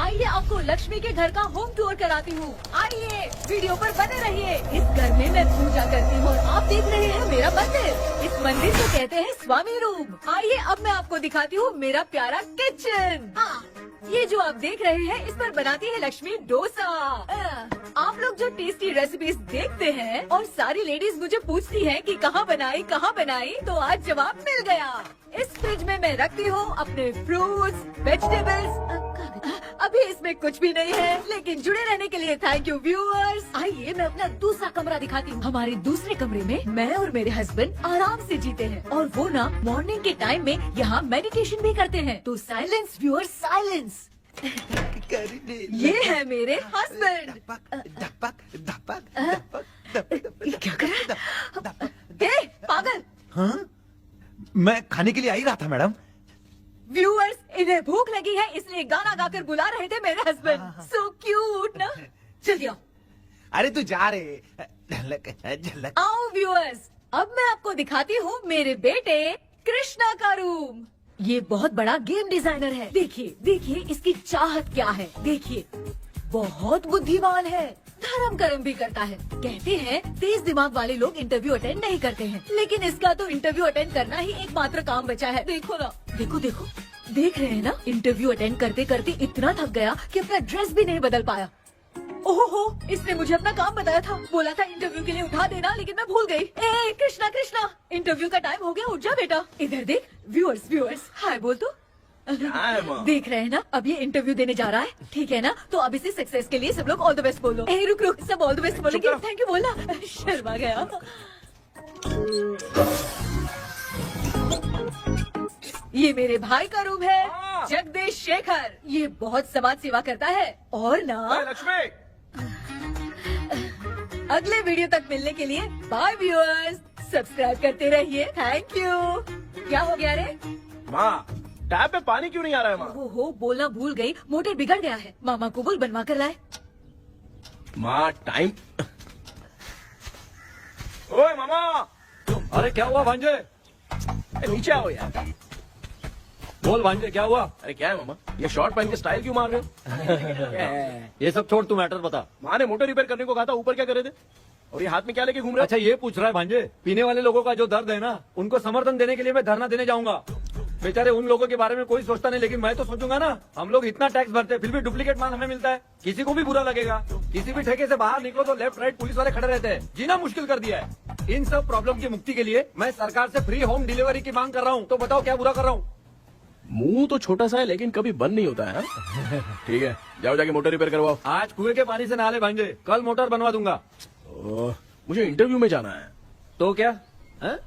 आइए आपको लक्ष्मी के घर का होम टूर कराती हूँ। आइए वीडियो पर बने रहिए। इस घर में मैं पूजा करती हूँ और आप देख रहे हैं मेरा मंदिर। इस मंदिर को कहते हैं स्वामी रूम। आइए अब मैं आपको दिखाती हूँ मेरा प्यारा किचन। ये जो आप देख रहे हैं इस पर बनाती है लक्ष्मी डोसा। आप लोग जो टेस्टी रेसिपीज देखते हैं और सारी लेडीज मुझे पूछती हैं कि कहाँ बनाई, तो आज जवाब मिल गया। इस फ्रिज में मैं रखती हूँ अपने फ्रूट्स, वेजिटेबल्स। अभी इसमें कुछ भी नहीं है, लेकिन जुड़े रहने के लिए थैंक यू व्यूअर्स। आइए मैं अपना दूसरा कमरा दिखाती हूँ। हमारे दूसरे कमरे में मैं और मेरे हस्बैंड आराम से जीते हैं और वो ना मॉर्निंग के टाइम में यहाँ मेडिटेशन भी करते हैं। तो साइलेंस व्यूअर्स, साइलेंस। ये है मेरे हस्बैंड। क्या कर रहा है? पागल। हाँ? मैं खाने के लिए आ ही रहा था मैडम। व्यूअर्स, इन्हें भूख लगी है इसलिए गाना गाकर बुला रहे थे मेरे हस्बैंड। सो क्यूट ना। चलिए आओ। अरे तू जा रे। झलक। आओ व्यूअर्स, अब मैं आपको दिखाती हूँ मेरे बेटे कृष्णा का रूम। ये बहुत बड़ा गेम डिजाइनर है। देखिए देखिए इसकी चाहत क्या है। देखिए बहुत बुद्धिमान है, धर्म कर्म भी करता है। कहते हैं तेज दिमाग वाले लोग इंटरव्यू अटेंड नहीं करते हैं, लेकिन इसका तो इंटरव्यू अटेंड करना ही एकमात्र काम बचा है। देखो ना, देखो देखो, देख रहे हैं ना, इंटरव्यू अटेंड करते करते इतना थक गया कि अपना ड्रेस भी नहीं बदल पाया। ओहो, इसने मुझे अपना काम बताया था, बोला था इंटरव्यू के लिए उठा देना, लेकिन मैं भूल गई। ए कृष्णा कृष्णा, इंटरव्यू का टाइम हो गया, उठ जा बेटा। इधर देख। व्यूअर्स व्यूअर्स, हाय बोल तो। देख रहे हैं ना, अब ये इंटरव्यू देने जा रहा है, ठीक है ना? तो अब इसे सक्सेस के लिए सब लोग ऑल द बेस्ट बोलो। ए रुक रुक, सब ऑल द बेस्ट बोलेंगे। थैंक यू बोलना। शर्मा गया। ये मेरे भाई का रूम है, जगदीश शेखर। ये बहुत समाज सेवा करता है और ना लक्ष्मी। अगले वीडियो तक मिलने के लिए बाय व्यूअर्स, सब्सक्राइब करते रहिए। Thank you. क्या हो गया रे? माँ, टैप पे पानी क्यों नहीं आ रहा है माँ? ओहो, बोलना भूल गई, मोटर बिगड़ गया है। मामा को बोल बनवा कर लाए। माँ टाइम। ओए मामा। अरे क्या हुआ भांजे? नीचे आओ यार। बोल भांजे क्या हुआ? अरे क्या है मामा, ये शॉर्ट पहन के स्टाइल क्यों मार रहे हो? ये सब छोड़, तू मैटर बता। माँ ने मोटर रिपेयर करने को कहा था, ऊपर क्या कर रहे थे? और ये हाथ में क्या लेके घूम रहे हो? अच्छा ये पूछ रहा है भांजे, पीने वाले लोगों का जो दर्द है ना, उनको समर्थन देने के लिए मैं धरना देने जाऊंगा। बेचारे उन लोगों के बारे में कोई सोचता नहीं, लेकिन मैं तो सोचूंगा ना। हम लोग इतना टैक्स भरते हैं, फिर भी डुप्लीकेट माल हमें मिलता है। किसी को भी बुरा लगेगा। किसी भी ठेके से बाहर निकलो तो लेफ्ट राइट पुलिस वाले खड़े रहते हैं। जीना मुश्किल कर दिया है। इन सब प्रॉब्लम की मुक्ति के लिए मैं सरकार से फ्री होम डिलीवरी की मांग कर रहा हूँ। तो बताओ क्या बुरा कर रहा हूँ? मुंह तो छोटा सा है लेकिन कभी बंद नहीं होता है। ठीक है, जाओ जाके मोटर रिपेयर करवाओ। आज कुएं के पानी से नहा ले भांजे, कल मोटर बनवा दूंगा। मुझे इंटरव्यू में जाना है। तो क्या है?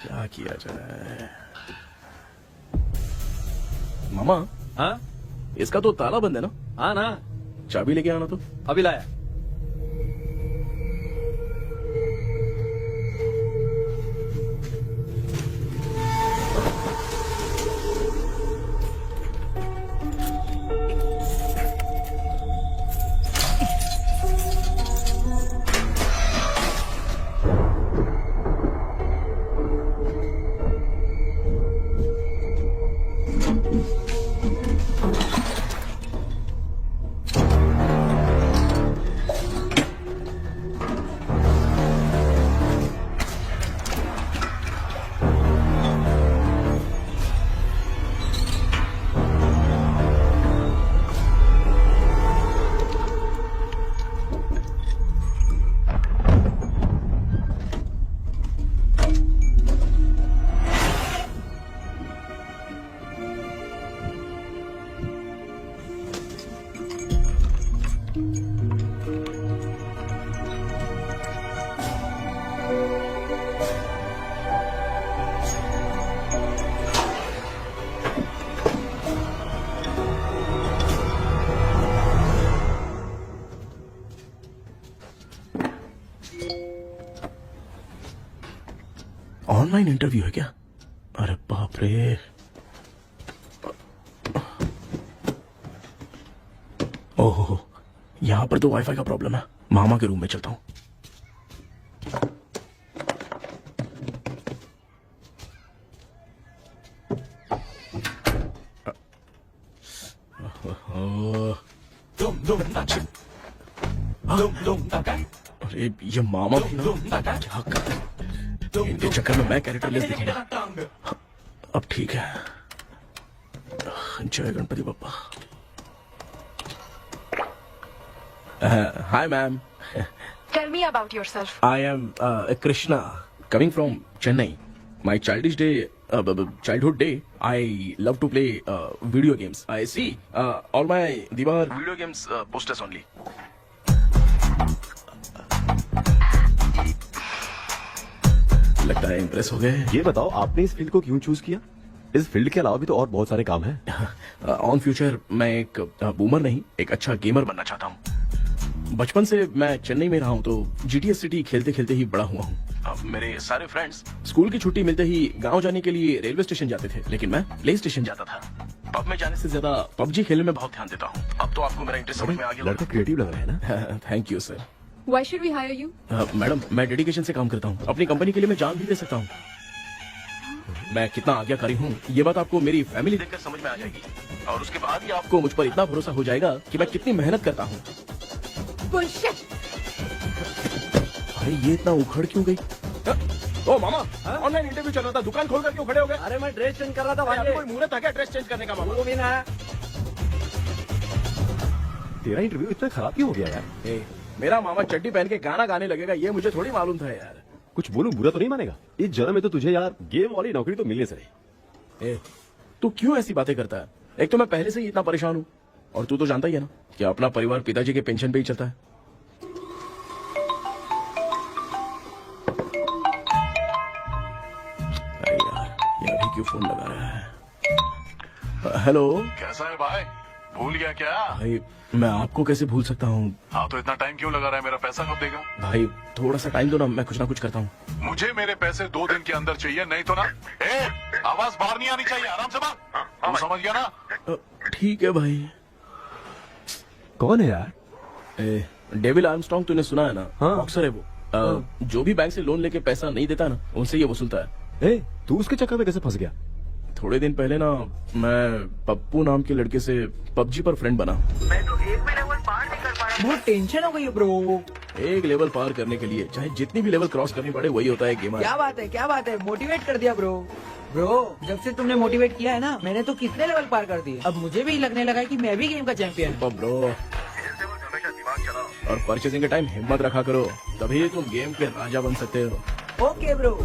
क्या किया जाए? मामा, हाँ इसका तो ताला बंद है ना? हाँ ना, चाबी लेके आना तो। अभी लाया। ऑनलाइन इंटरव्यू है क्या? अरे बाप रे। ओहो, यहाँ पर तो वाईफाई का प्रॉब्लम है। मामा के रूम में चलता हूँ। अरे ये मामा भी ना क्या कर, इनके चक्कर में मैं कैरेक्टरलेस दिखेगा। अब ठीक है। जय Ganpati Bappa. Hi ma'am, Tell me about yourself. I am Krishna, coming from Chennai. My childhood day, I love to play video games. I see all my दीवार video games posters only. लगता है इम्प्रेस हो गए। ये बताओ आपने इस फील्ड को क्यों चूज किया? इस फील्ड के अलावा भी तो और बहुत सारे काम हैं। ऑन फ्यूचर मैं एक बूमर नहीं, एक अच्छा गेमर बनना चाहता हूँ। बचपन से मैं चेन्नई में रहा हूँ तो जीटीएस सिटी खेलते खेलते ही बड़ा हुआ हूँ। अब मेरे सारे फ्रेंड्स स्कूल की छुट्टी मिलते ही गांव जाने के लिए रेलवे स्टेशन जाते थे, लेकिन मैं प्ले स्टेशन जाता था। पब में जाने से ज्यादा पबजी खेलने में बहुत ध्यान देता हूँ। अब तो आपको मेरा इंटरेस्ट समझ में आ गया। लड़का क्रिएटिव लग रहा है ना। Thank you sir. Why should we hire you? Madam, मैं डेडिकेशन से काम करता हूँ। अपनी कंपनी के लिए मैं जान भी दे सकता हूँ। मैं कितना आज्ञाकारी हूँ ये बात आपको मेरी फैमिली देखकर समझ में आ जाएगी, और उसके बाद ही आपको मुझ पर इतना भरोसा हो जाएगा कि मैं कितनी मेहनत करता हूँ। Bullshit! अरे ये इतना उखड़ क्यों गई? ओ मामा, ऑनलाइन इंटरव्यू चल रहा था, दुकान खोल कर क्यों खड़े हो गए? अरे मैं ड्रेस चेंज कर रहा था भाई, भाई। कोई मुहूर्त था क्या ड्रेस चेंज करने का मामा? वो भी ना। तेरा इंटरव्यू इतना खराब क्यों हो गया यार? ए, मेरा मामा चड्डी पहन के गाना गाने लगेगा ये मुझे थोड़ी मालूम था यार। कुछ बोलूं बुरा तो नहीं मानेगा? इस जन्म में तो तुझे यार गेम वाली नौकरी तो मिलने से रही। ए, तू क्यों ऐसी बातें करता है? एक तो मैं पहले से ही इतना परेशान हूँ, और तू तो जानता ही है ना कि अपना परिवार पिताजी के पेंशन पे ही चलता है। अरे यार, ये अभी क्यों फोन लगा रहा है? हेलो कैसा है भाई? भूल गया क्या? भाई, मैं आपको कैसे भूल सकता हूँ? हाँ तो इतना टाइम क्यों लगा रहा है? मेरा पैसा कब देगा? भाई थोड़ा सा टाइम दो ना, मैं कुछ ना कुछ करता हूँ। मुझे मेरे पैसे 2 दिन के अंदर चाहिए, नहीं तो ना आवाज बाहर नहीं आनी चाहिए। आराम से बात, तू समझ गया ना? ठीक है भाई। कौन है यार? डेविल आर्मस्ट्रॉन्ग तूने सुना है ना? हाँ। बॉक्सर है वो। जो भी बैंक से लोन लेके पैसा नहीं देता ना, उनसे ये वसूलता है। तू उसके चक्कर में कैसे फंस गया? थोड़े दिन पहले ना मैं पप्पू नाम के लड़के से पबजी पर फ्रेंड बना। बहुत टेंशन हो गई है ब्रो। एक लेवल पार करने के लिए चाहे जितनी भी लेवल क्रॉस करनी पड़े, वही होता है गेमर। क्या बात है, मोटिवेट कर दिया ब्रो। जब से तुमने मोटिवेट किया है ना, मैंने तो कितने लेवल पार कर दिए। अब मुझे भी लगने लगा है कि मैं भी गेम का चैंपियन हूँ। ब्रो, और परचेसिंग के टाइम हिम्मत रखा करो, तभी तुम गेम के राजा बन सकते हो। Okay bro.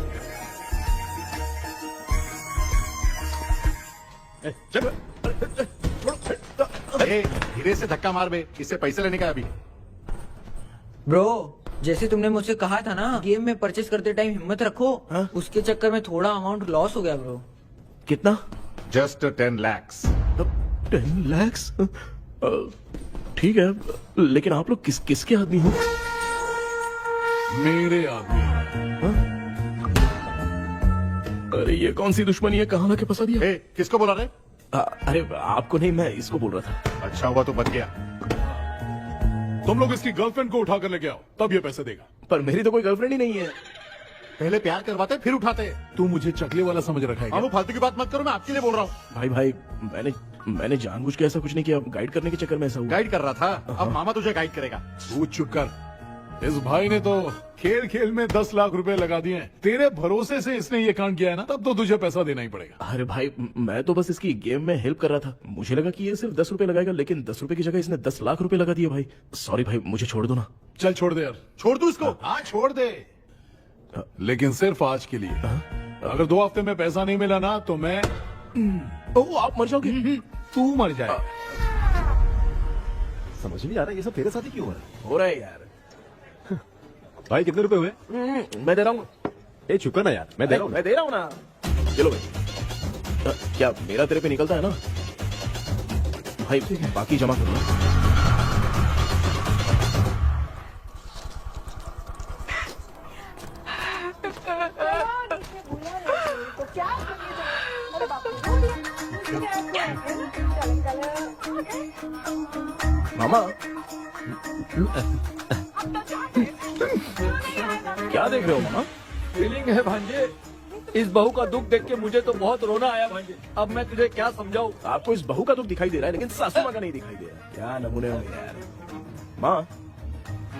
धीरे से धक्का मार बे, इससे पैसे लेने का अभी। ब्रो, जैसे तुमने मुझसे कहा था ना गेम में परचेस करते टाइम हिम्मत रखो, हाँ? उसके चक्कर में थोड़ा अमाउंट लॉस हो गया ब्रो। कितना? Just 10 lakhs। 10 lakhs? ठीक है, लेकिन आप लोग किसके आदमी हो? मेरे आदमी। अरे ये कौन सी दुश्मनी है, कहाँ लाके फंसा दिया? किसको बोला रे? अरे आपको नहीं, मैं इसको बोल रहा था। अच्छा हुआ तो बच गया। तुम लोग इसकी गर्लफ्रेंड को उठा कर लेके आओ, तब ये पैसे देगा। पर मेरी तो कोई गर्लफ्रेंड ही नहीं है। पहले प्यार करवाते फिर उठाते। तू मुझे चकले वाला समझ रखा है क्या? वो फालतू की बात मत करो, मैं आपके लिए बोल रहा हूँ। भाई मैंने जानबूझ के ऐसा कुछ नहीं किया, गाइड करने के चक्कर में ऐसा हुआ। गाइड कर रहा था, अब मामा तुझे गाइड करेगा। तू चुप कर। इस भाई ने तो खेल खेल में 10 लाख रुपए लगा दिए हैं। तेरे भरोसे से इसने ये कांड किया है ना, तब तो तुझे पैसा देना ही पड़ेगा। अरे भाई, मैं तो बस इसकी गेम में हेल्प कर रहा था। मुझे लगा कि ये सिर्फ 10 रुपए लगाएगा, लेकिन 10 रुपए की जगह इसने 10 लाख रुपए लगा दिए। भाई सॉरी भाई, मुझे छोड़ दो ना। चल छोड़ दे यार। छोड़ दू इसको? हाँ छोड़ दे, लेकिन सिर्फ आज के लिए। अगर 2 हफ्ते में पैसा नहीं मिला ना तो मैं आप मर जाओगे। तू मर जाए। समझ नहीं आ रहा ये सब तेरे साथ ही क्यों हो रहा है? हो रहा है यार। भाई कितने रुपए हुए? मैं दे रहा हूँ। चुप कर ना यार, मैं दे रहा हूँ। मैं दे रहा हूँ ना। चलो भाई। क्या मेरा तेरे पे निकलता है ना भाई? बाकी जमा कर लो। मामा, क्या देख रहे हो मामा? फीलिंग है भांजे, इस बहू का दुख देख के मुझे तो बहुत रोना आया भाई। अब मैं तुझे क्या समझाऊं। आपको इस बहू का दुख दिखाई दे रहा है लेकिन सासू माँ का नहीं दिखाई दे रहा। क्या नमूने होंगे यार। माँ,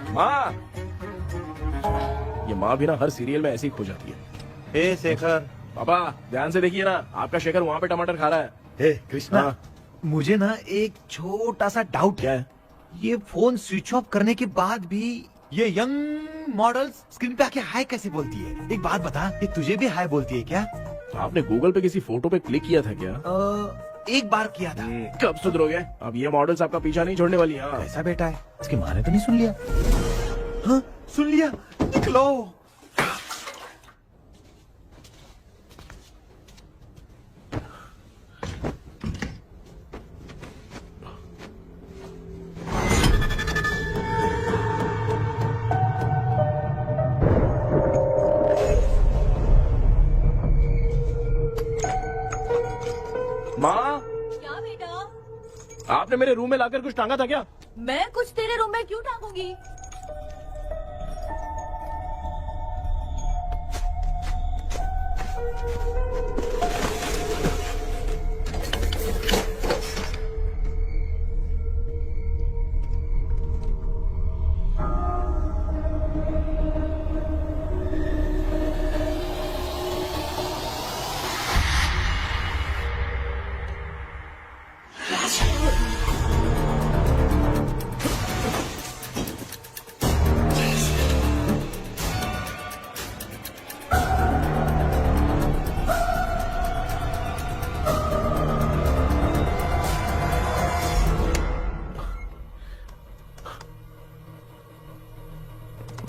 माँ, ये माँ भी ना हर सीरियल में ऐसी ही खो जाती है। ए शेखर, पापा ध्यान से देखिए ना, आपका शेखर वहाँ पे टमाटर खा रहा है। ए कृष्णा, हाँ। मुझे ना एक छोटा सा डाउट क्या है। है? ये फोन स्विच ऑफ करने के बाद भी ये यंग मॉडल्स स्क्रीन पे आके हाय कैसे बोलती है? एक बात बता, ये तुझे भी हाय बोलती है क्या? आपने गूगल पे किसी फोटो पे क्लिक किया था क्या? एक बार किया था। कब सुधरोगे? अब ये मॉडल्स आपका पीछा नहीं छोड़ने वाली। हाँ। ऐसा बेटा है, इसकी माँ ने तो नहीं सुन लिया? हाँ, सुन लिया। निकलो। माँ, क्या बेटा? आपने मेरे रूम में लाकर कुछ टांगा था क्या? मैं कुछ तेरे रूम में क्यों टांगूंगी?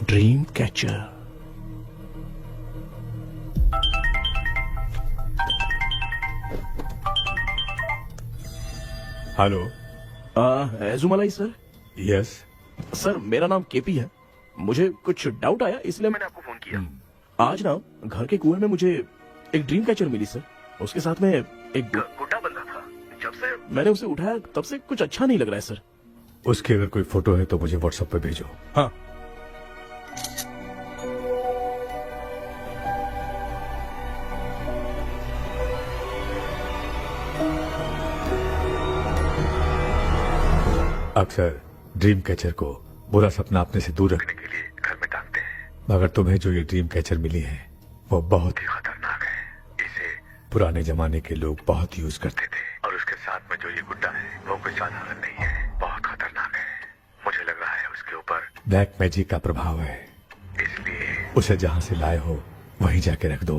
Dream catcher. Hello. Ezhumalai sir. Yes. Sir मेरा नाम केपी है। मुझे कुछ डाउट आया इसलिए मैंने आपको फोन किया। आज ना घर के कुएं में मुझे एक ड्रीम कैचर मिली सर। उसके साथ में एक गुड्डा बंधा था। जब से मैंने उसे उठाया तब से कुछ अच्छा नहीं लग रहा है सर। उसकी अगर कोई फोटो है तो मुझे व्हाट्सएप पे भेजो। हाँ। अक्सर ड्रीम कैचर को बुरा सपना अपने से दूर रखने के लिए घर में टांगते हैं, मगर तुम्हें जो ये ड्रीम कैचर मिली है वो बहुत ही खतरनाक है। इसे पुराने जमाने के लोग बहुत यूज करते थे और उसके साथ में जो ये गुड्डा है वो कोई साधारण नहीं है, बहुत खतरनाक है। मुझे लग रहा है उसके ऊपर ब्लैक मैजिक का प्रभाव है, इसलिए उसे जहाँ से लाए हो वहीं जाके रख दो,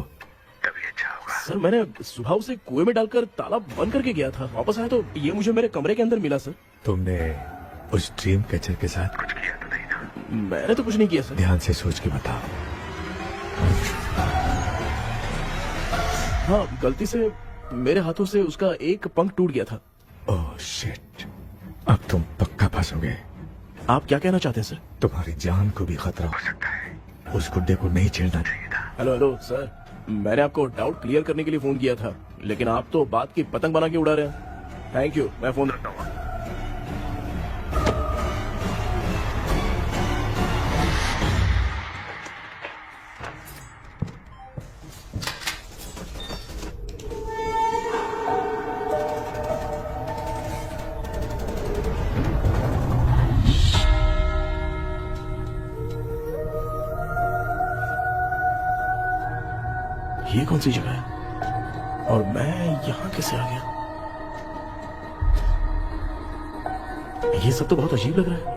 तभी अच्छा होगा। सर मैंने सुबह उसे कुएं में डालकर ताला बंद करके गया था। वापस आया तो ये मुझे मेरे कमरे के अंदर मिला सर। तुमने उस ड्रीम कैचर के साथ कुछ किया तो नहीं ना? मैंने तो कुछ नहीं किया सर। ध्यान से सोच के बताओ। हाँ, गलती से मेरे हाथों से उसका एक पंख टूट गया था। ओह शिट, अब तुम पक्का फंसोगे। आप क्या कहना चाहते हैं सर? तुम्हारी जान को भी खतरा हो सकता है। उस गुड्डे को नहीं छेड़ना चाहिए था। हेलो हेलो सर, मैंने आपको डाउट क्लियर करने के लिए फोन किया था, लेकिन आप तो बात की पतंग बना के उड़ा रहे हैं। थैंक यू, मैं फोन रखता हूँ। ये कौन सी जगह है और मैं यहाँ कैसे आ गया? ये सब तो बहुत अजीब लग रहा है।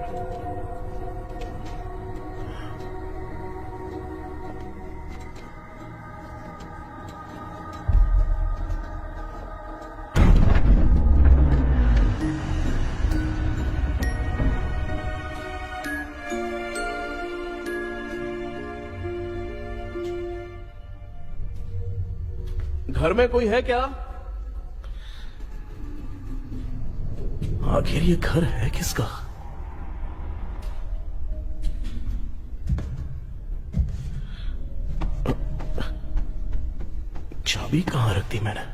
घर में कोई है क्या? आखिर ये घर है किसका? चाबी कहां रख दी मैंने?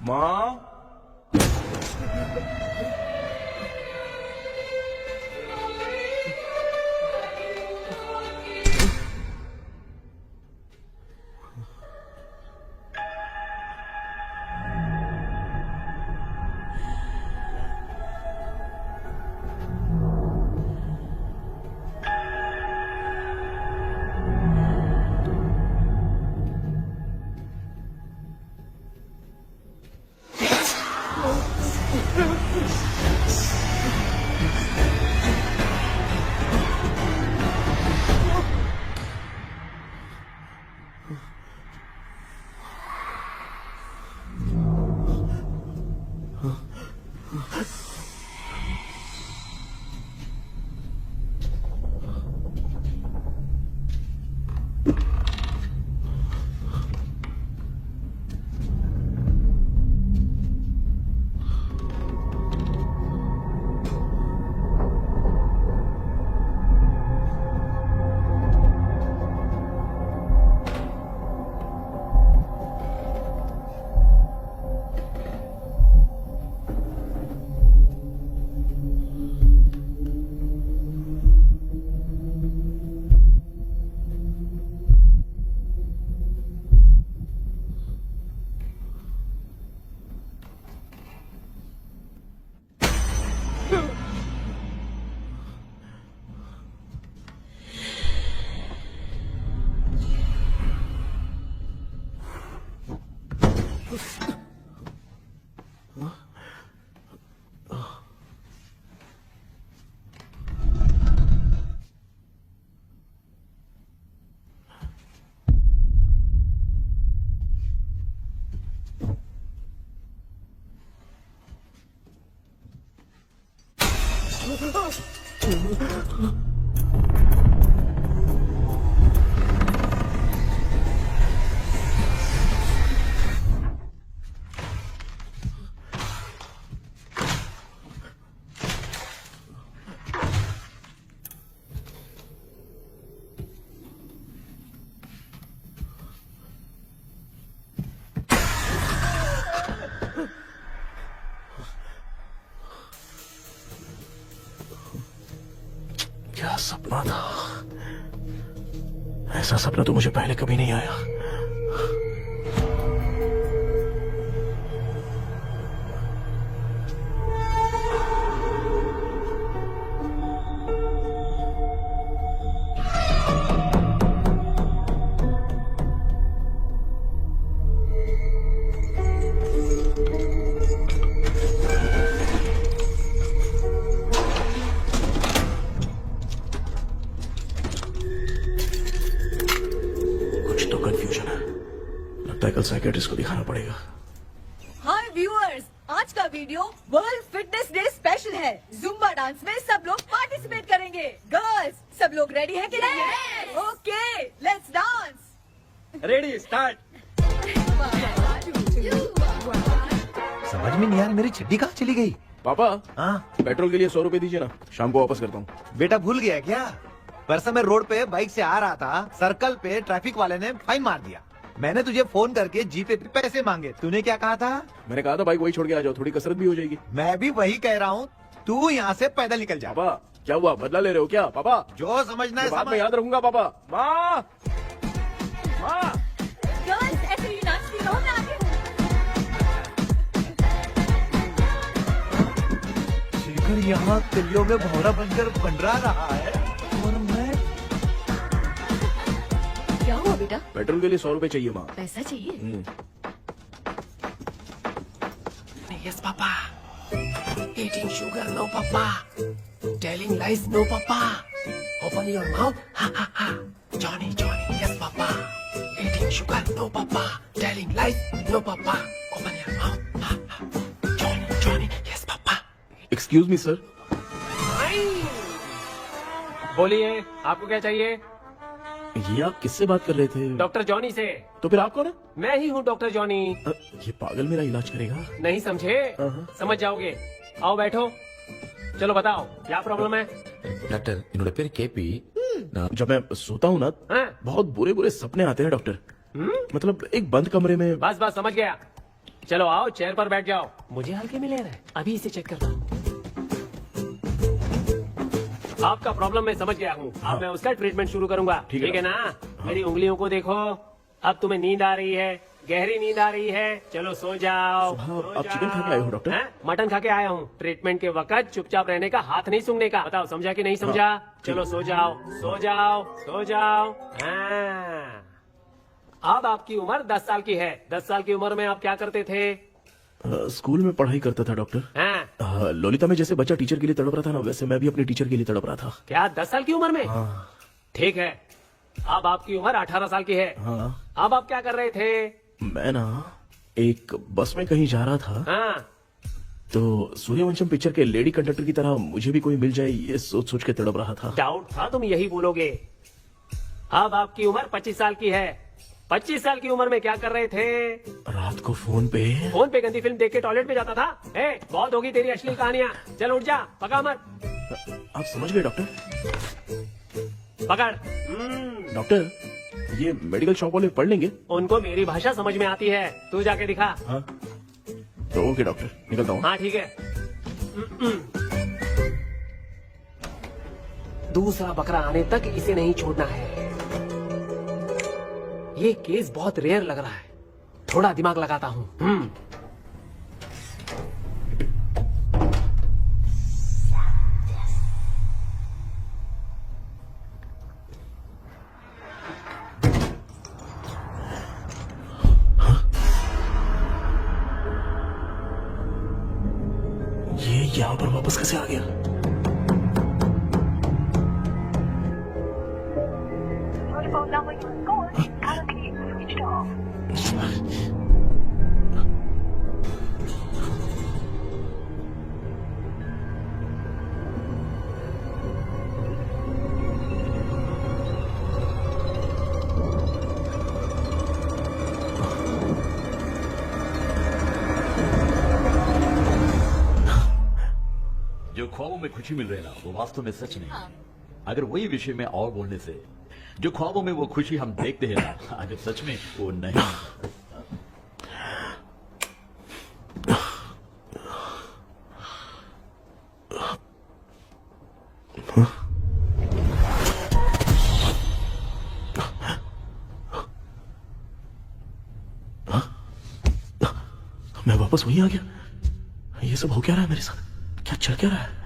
माँ क्या सपना था। ऐसा सपना तो मुझे पहले कभी नहीं आया। कंफ्यूजन है, लगता है कल साइकियाट्रिस्ट को दिखाना पड़ेगा। हाय व्यूअर्स, आज का video world fitness day special है। जुम्बा डांस में सब लोग पार्टिसिपेट करेंगे। गर्ल्स, सब लोग रेडी हैं कि नहीं? Okay, let's dance. Ready, start. समझ में नहीं यार, मेरी छड्डी कहाँ चली गई? पापा, हाँ पेट्रोल के लिए 100 रुपए दीजिए ना, शाम को वापस करता हूँ। बेटा भूल गया क्या? परसों मैं रोड पे बाइक से आ रहा था, सर्कल पे ट्रैफिक वाले ने फाइन मार दिया। मैंने तुझे फोन करके जीपे पे पैसे मांगे, तूने क्या कहा था? मैंने कहा था बाइक वही छोड़ के आ जाओ, थोड़ी कसरत भी हो जाएगी। मैं भी वही कह रहा हूँ, तू यहाँ से पैदल निकल जा। पापा क्या हुआ, बदला ले रहे हो क्या? पापा जो समझना है बाद में समझ। याद रखूंगा। पापा, माँ माँ, गर्ल्स, ऐसे ही नाचती रहो, मैं आती हूँ। शेखर यहाँ कलियों में भौरा बनकर बंडरा रहा है और मैं। क्या हुआ बेटा? पेट्रोल के लिए 100 रुपए चाहिए माँ। पैसा चाहिए? Yes, Papa. Eating sugar, no, Papa. Telling lies, no, Papa. Open your mouth, ha ha ha. Johnny, Johnny, yes, Papa. Eating sugar, no, Papa. Telling lies, no, Papa. Open your mouth, ha ha. Johnny, Johnny, yes, Papa. Excuse me sir. बोलिए, आपको क्या चाहिए? ये आप किससे बात कर रहे थे? डॉक्टर जॉनी से। तो फिर आप कौन है? मैं ही हूँ डॉक्टर जॉनी। ये पागल मेरा इलाज करेगा? नहीं समझे? समझ जाओगे। आओ बैठो। चलो बताओ क्या प्रॉब्लम है? டாக்டர் என்னோட பேர் கேபி जब मैं सोता हूँ ना, हाँ? बहुत बुरे बुरे सपने आते हैं डॉक्टर। मतलब एक बंद कमरे में। बस बस समझ गया। चलो आओ, चेयर पर बैठ जाओ। मुझे हल्के में ले रहा है, अभी इसे चेक करता हूँ। आपका प्रॉब्लम मैं समझ गया हूँ। अब मैं उसका ट्रीटमेंट शुरू करूंगा, ठीक है ना? मेरी उंगलियों को देखो, अब तुम्हें नींद आ रही है, गहरी नींद आ रही है। चलो सो जाओ। सुबह आप चिकन खा के आए हो डॉक्टर? हैं? मटन खा के आया हूँ। ट्रीटमेंट के वक्त चुपचाप रहने का, हाथ नहीं सूंघने का। बताओ समझा कि नहीं समझा? चलो सो जाओ, सो जाओ, सो जाओ। हाँ। अब आपकी उम्र 10 साल की है। 10 साल की उम्र में आप क्या करते थे? स्कूल में पढ़ाई करता था डॉक्टर। हाँ। लोलिता में जैसे बच्चा टीचर के लिए तड़प रहा था ना, वैसे मैं भी अपने टीचर के लिए तड़प रहा था। क्या 10 साल की उम्र में? ठीक है, अब आपकी उम्र 18 साल की है। हाँ। अब आप क्या कर रहे थे? मैं ना एक बस में कहीं जा रहा था, हाँ। तो सूर्यवंशम पिक्चर के लेडी कंडक्टर की तरह मुझे भी कोई मिल जाए, ये सोच सोच के तड़प रहा था। डाउट था तुम यही बोलोगे। अब आपकी उम्र 25 साल की है। 25 साल की उम्र में क्या कर रहे थे? रात को फोन पे गंदी फिल्म देख के टॉयलेट में जाता था। बहुत होगी तेरी अश्लील कहानियां। चल उठ जा, पका मत। आप समझ गए डॉक्टर? पकड़। डॉक्टर, ये मेडिकल शॉप वाले पढ़ लेंगे? उनको मेरी भाषा समझ में आती है, तू जाके दिखा। हाँ। तो ओके डॉक्टर, निकलता हूँ। हाँ ठीक है। दूसरा बकरा आने तक इसे नहीं छोड़ना है। ये केस बहुत रेयर लग रहा है, थोड़ा दिमाग लगाता हूँ। ये यहाँ पर वापस कैसे आ गया? जो ख्वाबों में खुशी मिल रही है ना, वो वास्तव में सच नहीं है। अगर वही विषय में और बोलने से, जो ख्वाबों में वो खुशी हम देखते हैं ना, अगर सच में वो नहीं। मैं वापस वहीं आ गया। ये सब हो क्या रहा है मेरे साथ? क्या चल क्या रहा है?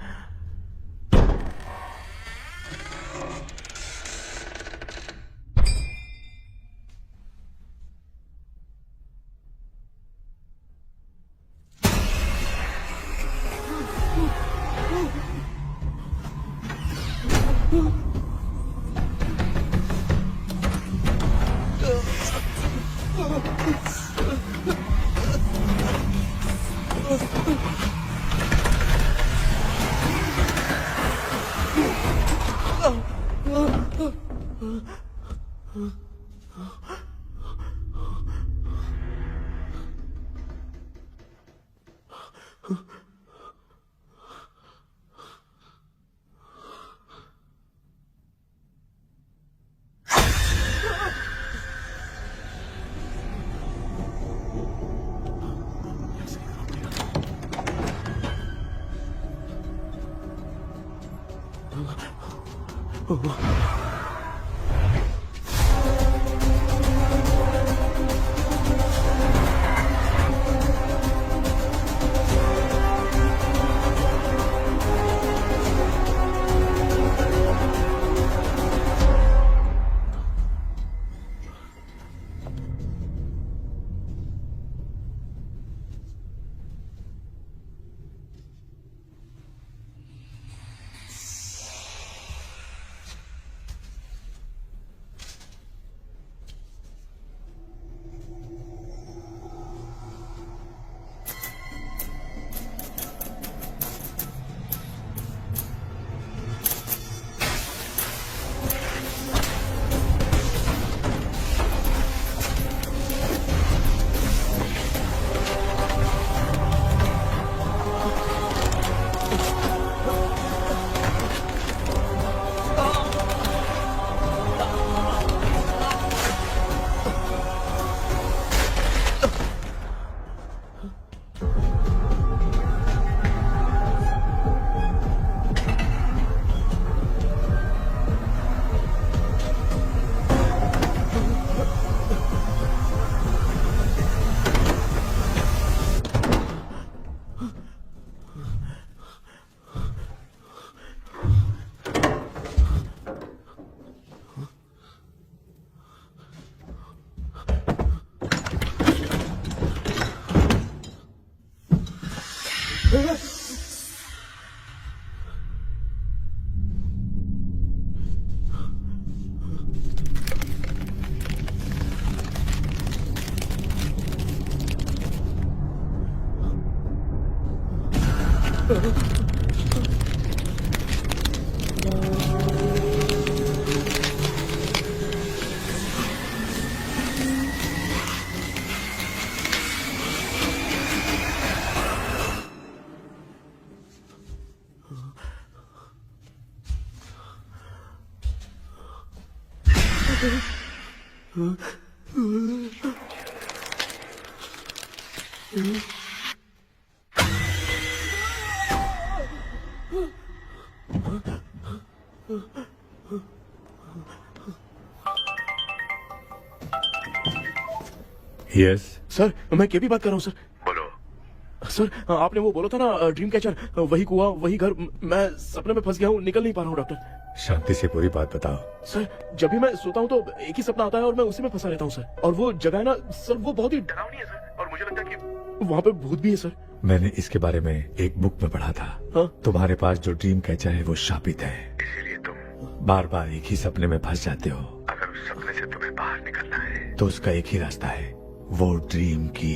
यस सर मैं केपी बात कर रहा हूँ सर। बोलो सर, आपने वो बोला था ना ड्रीम कैचर, वही कुआं वही घर, मैं सपने में फंस गया हूँ, निकल नहीं पा रहा हूँ डॉक्टर। शांति से पूरी बात बताओ। सर जब भी मैं सोता हूँ तो एक ही सपना आता है और मैं उसी में फंसा रहता हूँ सर। और वो जगह है ना सर, वो बहुत ही डरावनी है सर, और मुझे लगता है कि वहाँ पे भूत भी है सर। मैंने इसके बारे में एक बुक में पढ़ा था। हाँ? तुम्हारे पास जो ड्रीम कैचर है वो शापित है, इसीलिए तुम बार बार एक ही सपने में फंस जाते हो। अगर उस सपने से तुम्हें बाहर निकलना है तो उसका एक ही रास्ता है, वो ड्रीम की,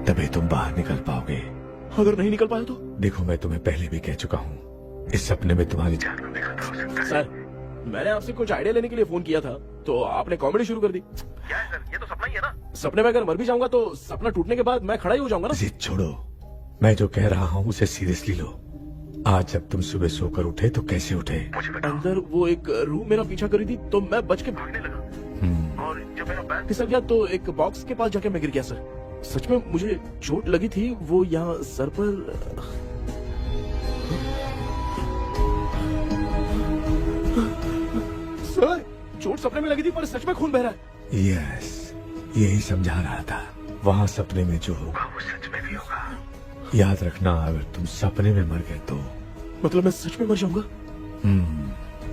तभी तुम बाहर निकल पाओगे। अगर नहीं निकल पाया तो? देखो मैं तुम्हें पहले भी कह चुका हूँ, इस सपने में तुम्हारी जान में खतरा हो सकता है। सर मैंने आपसे कुछ आइडिया लेने के लिए फोन किया था तो आपने कॉमेडी शुरू कर दी। क्या है सर, ये तो सपना ही है ना। सपने में अगर मर भी जाऊंगा तो सपना टूटने के बाद मैं खड़ा ही हो जाऊंगा ना। जिद छोड़ो, मैं जो कह रहा हूँ उसे सीरियसली लो। आज जब तुम सुबह सोकर उठे तो कैसे उठे? अंदर वो एक रूम मेरा पीछा करी थी तो मैं बच के भागने लगा, और जब मेरा पैर फिसल गया तो एक बॉक्स के पास जाके मैं गिर गया सर। सच में मुझे चोट लगी थी, वो यहाँ सर पर। सर चोट सपने में लगी थी पर सच में खून बह रहा है। यस, यही समझा रहा था, वहाँ सपने में जो होगा वो सच में भी होगा। याद रखना, अगर तुम सपने में मर गए तो मतलब मैं सच में मर जाऊंगा।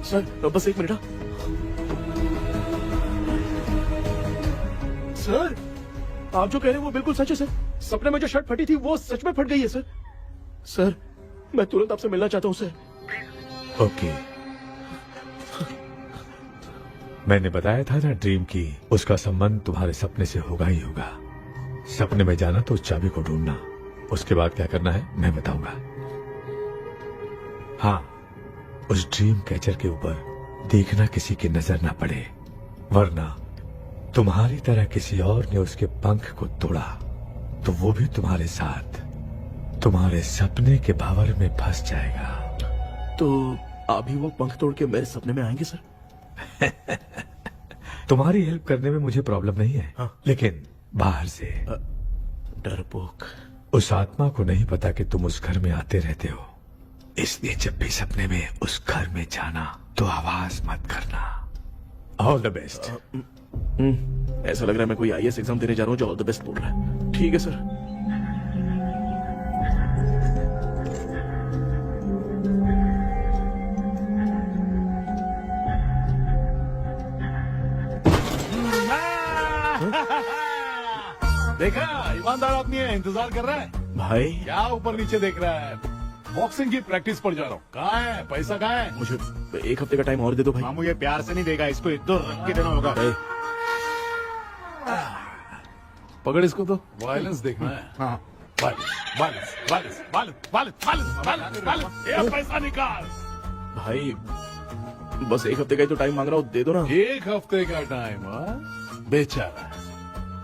सर बस एक मिनट। सर आप जो कह रहे हैं वो बिल्कुल सच है सर। सपने में जो शर्ट फटी थी वो सच में फट गई है सर। सर मैं तुरंत आपसे मिलना चाहता हूँ सर। ओके, मैंने बताया था ना ड्रीम की, उसका संबंध तुम्हारे सपने से होगा ही होगा। सपने में जाना तो उस चाबी को ढूंढना, उसके बाद क्या करना है मैं बताऊंगा। हाँ, उस ड्रीम कैचर के ऊपर देखना किसी की नजर ना पड़े, वरना तुम्हारी तरह किसी और ने उसके पंख को तोड़ा तो वो भी तुम्हारे साथ तुम्हारे सपने के भावर में फंस जाएगा। तो अभी वो पंख तोड़ के मेरे सपने में आएंगे सर? तुम्हारी हेल्प करने में मुझे प्रॉब्लम नहीं है। हाँ। लेकिन बाहर से डरपोक, उस आत्मा को नहीं पता कि तुम उस घर में आते रहते हो, इसलिए जब भी सपने में उस घर में जाना तो आवाज मत करना। All the best. ऐसा लग रहा है मैं कोई आईएएस एग्जाम देने जा रहा हूँ जो ऑल द बेस्ट बोल रहा है। ठीक है सर। देखा, ईमानदार आदमी है, इंतजार कर रहा है। भाई क्या ऊपर नीचे देख रहा है? बॉक्सिंग की प्रैक्टिस पर जा रहा हूँ। कहाँ है पैसा, कहाँ है? मुझे एक हफ्ते का टाइम और दे दो भाई। मामू ये प्यार से नहीं देगा, इसको इधर रख के देना होगा। पकड़ इसको तो वायलेंस देखना है। हाँ, violence violence violence violence violence violence violence, ये पैसा निकाल। भाई बस एक हफ्ते का ही तो टाइम मांग रहा हूँ, दे दो ना। एक हफ्ते का टाइम? बेचारा,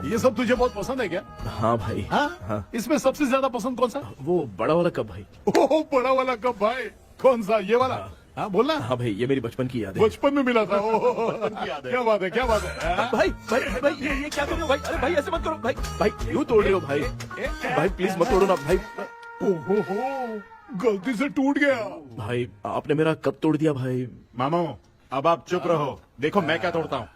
ये सब तुझे बहुत पसंद है क्या? हाँ भाई। हाँ? इसमें सबसे ज्यादा पसंद कौन सा? वो बड़ा वाला कप भाई। ओह, बड़ा वाला कप भाई। कौन सा, ये वाला? हाँ बोलना। हाँ भाई, ये मेरी बचपन की याद है। बचपन में मिला था। क्या बात है, क्या बात है। भाई भाई भाई ये क्या कर रहे हो भाई? अरे भाई ऐसे मत करो भाई। भाई क्यों तोड़ रहे हो भाई? भाई प्लीज मत तोड़ो ना भाई। ओहो, गलती से टूट गया। भाई आपने मेरा कप तोड़ दिया भाई। मामू अब आप चुप रहो, देखो मैं क्या तोड़ता हूँ।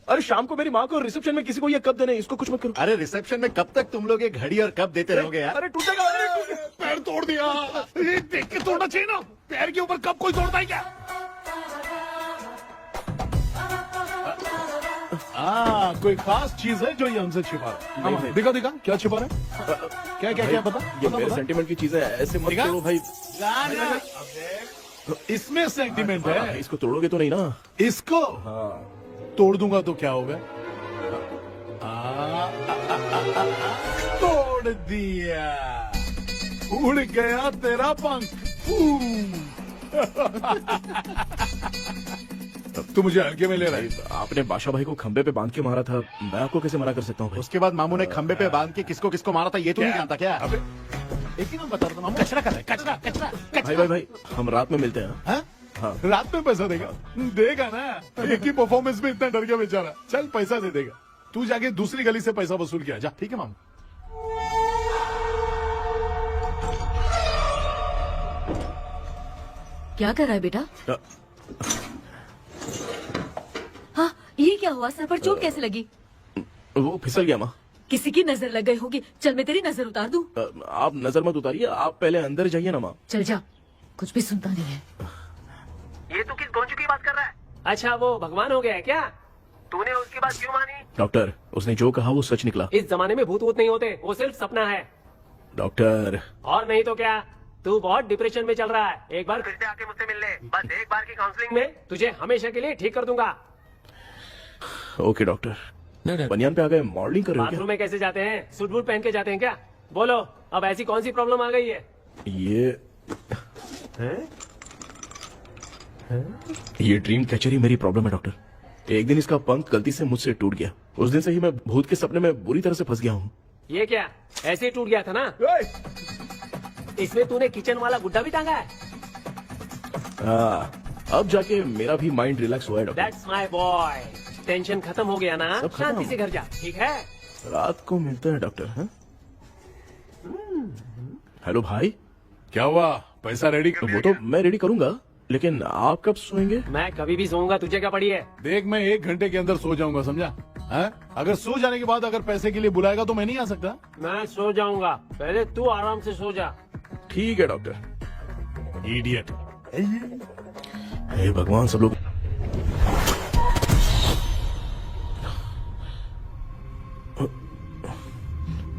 अरे शाम को मेरी माँ को रिसेप्शन में किसी को ये कप देने, इसको कुछ मत करो। अरे रिसेप्शन में कब तक तुम लोग ये घड़ी और कप देते रहोगे यार? अरे टूटेगा। पैर तोड़ दिया। ये देख के तोड़ना चाहिए ना, पैर के ऊपर कप कोई तोड़ता है क्या? कोई खास चीज है जो ये हमसे छिपा रहा है? दिखा दिखा, क्या छिपा रहा है? क्या क्या क्या बता? ये मेरे सेंटीमेंट की चीज है, ऐसे मत करो भाई। इसमें सेंटीमेंट है। इसको तोड़ोगे तो नहीं ना? इसको तोड़ दूंगा तो क्या होगा? तोड़ दिया। उड़ गया तेरा पंख। तू मुझे हल्के में ले रहा है। आपने बादशाह भाई को खंबे पे बांध के मारा था, मैं आपको कैसे मना कर सकता हूँ भाई? उसके बाद मामू ने खंबे पे बांध के किसको किसको मारा था ये तो नहीं जानता क्या? अबे एक ही नाम बता रहा था मामू। कचरा कर रहा है, कचरा कचरा भाई भाई भाई, हम रात में मिलते हैं। हाँ? रात में पैसा देगा? देगा ना, एक ही परफॉर्मेंस में इतना डर गया बेचारा। चल पैसा दे देगा, तू जाके दूसरी गली से पैसा वसूल किया जा। ठीक है मामू। क्या कर रहा है बेटा? हाँ, ये क्या हुआ? सर पर चोट कैसे लगी? वो फिसल गया माँ। किसी की नजर लग गई होगी। चल मैं तेरी नजर उतार दूं। आप नजर मत उतारिए, आप पहले अंदर जाइए ना माँ। चल जा, कुछ भी सुनता नहीं है। ये तू किस गोंचू की बात कर रहा है? अच्छा वो भगवान हो गया है क्या? तूने उसकी बात क्यों मानी? डॉक्टर, उसने जो कहा वो सच निकला। इस जमाने में भूत वूत नहीं होते, वो सिर्फ सपना है। डॉक्टर, और नहीं तो क्या, तू बहुत डिप्रेशन में चल रहा है। एक बार फिर से आके मुझसे मिल ले, बस एक बार की काउंसलिंग में तुझे हमेशा के लिए ठीक कर दूंगा। Okay doctor. बनियान पे आ गए, मॉडलिंग कर रहे हो बाथरूम में कैसे जाते हैं? सूट बूट पहन के जाते हैं क्या? बोलो, अब ऐसी कौन सी प्रॉब्लम आ गई है? ये ड्रीम कैचर ही मेरी प्रॉब्लम है डॉक्टर। एक दिन इसका पंख गलती से मुझसे टूट गया। उस दिन से ही मैं भूत के सपने में बुरी तरह से फंस गया हूँ। ये क्या ऐसे ही टूट गया था ना? इसमें तूने किचन वाला गुड्डा भी टांगा है? अब जाके मेरा भी माइंड रिलैक्स हुआ है doctor. That's my boy. Tension खत्म हो गया ना? सब खत्म। शांति से घर जा, ठीक है? रात को मिलते हैं डॉक्टर। हाँ? हेलो भाई, क्या हुआ? पैसा रेडी कर वो तो मैं रेडी करूंगा, लेकिन आप कब सोएंगे? मैं कभी भी सोऊंगा, तुझे क्या पड़ी है? देख, मैं 1 घंटे के अंदर सो जाऊंगा, समझा? अगर सो जाने के बाद अगर पैसे के लिए बुलाएगा तो मैं नहीं आ सकता। मैं सो जाऊंगा, पहले तू आराम से सो जा। ठीक है डॉक्टर। इडियट। हे भगवान, सब लोग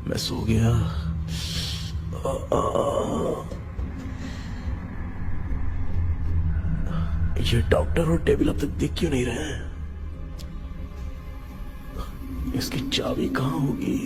मैं सो गया। ये डॉक्टर और टेबल अब तक दिख क्यों नहीं रहे हैं? इसकी चाबी कहाँ होगी?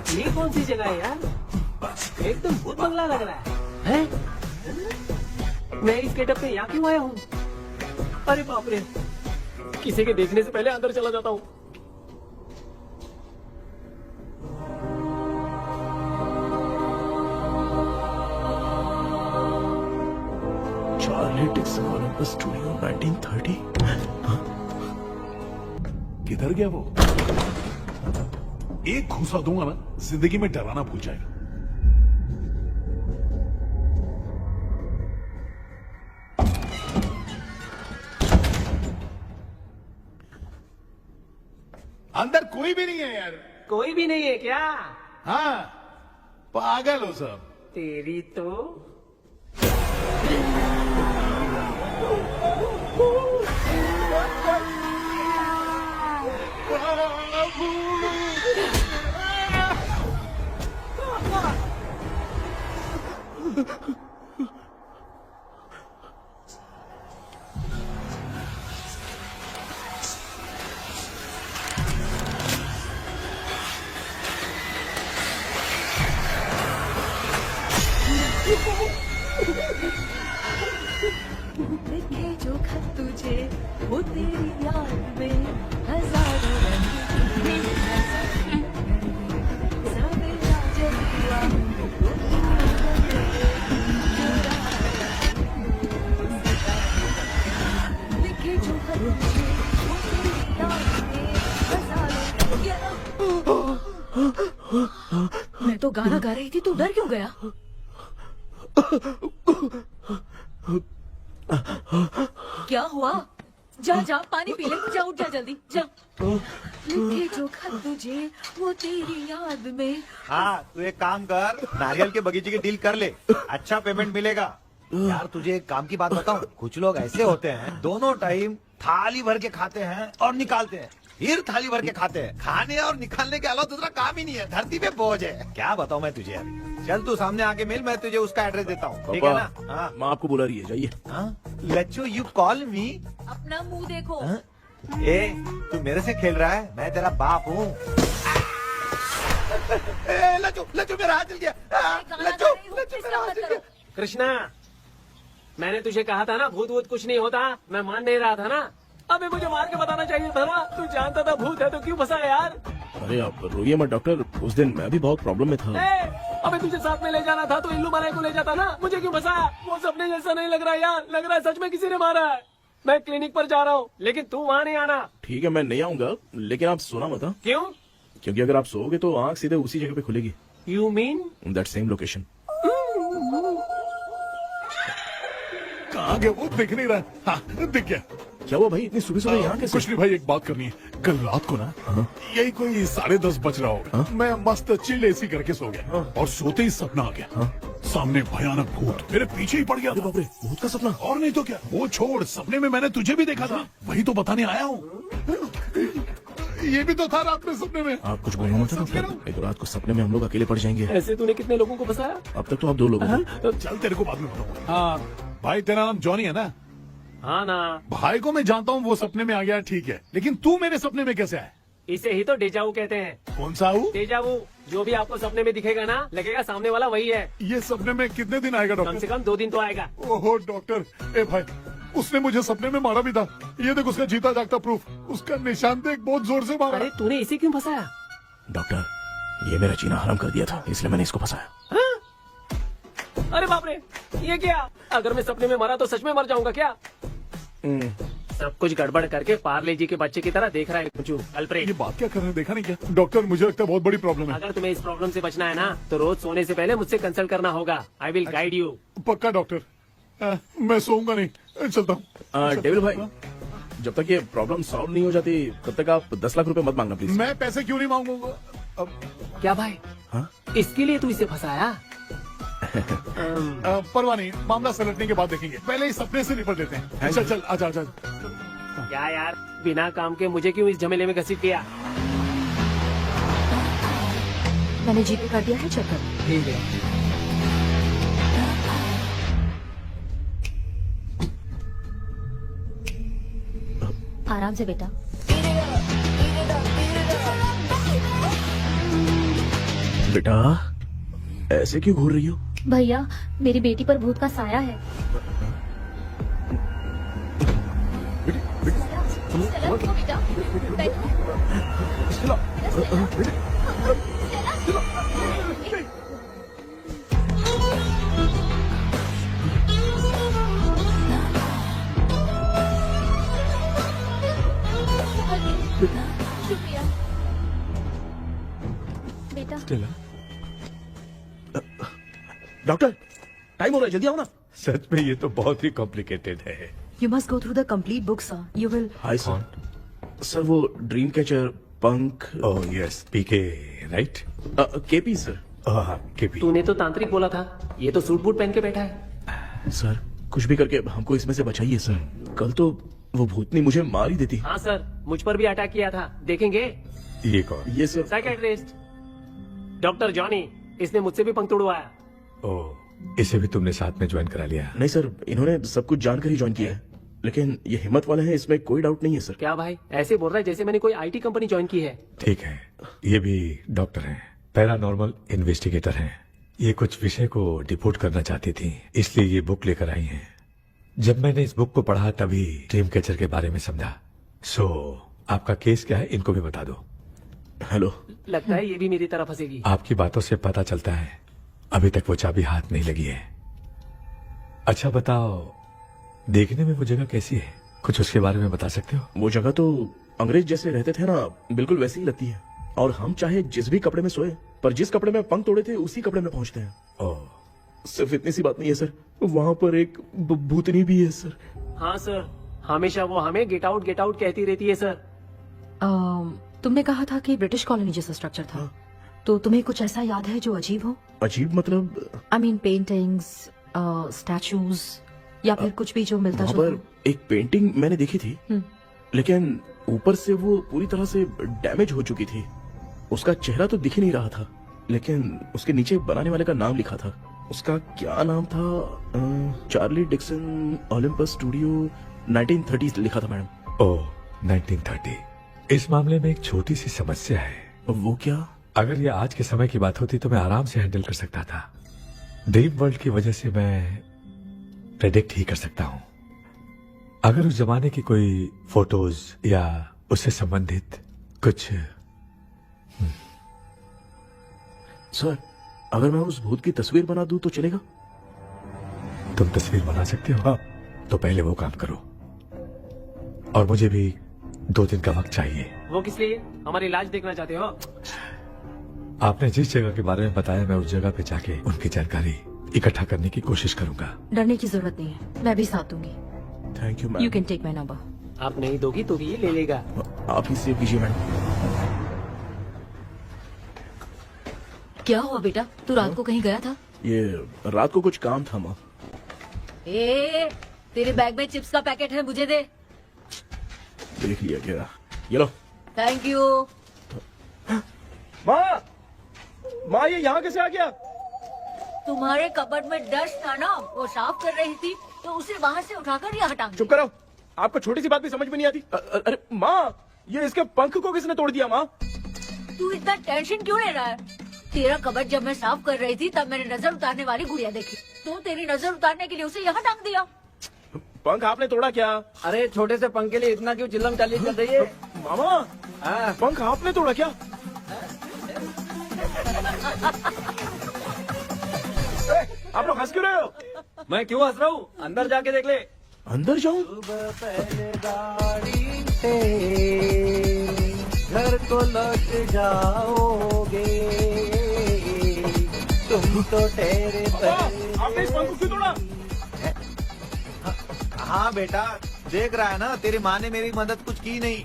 ये कौन सी जगह है यार? एकदम भूत बंगला लग रहा है। मैं इस गेटअप पे यहाँ क्यों आया हूँ? अरे बाप रे, किसी के देखने से पहले अंदर चला जाता हूँ। Charlie Dixon Olympus studio 1930। किधर गया वो? एक घूसा दूंगा ना, जिंदगी में डराना भूल जाएगा। अंदर कोई भी नहीं है यार। कोई भी नहीं है क्या? हाँ, पागल हो सब। तेरी तो लिखे जो खत तुझे वो तेरी याद में हजारों रंग के सवेरा जब हुआ तो लिखे जो खत तुझे वो तेरी याद में हजारों मैं तो गाना गा रही थी, तू डर क्यों गया? क्या हुआ? जा जा पानी पी ले, जा उठ जा जल्दी जा। लिखे जो खत तुझे वो तेरी याद में। हाँ तू एक काम कर, नारियल के बगीचे की डील कर ले, अच्छा पेमेंट मिलेगा। यार तुझे एक काम की बात बताऊं, कुछ लोग ऐसे होते हैं दोनों टाइम थाली भर के खाते हैं और निकालते हैं, फिर थाली भर के खाते हैं। खाने और निकालने के अलावा दूसरा काम ही नहीं है, धरती पे बोझ है। क्या बताऊं मैं तुझे अभी। चल तू सामने आके मिल, मैं तुझे उसका एड्रेस देता हूँ, ठीक है ना? हाँ माँ आपको बुला रही है, जाइए। लच्चू यू कॉल मी। अपना मुंह देखो। ए तू मेरे से खेल रहा है, मैं तेरा बाप हूँ। लच्चू लच्चू मेरा हाथ जल गया। लच्चू लच्चू मेरा हाथ जल गया। कृष्णा, मैंने तुझे कहा था ना भूत वूत कुछ नहीं होता, मैं मान नहीं रहा था ना। अबे मुझे मार के बताना चाहिए था ना, तू जानता था भूत है तो क्यों फंसा यार? अरे आप रोइए मत डॉक्टर, उस दिन मैं भी बहुत प्रॉब्लम में था। अबे तुझे साथ में ले जाना था तो इल्लू मलाई को ले जाता ना, मुझे क्यों फंसाया? वो सपने जैसा नहीं लग रहा यार, लग रहा है सच में किसी ने मारा है। मैं क्लिनिक पर जा रहा हूँ, लेकिन तू वहाँ नहीं आना। ठीक है मैं नहीं आऊंगा, लेकिन आप सोना मत। क्यों? क्योंकि अगर आप सोओगे तो आंख सीधे उसी जगह पे खुलेगी। You mean? That same location. कहाँ गया वो, दिख नहीं रहा। हाँ दिख गया। क्या हुआ भाई, इतनी सुबह सुबह यहाँ कैसे? कुछ नहीं भाई, एक बात करनी है। कल रात को ना यही कोई 10:30 बज रहा होगा, मैं मस्त चिल एसी करके सो गया और सोते ही सपना आ गया। सामने भयानक भूत मेरे पीछे ही पड़ गया। बाप रे, भूत का सपना? और नहीं तो क्या, वो छोड़, सपने में मैंने तुझे भी देखा था, वही तो बताने आया हूँ। ये भी तो था रात में सपने में। आप कुछ बोलना मत डॉक्टर, एक रात को सपने में हम लोग अकेले पड़ जाएंगे। ऐसे तूने कितने लोगों को फंसाया? अब तक तो आप 2 लोगों को। चल तेरे को बाद में बताऊंगा। हाँ भाई, तेरा नाम जॉनी है ना? हाँ ना। भाई को मैं जानता हूँ, वो सपने में आ गया, ठीक है, लेकिन तू मेरे सपने में कैसे आया? इसे ही तो डेजावू कहते हैं। कौन सा हूँ? डेजावू, जो भी आपको सपने में दिखेगा ना, लगेगा सामने वाला वही है। ये सपने में कितने दिन आएगा कम डॉक्टर? से कम 2 दिन तो आएगा। ओहो डॉक्टर, ए भाई, उसने मुझे सपने में मारा भी था। ये देख उसका जीता जागता प्रूफ, उसका निशान देख, बहुत जोर से मारा। अरे तूने इसे क्यों फंसाया? डॉक्टर, ये मेरा जीना हराम कर दिया था, इसलिए मैंने इसको फंसाया। अरे बाप रे, ये क्या? अगर मैं सपने में मरा तो सच में मर जाऊंगा क्या? सब कुछ गड़बड़ करके पार्ले जी के बच्चे की तरह देख रहा है कुछ अल्फ्रेड। ये बात क्या कर रहे हैं, देखा नहीं क्या? डॉक्टर मुझे लगता है बहुत बड़ी प्रॉब्लम है। अगर तुम्हें इस प्रॉब्लम से बचना है ना, तो रोज सोने से पहले मुझसे कंसल्ट करना होगा। I will guide you. पक्का डॉक्टर, मैं सोऊंगा नहीं, चलता हूँ। डेविल भाई, जब तक ये प्रॉब्लम सॉल्व नहीं हो जाती तब तक आप 10 लाख रुपए मत मांगना प्लीज। मैं पैसे क्यों नहीं मांगूंगा? क्या भाई? हाँ? इसके लिए तू इसे फंसाया? परवाह नहीं, मामला सलटने के बाद देखेंगे, पहले इस सपने से निपट देते हैं। चल चल, आजा आजा। क्या यार, बिना काम के मुझे क्यों इस झमेले में घसीट दिया? मैंने जीपे कर दिया है, चेक कर। ठीक है। आराम से बेटा। बेटा ऐसे क्यों घूर रही हो? भैया, मेरी बेटी पर भूत का साया है। बेटा, शुक्रिया बेटा। डॉक्टर, टाइम हो रहा है, जल्दी आओ ना। सच में ये तो बहुत ही कॉम्प्लिकेटेड है। You must go through the complete book, sir. You will. Hi sir. Sir वो ड्रीम कैचर, पंख। ओह यस, पीके राइट? KP sir. हाँ केपी। तूने तो तांत्रिक बोला था, ये तो सूट बूट पहन के बैठा है। सर कुछ भी करके हमको इसमें से बचाइए सर, कल तो वो भूतनी मुझे मार ही देती। हाँ सर, मुझ पर भी अटैक किया था, देखेंगे? ये कौन? ये सर साइकियाट्रिस्ट डॉक्टर जॉनी, इसने मुझसे भी पंख तोड़वाया। ओह, इसे भी तुमने साथ में ज्वाइन करा लिया? नहीं सर, इन्होंने सब कुछ जानकर ही ज्वाइन किया है, लेकिन ये हिम्मत वाले हैं, इसमें कोई डाउट नहीं है सर। क्या भाई, ऐसे बोल रहा है जैसे मैंने कोई आईटी कंपनी ज्वाइन की है। ठीक है, ये भी डॉक्टर हैं, पैरानॉर्मल इन्वेस्टिगेटर हैं। ये कुछ विषय को डिपोर्ट करना चाहती थी, इसलिए ये बुक लेकर आई हैं। जब मैंने इस बुक को पढ़ा तभी ड्रीम कैचर के बारे में समझा। सो आपका केस क्या है, इनको भी बता दो। हेलो। लगता है ये भी मेरी तरह फंसेगी। आपकी बातों से पता चलता है अभी तक वो चाबी हाथ नहीं लगी है। अच्छा बताओ, देखने में वो जगह कैसी है, कुछ उसके बारे में बता सकते हो? वो जगह तो अंग्रेज जैसे रहते थे ना, बिल्कुल वैसी ही लगती है। और हम चाहे जिस भी कपड़े में सोए, पर जिस कपड़े में पंख तोड़े थे उसी कपड़े में पहुंचते हैं। ओह, सिर्फ इतनी सी बात नहीं है सर, वहाँ पर एक भूतनी भी है सर। हाँ सर, हमेशा वो हमें गेट आउट कहती रहती है सर। तुमने कहा था कि ब्रिटिश कॉलोनी जैसा स्ट्रक्चर था, तो तुम्हें कुछ ऐसा याद है जो अजीब हो? अजीब मतलब? आई मीन पेंटिंग्स, स्टैचूज या फिर कुछ भी जो मिलता वहाँ जुलता पर एक पेंटिंग मैंने देखी थी, लेकिन ऊपर से वो पूरी तरह से डैमेज हो चुकी थी। उसका चेहरा तो दिख ही नहीं रहा था, लेकिन उसके नीचे बनाने वाले का नाम लिखा था। उसका क्या नाम था? चार्ली डिक्सन ओलंपस स्टूडियो 1930 लिखा था मैडम। ओह, 1930। इस मामले में एक छोटी सी समस्या है। वो क्या? अगर ये आज के समय की बात होती तो मैं आराम से हैंडल कर सकता था। ड्रीम वर्ल्ड की वजह से मैं प्रेडिक्ट ही कर सकता हूँ। अगर उस जमाने की कोई फोटोज या उससे संबंधित कुछ। सर, अगर मैं उस भूत की तस्वीर बना दूं तो चलेगा? तुम तस्वीर बना सकते हो? हाँ। तो पहले वो काम करो, और मुझे भी 2 दिन का वक्त चाहिए। वो किस लिए? हमारी इलाज देखना चाहते हो? आपने जिस जगह के बारे में बताया, मैं उस जगह पे जाके उनकी जानकारी इकट्ठा करने की कोशिश करूंगा। डरने की जरूरत नहीं है, मैं भी साथ दूंगी। Thank you you ma'am. Can take my number. आप नहीं दोगी तो भी ये ले लेगा। आप ही सेव कीजिए मैडम। क्या हुआ बेटा, तू रात को कहीं गया था? ये रात को कुछ काम था माँ। ए, तेरे बैग में चिप्स का पैकेट है, मुझे दे। देख लिया क्या? ये लो। Thank you. माँ ये यहाँ कैसे आ गया? तुम्हारे कबर्ड में डस्ट था ना, वो साफ कर रही थी तो उसे वहाँ से उठाकर यहाँ टांग चुप करो, आपको छोटी सी बात भी समझ में नहीं आती। अरे माँ, ये इसके पंख को किसने तोड़ दिया? माँ तू इतना टेंशन क्यों ले रहा है? तेरा कबर्ड जब मैं साफ कर रही थी तब मैंने नजर उतारने वाली गुड़िया देखी, तो तेरी नजर उतारने के लिए उसे यहाँ टांग दिया। पंख आपने तोड़ा क्या? अरे छोटे से पंख के लिए इतना क्यों चिल्लम चाली चल रही है? मामा, पंख आपने तोड़ा क्या? आप लोग हंस क्यों रहे हो? मैं क्यों हंस रहा हूँ? अंदर जाके देख ले। अंदर जाऊं? घर को लौट जाओगे तुम तो ठहरे। आपने इस पंख को क्यों तोड़ा? हाँ बेटा, देख रहा है ना, तेरी माँ ने मेरी मदद कुछ की नहीं,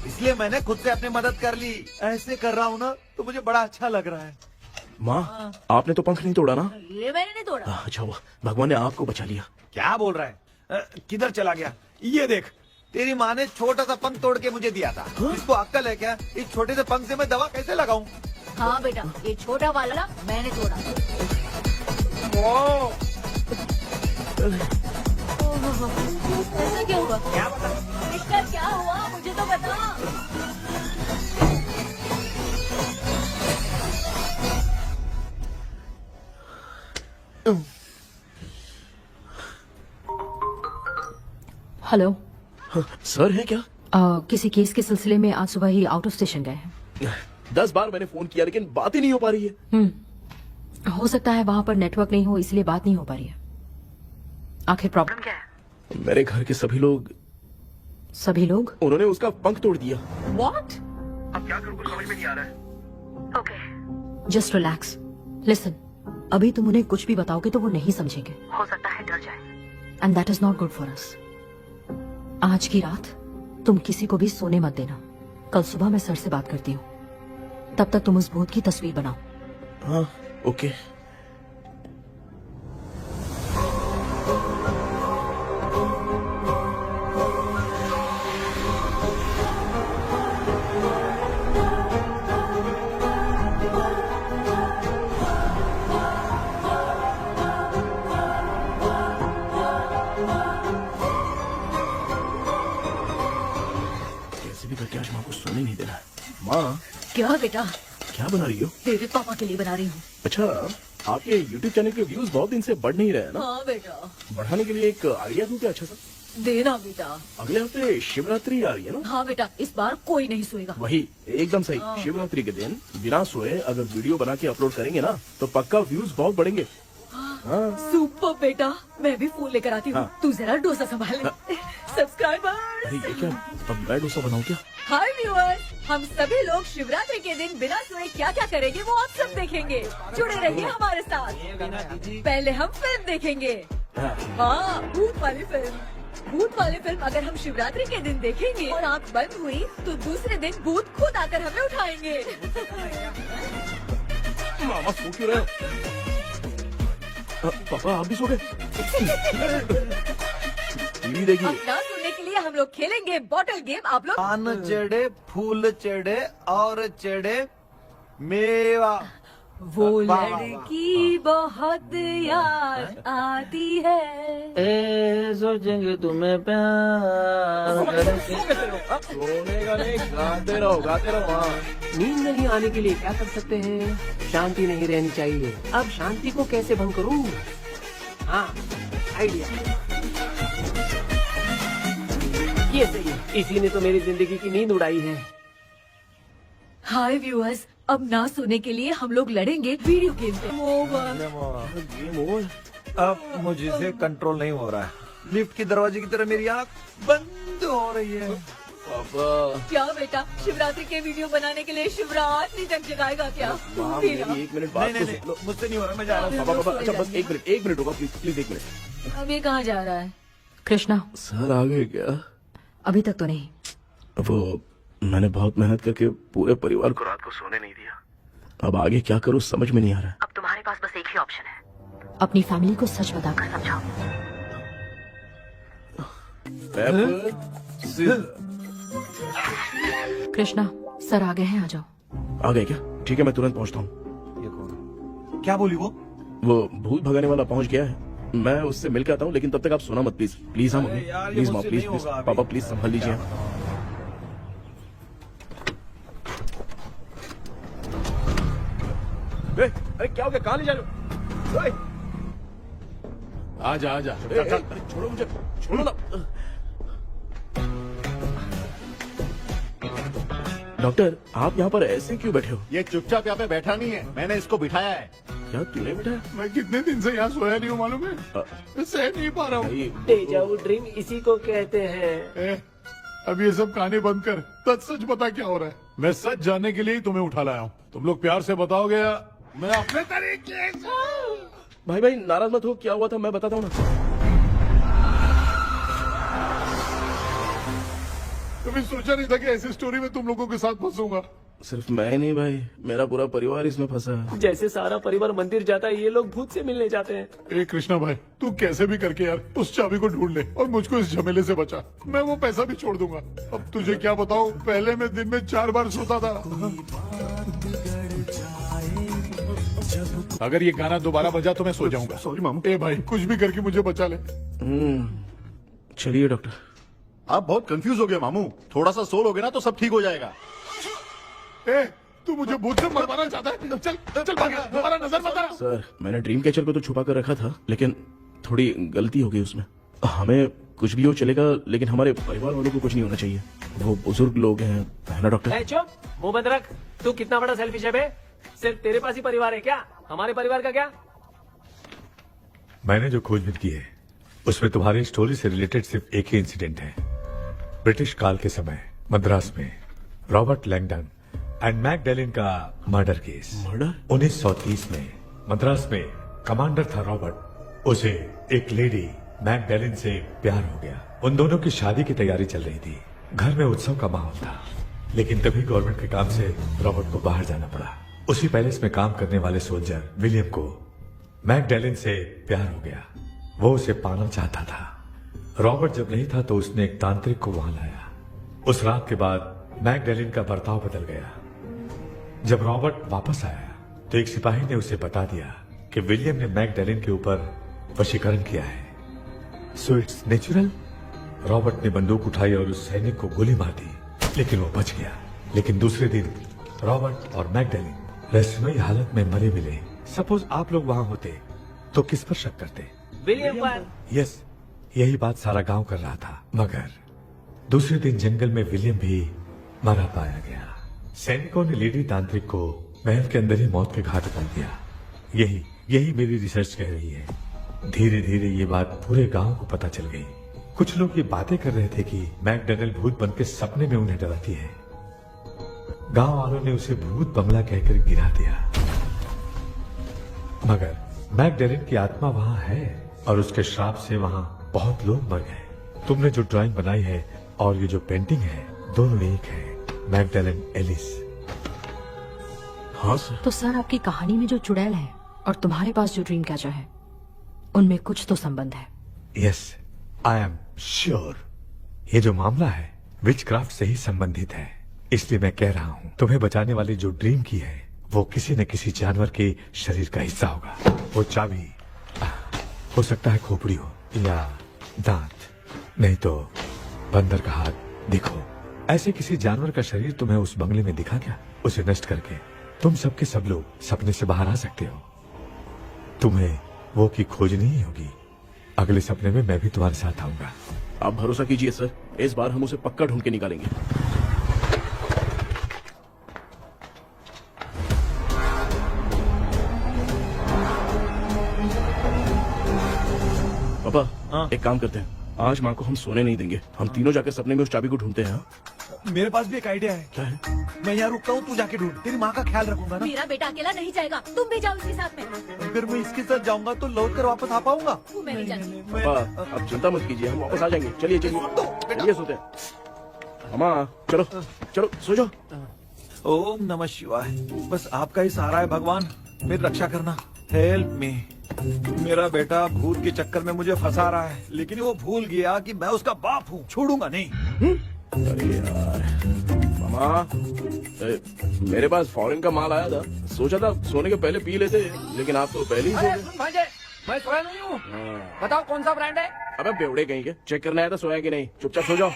इसलिए मैंने खुद से अपनी मदद कर ली। ऐसे कर रहा हूँ ना तो मुझे बड़ा अच्छा लग रहा है। माँ, आपने तो पंख नहीं तोड़ा ना? ये मैंने नहीं तोड़ा। अच्छा हुआ, भगवान ने आपको बचा लिया। क्या बोल रहा है? किधर चला गया? ये देख, तेरी माँ ने छोटा सा पंख तोड़ के मुझे दिया था। इसको अक्ल है क्या? इस छोटे से पंख से मैं दवा कैसे लगाऊं? हाँ बेटा, ये छोटा वाला मैंने तोड़ा। ऐसा क्या हुआ? क्या बता? इसका क्या हुआ, मुझे तो बता। हेलो। सर है क्या? किसी केस के सिलसिले में आज सुबह ही आउट ऑफ स्टेशन गए हैं। 10 बार मैंने फोन किया लेकिन बात ही नहीं हो पा रही है। हो सकता है वहाँ पर नेटवर्क नहीं हो, इसलिए बात नहीं हो पा रही है। आखिर प्रॉब्लम क्या है? मेरे घर के सभी लोग उन्होंने उसका पंख तोड़ दिया। What? अब क्या करूं, कुछ समझ में नहीं आ रहा है। Okay. Just relax. Listen. अभी तुम उन्हें कुछ भी बताओगे तो वो नहीं समझेंगे। हो सकता है डर जाए। And that is not good for us. आज की रात तुम किसी को भी सोने मत देना। कल सुबह मैं सर से बात करती हूँ। तब तक तुम उस भूत की तस्वीर बनाओ। हाँ, ओके। करके आज माँ को सोने नहीं देना है। माँ, क्या बेटा? क्या बना रही हो? तेरे पापा के लिए बना रही हूँ। अच्छा, आपके YouTube चैनल के व्यूज बहुत दिन से बढ़ नहीं रहे हैं ना? हाँ बेटा। बढ़ाने के लिए एक आइडिया दूं क्या अच्छा सा? देना बेटा। अगले हफ्ते शिवरात्रि आ रही है ना? हाँ बेटा, इस बार कोई नहीं सोएगा। वही, एकदम सही। शिवरात्रि के दिन बिना सोए अगर वीडियो बना के अपलोड करेंगे ना तो पक्का व्यूज बहुत बढ़ेंगे। हाँ। सुपर बेटा, मैं भी फोन लेकर आती हूँ। हाँ। तू जरा डोसा संभाल ले। सब्सक्राइबर। अरे ये क्या, अब मैं डोसा बनाऊं क्या? हाय व्यूअर्स, हम सभी लोग शिवरात्रि के दिन बिना सोए क्या क्या करेंगे वो आप सब देखेंगे। जुड़े रहिए हमारे साथ। पहले हम फिल्म देखेंगे। हाँ, भूत वाली फिल्म। भूत वाली फिल्म अगर हम शिवरात्रि के दिन देखेंगे और आँख बंद हुई तो दूसरे दिन भूत खुद आकर हमें उठाएंगे। मामा सो क्यों रहे हो? पापा आप भी सो गए? टीवी देखिए। अब ना सुनने के लिए हम लोग खेलेंगे बॉटल गेम। आप लोग पान चढ़े, फूल चढ़े और चढ़े मेवा। वो वाह, वाह, वाह, लड़की बहुत याद आती है। ए सोचेंगे तुम्हें प्यार सोने का नहीं, गाते रहो हाँ। नींद नहीं आने के लिए क्या कर सकते हैं? शांति नहीं रहनी चाहिए। अब शांति को कैसे भंग करूं? हाँ, आइडिया। ये सही है। इसी ने तो मेरी जिंदगी की नींद उड़ाई है। हाय व्यूअर्स, अब ना सोने के लिए हम लोग लड़ेंगे वीडियो गेम पे। अब मुझसे कंट्रोल नहीं हो रहा है। लिफ्ट की दरवाजे की तरह मेरी आँख बंद हो रही है। क्या बेटा, शिवरात्रि के वीडियो बनाने के लिए शिवरात्रि तक जगाएगा क्या? एक मिनट बात तो सुन लो। मुझसे नहीं हो रहा, मैं जा रहा हूँ। पापा अच्छा बस एक मिनट रुको प्लीज 1 मिनट। अब ये कहाँ जा रहा है? कृष्णा, सर आ गए क्या? अभी तक तो नहीं। वो मैंने बहुत मेहनत करके पूरे परिवार को रात को सोने नहीं दिया। अब आगे क्या करूँ समझ में नहीं आ रहा। अब तुम्हारे पास बस एक ही ऑप्शन है, अपनी फैमिली को सच बताकर समझाओ। कृष्णा, सर आ गए हैं, आ जाओ। आ गए क्या? ठीक है मैं तुरंत पहुंचता हूँ। ये कौन? क्या बोली वो? भूत भगाने वाला पहुंच गया है, मैं उससे मिल के आता हूँ, लेकिन तब तक आप सोना मत प्लीज। हाँ मम्मी यार, ये प्लीज मुझसे प्लीज नहीं होगा अभी। पापा प्लीज संभाल लीजिए। अरे क्या हो गया? कहाँ ले जा रहे हो? आजा आजा। अरे छोड़ो मुझे, छोड़ो ना। डॉक्टर आप यहाँ पर ऐसे क्यों बैठे हो? ये चुपचाप यहाँ पे बैठा नहीं है, मैंने इसको बिठाया है। क्या तूने बैठा? मैं कितने दिन से यहाँ सोया नहीं हूँ मालूम है? मैं सह नहीं पा रहा हूँ। डेजावु ड्रीम इसी को कहते हैं। अब ये सब कहानी बंद कर, सच बता क्या हो रहा है। मैं सच जानने के लिए ही तुम्हें उठा लाया हूँ। तुम लोग प्यार से बताओगे या मैं अपने तरीके से? भाई नाराज मत हो, क्या हुआ था मैं बताता हूँ ना। कभी सोचा नहीं था कि ऐसी स्टोरी में तुम लोगों के साथ फंसूंगा। सिर्फ मैं नहीं भाई, मेरा पूरा परिवार इसमें फंसा है। जैसे सारा परिवार मंदिर जाता है, ये लोग भूत से मिलने जाते हैं। ए कृष्णा भाई, तू कैसे भी करके यार उस चाबी को ढूंढ ले और मुझको इस झमेले से बचा। मैं वो पैसा भी छोड़ दूंगा। अब तुझे क्या बताऊं, पहले मैं दिन में 4 बार सोता था। अगर ये गाना दोबारा बजा तो मैं सो जाऊंगा। सॉरी मामू। ए भाई कुछ भी करके मुझे बचा ले। चलिए डॉक्टर। आप बहुत कंफ्यूज हो गए मामू, थोड़ा सा सो लोगे ना तो सब ठीक हो जाएगा। ए तू मुझे भूत से मरवाना चाहता है? चल चल भाग, दोबारा नजर मत आना। सर मैंने ड्रीम कैचर को तो छुपा कर रखा था, लेकिन थोड़ी गलती हो गई उसमें। हमें कुछ भी हो चलेगा, लेकिन हमारे परिवार वालों को कुछ नहीं होना चाहिए। वो बुजुर्ग लोग हैं, है ना डॉक्टर? चुप, मुंह बंद रख। तू कितना बड़ा सेल्फिश है बे? सिर्फ तेरे पास ही परिवार है क्या? हमारे परिवार का क्या? मैंने जो खोजबीन की है उसमें तुम्हारी स्टोरी से रिलेटेड सिर्फ एक ही इंसिडेंट है। ब्रिटिश काल के समय मद्रास में रॉबर्ट लैंगडन एंड मैकडैलिन का मर्डर केस। मर्डर? 1930 में मद्रास में कमांडर था रॉबर्ट, उसे एक लेडी मैकडैलिन से प्यार हो गया। उन दोनों की शादी की तैयारी चल रही थी, घर में उत्सव का माहौल था, लेकिन तभी गवर्नमेंट के काम से रॉबर्ट को बाहर जाना पड़ा। उसी पैलेस में काम करने वाले सोल्जर विलियम को मैकडैलिन से प्यार हो गया, वो उसे पाना चाहता था। रॉबर्ट जब नहीं था तो उसने एक तांत्रिक को वहां लाया। उस रात के बाद मैकडैलिन का बर्ताव बदल गया। जब रॉबर्ट वापस आया तो एक सिपाही ने उसे बता दिया कि विलियम ने मैकडैलिन के ऊपर वशीकरण किया है। So it's natural. रॉबर्ट ने बंदूक उठाई और उस सैनिक को गोली मार दी, लेकिन वो बच गया। लेकिन दूसरे दिन रॉबर्ट और मैकडैलिन रहस्यमयी हालत में मरे मिले। सपोज आप लोग वहां होते तो किस पर शक करते? विलियम पर। यस, यही बात सारा गांव कर रहा था। मगर दूसरे दिन जंगल में विलियम भी मरा पाया गया। सैनिकों ने लेडी तांत्रिक को महल के अंदर ही मौत के घाट उतार दिया। यही मेरी रिसर्च कह रही है। धीरे धीरे ये बात पूरे गांव को पता चल गई। कुछ लोग ये बातें कर रहे थे कि मैकडैलिन भूत बनके सपने में उन्हें डराती है। गांव वालों ने उसे भूत बंगला कहकर गिरा दिया। मगर मैकडैलिन की आत्मा वहां है और उसके श्राप से वहां बहुत लोग मर गए। तुमने जो ड्राइंग बनाई है और ये जो पेंटिंग है दोनों एक है, मैगडेलन एलिस। हाँ सर। तो सर आपकी कहानी में जो चुड़ैल है और तुम्हारे पास जो ड्रीम कैचर है उनमें कुछ तो संबंध है। यस, आई एम श्योर ये जो मामला है विचक्राफ्ट से ही संबंधित है। इसलिए मैं कह रहा हूँ तुम्हें बचाने वाली जो ड्रीम की है वो किसी न किसी जानवर के शरीर का हिस्सा होगा। वो चाबी हो सकता है खोपड़ी हो या दांत, नहीं तो बंदर का हाथ। देखो, ऐसे किसी जानवर का शरीर तुम्हें उस बंगले में दिखा क्या? उसे नष्ट करके तुम सबके सब लोग सपने से बाहर आ सकते हो। तुम्हें वो की खोजनी ही होगी। अगले सपने में मैं भी तुम्हारे साथ आऊंगा। आप भरोसा कीजिए सर, इस बार हम उसे पक्का ढूंढ के निकालेंगे। पापा, एक काम करते हैं, आज माँ को हम सोने नहीं देंगे। हम तीनों जाकर सपने में उस चाबी को ढूंढते हैं। मेरे पास भी एक आइडिया है। क्या है? मैं यहाँ रुकता हूँ, तू जाके ढूंढ। तेरी माँ का ख्याल रखूंगा ना। मेरा बेटा अकेला नहीं जाएगा, तुम भी जाओ इसके साथ में। अगर मैं इसके साथ जाऊंगा तो लौट कर वापस आ पाऊंगा? वो मैं नहीं जानती। पापा, आप चिंता मत कीजिए, हम वापस आ जाएंगे। चलिए चलिए चलिए सोते हैं। मामा चलो चलो सो जाओ। ओम नमः शिवाय। बस आपका ही सहारा है भगवान, मेरी रक्षा करना। Help me. मेरा बेटा भूत के चक्कर में मुझे फंसा रहा है, लेकिन वो भूल गया कि मैं उसका बाप हूँ। छोड़ूंगा नहीं। अरे यार मामा, मेरे पास फॉरेन का माल आया था, सोचा था सोने के पहले पी लेते, लेकिन आप तो पहले ही सो अरे गए। सुन भांजे, मैं सोया नहीं हूँ। बताओ कौन सा ब्रांड है? अबे बेवड़े कहीं के, चेक करना है तो सोया कि नहीं। चुपचाप सो जाओ।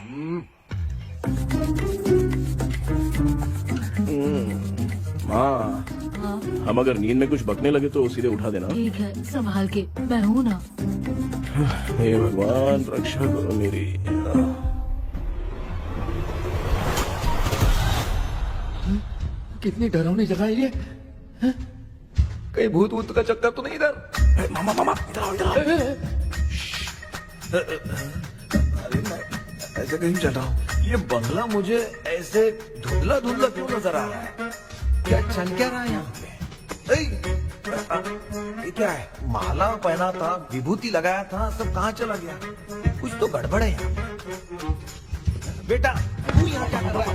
माँ, हम अगर नींद में कुछ बकने लगे तो सीधे उठा देना। ठीक है, संभाल के, मैं हूँ ना। हे भगवान रक्षा करो मेरी। कितनी डरावनी जगह है ये। हैं? कहीं भूत भूत का चक्कर तो नहीं इधर? मामा मामा इधर आओ, इधर आओ। अरे मैं ऐसे कहीं चल रहा हूँ। ये बंगला मुझे ऐसे धुंधला धुंधला क्यों नजर आ रहा है? क्या चल क्या रहा है यहाँ पे? ये क्या है? माला पहना था, विभूति लगाया था, सब कहाँ चला गया? कुछ तो गड़बड़ है यहाँ पे। बेटा तू यहाँ क्या कर रहा है?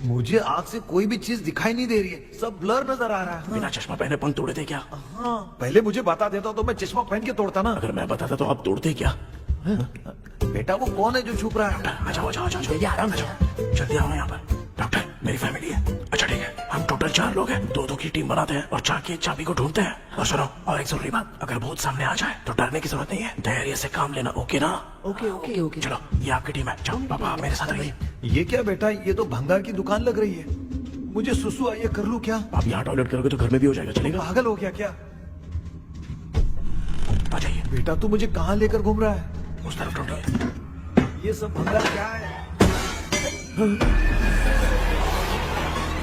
मुझे आँख से कोई भी चीज दिखाई नहीं दे रही है, सब ब्लर नजर आ रहा है। बिना चश्मा पहने पंख तोड़े थे क्या? हाँ, पहले मुझे बता देता तो मैं चश्मा पहन के तोड़ता ना। अगर मैं बताता तो आप तोड़ते क्या? बेटा वो कौन है जो छुप रहा है? आ जाओ, जल्दी आराम से जल्दी आओ यहाँ पर। डॉक्टर, मेरी फैमिली है। अच्छा ठीक है, हम टोटल 4 लोग हैं, 2-2 की टीम बनाते हैं और जाके चाबी को ढूंढते हैं। और सुनो, और एक जरूरी बात, अगर भूत सामने आ जाए तो डरने की जरूरत नहीं है, धैर्य से काम लेना। ओके ना? ओके। चलो, ये आपकी टीम है। जाओ पापा, आप मेरे साथ रहिए। ये क्या बेटा, ये तो भंगार की दुकान लग रही है। मुझे सुसु आई है, कर लूं क्या? आप यहाँ टॉयलेट करोगे तो घर में भी हो जाएगा, चलेगा? पागल हो गया क्या? आ जाइए। बेटा तू मुझे कहाँ लेकर घूम रहा है? उस तरफ ढूंढिए। ये सब भंगार क्या है?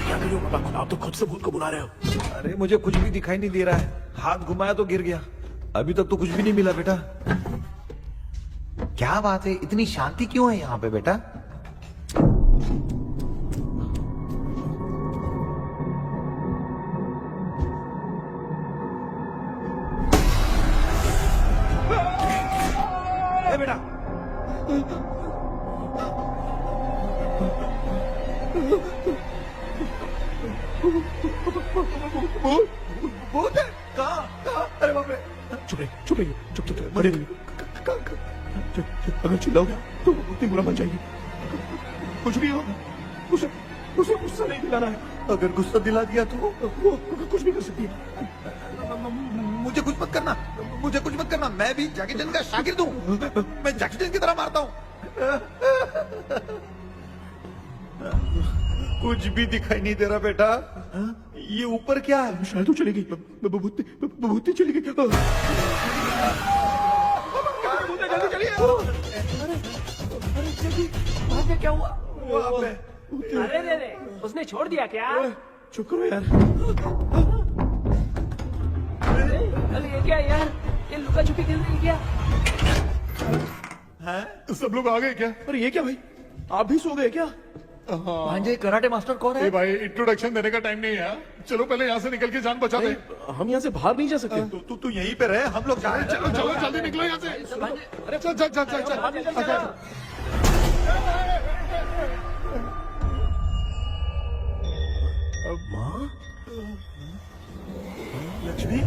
क्या करियो पापा, आप तो खुद से भूत को बुला रहे हो। अरे मुझे कुछ भी दिखाई नहीं दे रहा है, हाथ घुमाया तो गिर गया। अभी तक तो कुछ भी नहीं मिला बेटा। क्या बात है, इतनी शांति क्यों है यहाँ पे बेटा? बेटा भूत है? कहाँ? अरे बाप रे! चुप रहिए, चुप बड़े रहिए। अगर चिल्लाओगे तो उतनी बुरा बन जाएगी। कुछ भी हो, उसे गुस्सा नहीं दिलाना है। अगर गुस्सा दिला दिया तो वो कुछ भी कर सकती है। मुझे कुछ मत करना, मुझे कुछ मत करना। मैं भी जैकी चैन का शागिर्द हूँ, मैं जैकी चैन की तरह मारता हूँ। कुछ भी दिखाई नहीं दे रहा बेटा। ये ऊपर क्या है? शायद वो चली गई, भूती चली गई। जल्दी चलिए। भाग्य क्या हुआ? वहाँ पे अरे उसने छोड़ दिया क्या? चुप करो यार। अरे ये क्या यार, ये लुका छुपी खेल रही क्या? हैं? सब लोग आ गए क्या? अरे ये क्या भाई, आप भी सो गए क्या? भांजे कराटे मास्टर कौन है? ए भाई इंट्रोडक्शन देने का टाइम नहीं है। चलो पहले यहाँ से निकल के जान बचा दे। हम यहाँ से बाहर नहीं जा सकते। तू यहीं पे रहे, हम लोग जा रहे हैं। चलो चलो जल्दी निकलो यहाँ से। अरे चल चल चल चल चल। माँ, लक्ष्मी,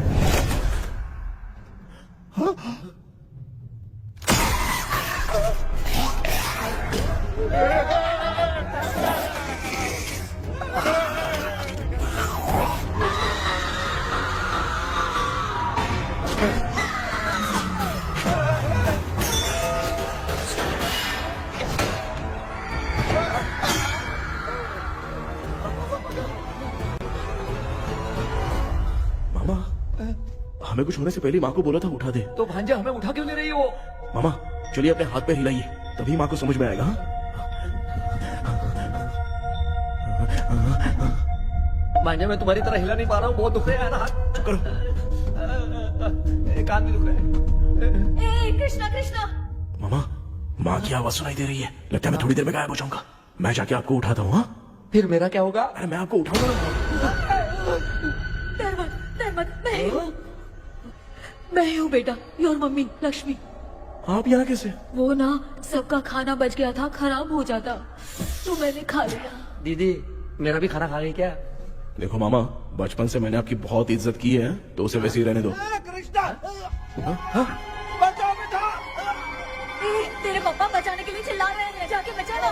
मामा, हमें कुछ होने से पहले माँ को बोला था उठा दे। तो भांजे हमें उठा क्यों ले रही हो? मामा चलिए अपने हाथ पे हिलाइए, तभी माँ को समझ में आएगा। हाँ? भांजे मैं तुम्हारी तरह हिला नहीं पा रहा हूँ, बहुत दुख रहा है ना हाथ। चुप करो। एक हाथ भी दुख रहा है। ए कृष्णा कृष्णा, मामा, माँ की आवाज सुनाई दे रही है, लगता है मैं थोड़ी देर में गायब हो जाऊंगा। मैं जाके आपको उठाता हूँ। हाँ? फिर मेरा क्या होगा? अरे मैं आपको उठाऊंगा। डर मत, मैं हूँ बेटा, योर मम्मी लक्ष्मी। आप यहाँ कैसे? वो ना सबका खाना बच गया था, खराब हो जाता तो मैंने खा लिया। दीदी मेरा भी खाना खा गई क्या? देखो मामा, बचपन से मैंने आपकी बहुत इज्जत की है, तो उसे वैसे ही रहने दो। तेरे पापा बचाने के लिए चिल्ला रहे हैं, जाके बचा ना।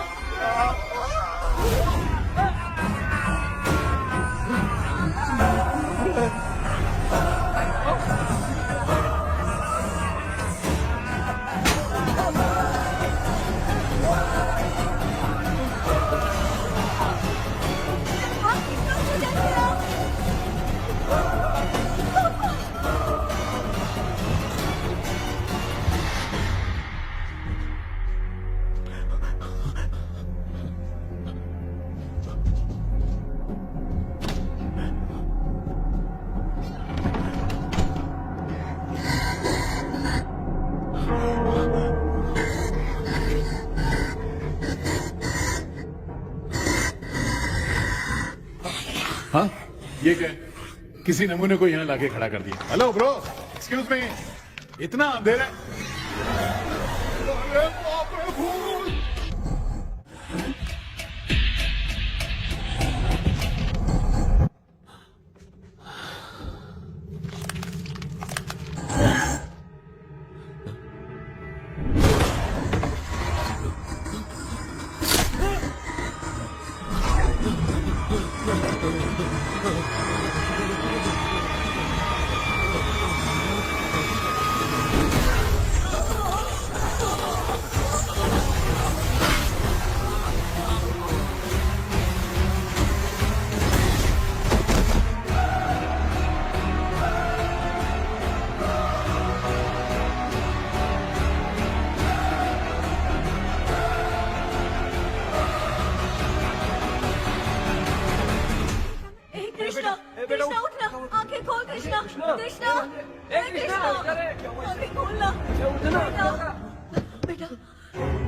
हाँ ये क्या? किसी नमूने को यहाँ लाके खड़ा कर दिया। हेलो ब्रो, एक्सक्यूज मी, इतना अंधेरा है। अरे बाप रे, भूत! कृष्णा उठना, आंखें खोल कृष्णा, कृष्णा, आंखें खोलना। बेटा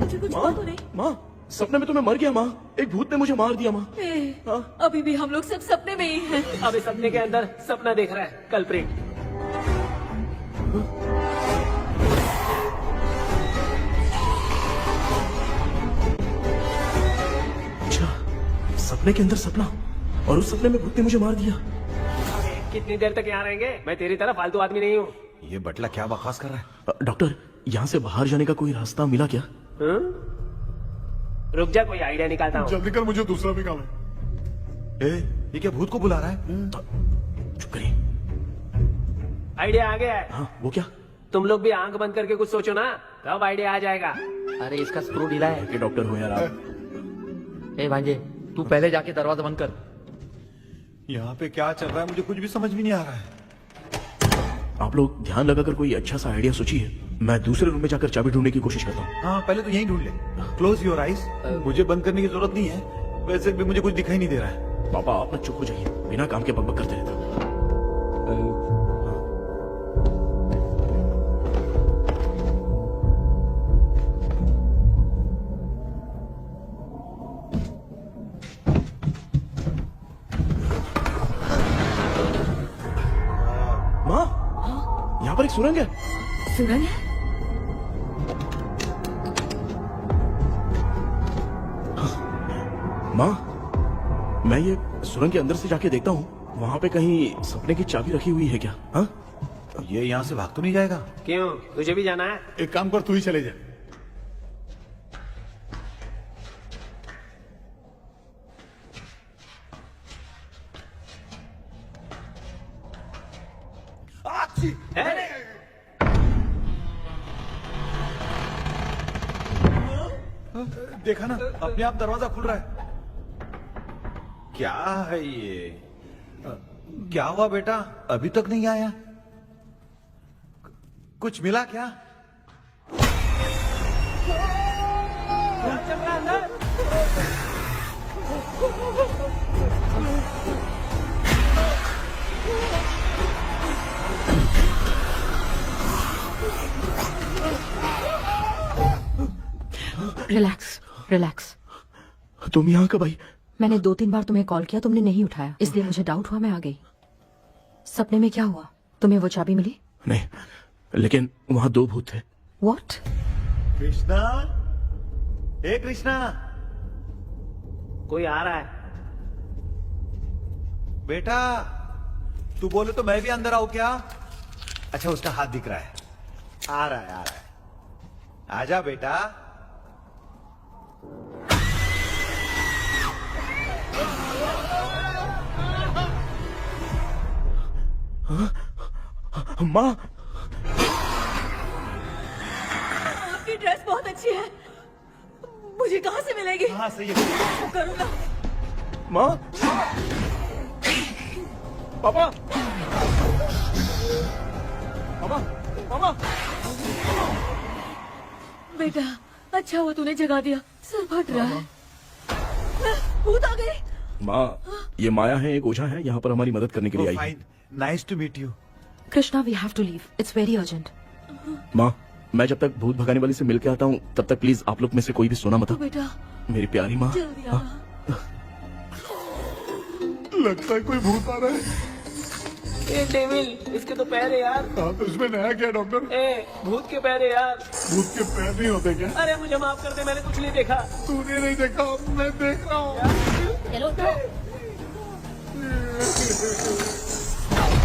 मुझे कुछ हुआ तो नहीं? माँ, सपने में तो मैं मर गया माँ, एक भूत ने मुझे मार दिया माँ। अभी भी हम लोग सब सपने में ही हैं। अभी सपने के अंदर सपना देख रहा है कल्प्रिट। अच्छा, सपने के अंदर सपना, और उस सपने में भूत ने मुझे मार दिया। कितनी देर तक यहाँ रहेंगे? मैं तेरी तरह फालतू आदमी नहीं हूँ। ये बटला क्या बकवास कर रहा है? डॉक्टर, यहाँ से बाहर जाने का कोई रास्ता मिला क्या? रुक जा, कोई आइडिया निकालता हूँ। जल्दी कर, मुझे दूसरा भी काम है। ये क्या भूत को बुला रहा है? चुप करिए। आइडिया आ गया है। हाँ, वो क्या? तुम लोग भी आंख बंद करके कुछ सोचो ना, तब आइडिया आ जाएगा। अरे इसका स्क्रू ढीला है। कि डॉक्टर हो यार आप। ए भांजे, तू पहले जाके दरवाजा बंद कर। यहाँ पे क्या चल रहा है मुझे कुछ भी समझ में नहीं आ रहा है। आप लोग ध्यान लगाकर कोई अच्छा सा आइडिया सोचिए, मैं दूसरे रूम में जाकर चाबी ढूंढने की कोशिश करता हूँ। हाँ, पहले तो यहीं ढूंढ ले। Close your eyes. मुझे बंद करने की जरूरत नहीं है, वैसे भी मुझे कुछ दिखाई नहीं दे रहा है। पापा आप ना चुप हो जाइए, बिना काम के बकबक करते रहते हो। पर एक सुरंग है। सुरंग है? माँ, मैं ये सुरंग के अंदर से जाके देखता हूँ, वहाँ पे कहीं सपने की चाबी रखी हुई है क्या? हाँ, ये यहाँ से भाग तो नहीं जाएगा? क्यों, तुझे भी जाना है? एक काम कर, तू ही चले जा। देखा ना, अपने आप दरवाजा खुल रहा है। क्या है ये? क्या हुआ बेटा, अभी तक नहीं आया? कुछ मिला क्या? Relax relax. तुम यहाँ कब आई? मैंने 2-3 बार तुम्हें कॉल किया, तुमने नहीं उठाया, इसलिए मुझे डाउट हुआ, मैं आ गई। सपने में क्या हुआ? तुम्हें वो चाबी मिली? नहीं, लेकिन वहाँ 2 भूत थे। व्हाट? कृष्णा, हे कृष्णा, कोई आ रहा है। बेटा तू बोले तो मैं भी अंदर आऊं क्या? अच्छा, उसका हाथ दिख रहा है, आ रहा है, आ रहा है। आजा बेटा। माँ, आपकी ड्रेस बहुत अच्छी है, मुझे कहाँ से मिलेगी? हाँ सही है। करूँ ना? माँ, पापा, पापा, पापा। बेटा अच्छा हुआ तूने जगा दिया, सर फट रहा है। भूत आ गई। माँ, ये माया है, एक ओझा है, यहाँ पर हमारी मदद करने के लिए आई है। Fine, nice to meet you. Krishna, we have to leave, it's very urgent. माँ, मैं जब तक भूत भगाने वाली से मिल के आता हूँ, तब तक प्लीज आप लोग में से कोई भी सोना मत। तो बेटा मेरी प्यारी माँ। जल्दी आना। लगता है कोई भूत आ रहा है। ए डेविल, इसके तो पैर है यार। हाँ, तो इसमें नया क्या डॉक्टर? ए, भूत के पैर है यार। भूत के पैर नहीं होते क्या? अरे मुझे माफ कर दे, मैंने कुछ नहीं देखा। तूने नहीं देखा, मैं देख रहा हूँ। चलो तो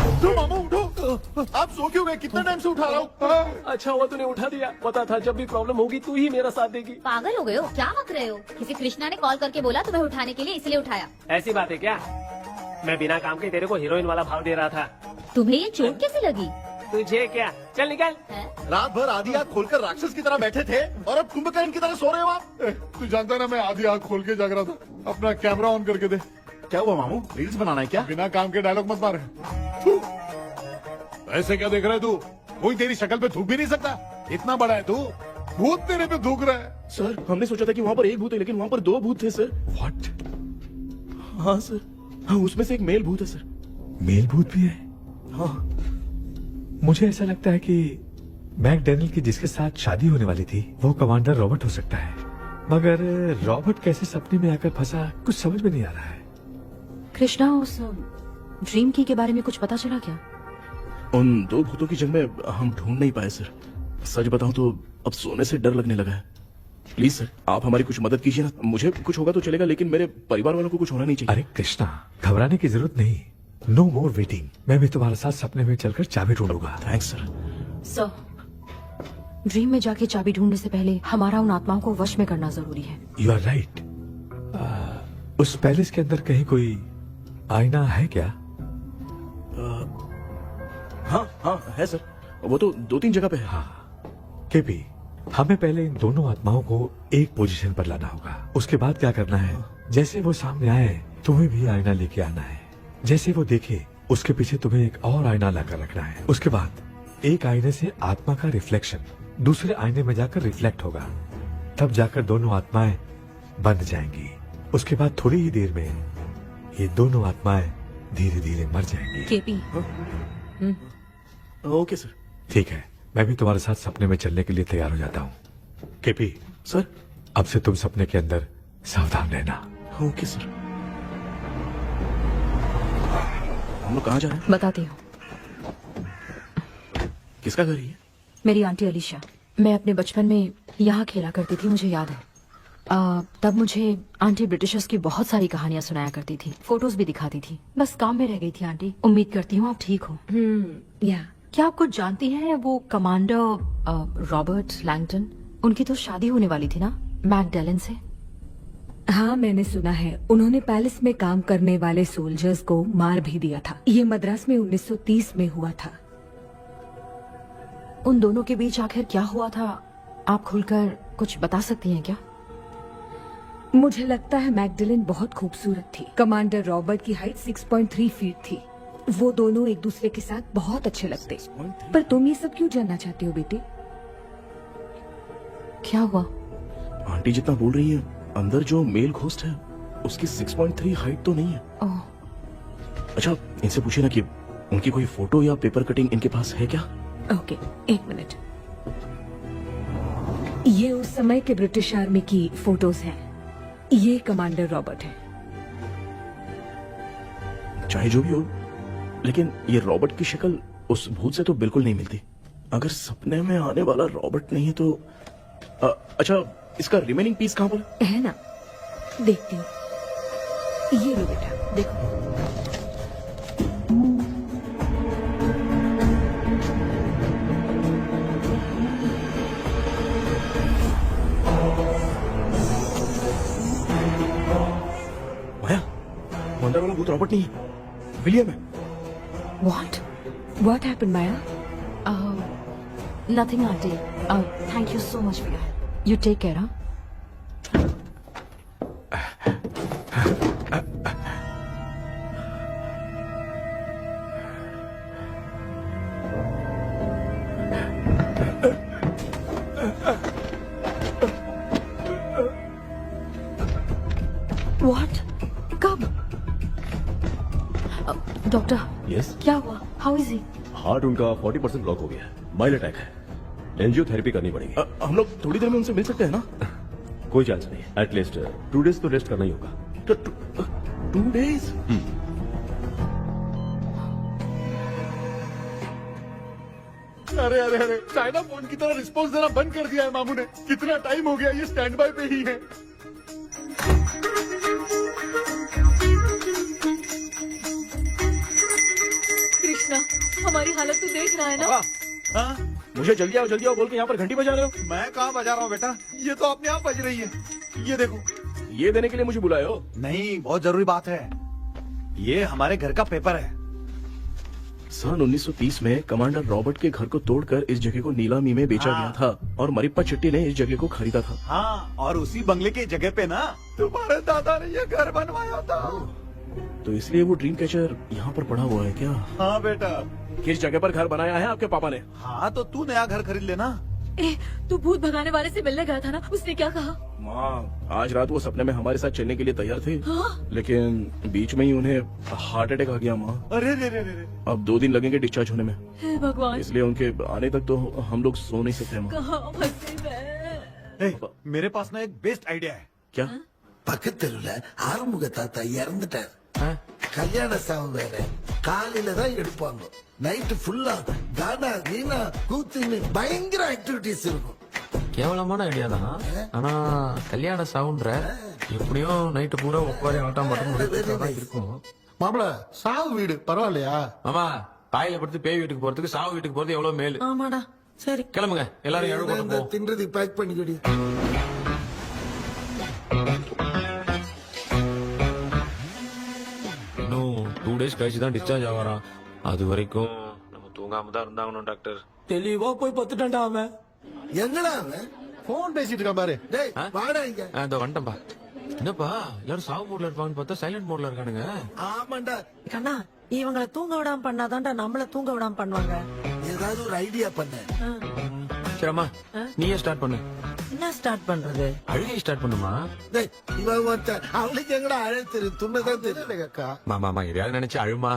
उठो मामू, उठो। आप सो क्यों गए? कितना टाइम से उठा रहा हूँ। अच्छा हुआ तूने उठा दिया, पता था जब भी प्रॉब्लम होगी तू ही मेरा साथ देगी। पागल हो गए हो क्या? मत रहे हो, किसी कृष्णा ने कॉल करके बोला तुम्हें उठाने के लिए, इसलिए उठाया। ऐसी बात है क्या? मैं बिना काम के तेरे को हीरोइन वाला भाव दे रहा था। तुम्हें ये चोट कैसे लगी? तुझे क्या? चल निकल। रात भर आधी आंख खोलकर राक्षस की तरह बैठे थे और अब कुंभकर्ण की तरह सो रहे हो आप। तू जानता है ना, मैं आधी आंख खोल के जाग रहा था। अपना कैमरा ऑन करके दे। क्या हुआ मामू, रील्स बनाना है क्या? बिना काम के डायलॉग मत मार। ऐसे क्या देख रहा है तू? कोई तेरी शक्ल पे थूक भी नहीं सकता, इतना बड़ा है तू। भूत तेरे पे थूक रहा है। सर, हमने सोचा था कि वहाँ पर एक भूत है, लेकिन वहाँ पर 2 भूत थे सर। व्हाट? हाँ सर, हाँ, उसमें से एक मेल भूत है सर। मेल भूत भी है? हाँ, मुझे ऐसा लगता है कि मैकडैनियल की जिसके साथ शादी होने वाली थी वो कमांडर रॉबर्ट हो सकता है, मगर रॉबर्ट कैसे सपने में आकर फंसा, कुछ समझ में नहीं आ रहा है। कृष्णा, उस ड्रीम की के बारे में कुछ पता चला क्या? उन 2 भूतों की जगह हम ढूंढ नहीं पाए सर। सच बताऊं तो अब सोने से डर लगने लगा है। प्लीज सर, आप हमारी कुछ मदद कीजिए ना। मुझे कुछ होगा तो चलेगा, लेकिन मेरे परिवार वालों को कुछ होना नहीं चाहिए। अरे कृष्णा, घबराने की जरूरत नहीं, नो मोर वेटिंग। मैं भी तुम्हारे साथ सपने में चलकर चाबी ढूंढूंगा। Thanks sir. सर, ड्रीम में जाके चाबी ढूंढने से पहले हमारा उन आत्माओं को वश में करना जरूरी है। You are right. उस पैलेस के अंदर कहीं कोई आईना है क्या? हाँ हाँ है सर, वो तो 2-3 जगह पे है। हाँ केपी, हमें पहले इन दोनों आत्माओं को एक पोजीशन पर लाना होगा। उसके बाद क्या करना है, जैसे वो सामने आए तुम्हें भी आईना लेके आना है। जैसे वो देखे उसके पीछे तुम्हें एक और आईना लाकर रखना है। उसके बाद एक आईने से आत्मा का रिफ्लेक्शन दूसरे आईने में जाकर रिफ्लेक्ट होगा, तब जाकर दोनों आत्माएं बंद जाएंगी। उसके बाद थोड़ी ही देर में ये दोनों आत्माएं धीरे धीरे मर जाएंगी। KP, okay sir. ठीक है, मैं भी तुम्हारे साथ सपने में चलने के लिए तैयार हो जाता हूँ। केपी सर, अब से तुम सपने के अंदर सावधान रहना। Okay sir. हम लोग कहाँ जा रहे हैं? बताती हूँ। किसका घर है ये? मेरी आंटी अलीशा। मैं अपने बचपन में यहाँ खेला करती थी, मुझे याद है। तब मुझे आंटी ब्रिटिशर्स की बहुत सारी कहानियां सुनाया करती थी, फोटोज भी दिखाती थी। बस काम में रह गई थी आंटी। उम्मीद करती हूँ आप ठीक हो। या क्या आप कुछ जानती हैं वो कमांडर रॉबर्ट लैंगटन? उनकी तो शादी होने वाली थी ना मैकडेलन से। हाँ, मैंने सुना है उन्होंने पैलेस में काम करने वाले सोल्जर्स को मार भी दिया था। ये मद्रास में 1930 में हुआ था। उन दोनों के बीच आखिर क्या हुआ था, आप खुलकर कुछ बता सकती हैं क्या? मुझे लगता है मैकडेलन बहुत खूबसूरत थी। कमांडर रॉबर्ट की हाइट 6.3 फीट थी। वो दोनों एक दूसरे के साथ बहुत अच्छे लगते। पर तुम ये सब क्यों जानना चाहते हो बेटे? क्या हुआ? आंटी जितना बोल रही है, अंदर जो मेल घोस्ट है उसकी 6.3 हाइट तो नहीं है। ओह, अच्छा, इनसे पूछिए ना कि उनकी कोई फोटो या पेपर कटिंग इनके पास है क्या? ओके, एक मिनट। ये उस समय के ब्रिटिश आर्मी की फोटोज हैं। ये कमांडर रॉबर्ट है। चाहे जो भी हो, लेकिन ये रॉबर्ट की शक्ल उस भूत से तो बिल्कुल नहीं मिलती। अगर सपने में आने वाला रॉबर्ट नहीं है तो अच्छा, इसका रिमेनिंग पीस कहाँ पर है ना? देखती हूँ। ये लो बेटा, देखो। माया, अंदर वाला भूत रॉबर्ट नहीं है, विलियम है। What happened, Maya? nothing, auntie. Thank you so much for your help. You take care, huh? What? कब? डॉक्टर, यस, क्या हुआ? How is he? हार्ट उनका 40% ब्लॉक हो गया है। माइल्ड अटैक है। एंजियोथेरेपी करनी पड़ेगी। हम लोग थोड़ी देर में उनसे मिल सकते हैं ना? कोई चांस नहीं। एटलीस्ट 2 डेज तो रेस्ट करना ही होगा। 2 days? अरे अरे अरे, चाइना फोन की तरह रिस्पॉन्स देना बंद कर दिया है मामू ने। कितना टाइम हो गया, ये स्टैंड बाय पे ही है। कृष्णा, हमारी हालत तो देख रहा है ना? हाँ? मुझे जल्दी आओ बोल के यहाँ पर घंटी बजा रहे हो। मैं कहाँ बजा रहा हूँ बेटा, ये तो अपने आप बज रही है। ये देखो। ये देने के लिए मुझे बुलाए हो? नहीं, बहुत जरूरी बात है। ये हमारे घर का पेपर है। सन 1930 में कमांडर रॉबर्ट के घर को तोड़कर इस जगह को नीलामी में बेचा गया था और मरिप्पा चिट्टी ने इस जगह को खरीदा था। हाँ, और उसी बंगले की जगह पे ना तुम्हारे दादा ने ये घर बनवाया था। तो इसलिए वो ड्रीम कैचर यहाँ पर पड़ा हुआ है क्या? हाँ बेटा। किस जगह पर घर बनाया है आपके पापा ने? हाँ, तो तू नया घर खरीद लेना। तू भूत भगाने वाले से मिलने गया था ना, उसने क्या कहा? माँ, आज रात वो सपने में हमारे साथ चलने के लिए तैयार थे। हाँ? लेकिन बीच में ही उन्हें हार्ट अटैक आ गया माँ। अरे रे रे रे रे। अब 2 दिन लगेंगे डिस्चार्ज होने में। हे भगवान, इसलिए उनके आने तक तो हम लोग सो नहीं सकते माँ। कहाँ फंसे मैं? मेरे पास ना एक बेस्ट आइडिया है। क्या? பக்கத்தெருவுல ஆறுமுக தாத்தா இறந்துட்டார். கல்யாண சாவு வேற. காலையில தான் எடுப்பாங்க. நைட்டு ஃபுல்லா கானா கீனா கூத்துன்னு பயங்கர ஆக்டிவிட்டிஸ் இருக்கும். கேவலமான ஐடியா தான். ஆனா கல்யாண சவுண்ட்ற எப்படியும் நைட்டு பூரா உட்காரி ஆட்டம் மட்டும் இருக்கும். மாப்பிள சாவு வீடு பரவாயில்லையா? மாமா, பாயில படுத்து பேய் வீட்டுக்கு போறதுக்கு சாவு வீட்டுக்கு போறது எவ்வளவு மேலு. ஆமாடா, சரி கிளம்புங்க, எல்லாரும் எழுத போட்டு போ. தின்றதுக்கு பேக் பண்ணிக்கடி. இன்னும் 2 days கழிச்சு தான் டிஸ்சார்ஜ் ஆவாராம். அது வரைக்கும் நம்ம தூங்காம தான் இருந்தாகணும் டாக்டர். தெளிவா போய் பத்துட்டான்டா அவன். எங்கடா அவன்? போன் பேசிட்டு இருக்கான் பாரு. டேய் வாடா இங்க. இதோ வந்துட்டேன்பா. என்னப்பா எல்லாரும் சாவு மோட்ல இருப்பாங்கன்னு பார்த்தா சைலண்ட் மோட்ல இருக்கானுங்க. ஆமாண்டா. கண்ணா, இவங்களை தூங்க விடாம பண்ணாதான்டா நம்மள தூங்க விடாம பண்ணுவாங்க. ஏதாவது ஒரு ஐடியா பண்ணு. சரிம்மா, நீயே ஸ்டார்ட் பண்ணு. என்ன ஸ்டார்ட் பண்றது? அழுகை ஸ்டார்ட் பண்ணுமா? டேய் இவன் ஒருத்தன் அவளுக்கு எங்கடா அழ தெரியும்? துண்ணதான் தெரியல அக்கா. மாமா எதையாவது நினைச்சு அழுமா.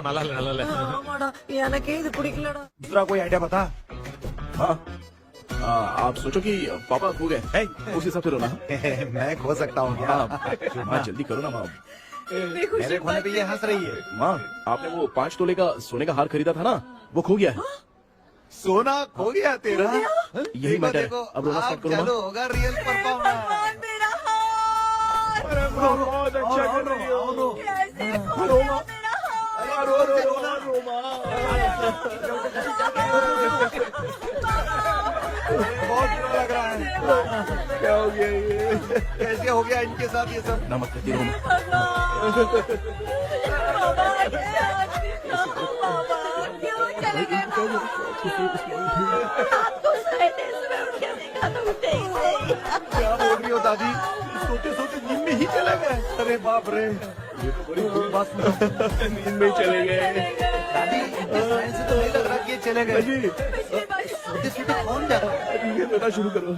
நல்லா இல்ல. ஆமாடா, எனக்கே இது பிடிக்கலடா. दूसरा कोई आइडिया बता। हाँ, आप सोचो कि पापा खो गए, उस हिसाब से रोना। मैं खो सकता हूँ क्या? हाँ, जल्दी करो ना माँ। कितनी खुशी मेरे खोने पे ये हंस रही है। माँ, आपने वो 5 तोले का सोने का हार खरीदा था ना, वो खो गया है। सोना खो गया तेरा? यही मैटर है। अब रोना स्टार्ट करो चलो माँ। होगा रियल परफॉर्मेंस। भगवान मेरा हाथ बहुत अच्छा कर रही हो। कैसे खो गया मेरा हाथ? बहुत बुरा लग रहा है। क्या हो गया ये? कैसे हो गया इनके साथ ये सब? नमक करती रहो माँ। बाबा क्यों चले गए आप तो सोए थे, सुबह उठ के देखा तो उठे ही नहीं। क्या बोल रही हो दादी? सोते सोते नींद में ही चले गए? अरे बाप रे, ये तो बड़ी बुरी बात सुना। नींद में चले गए। दादी इनके साइन से तो नहीं लग रहा कि ये चले गए। सोते सोते कौन जाता है? ये रोना शुरू करो।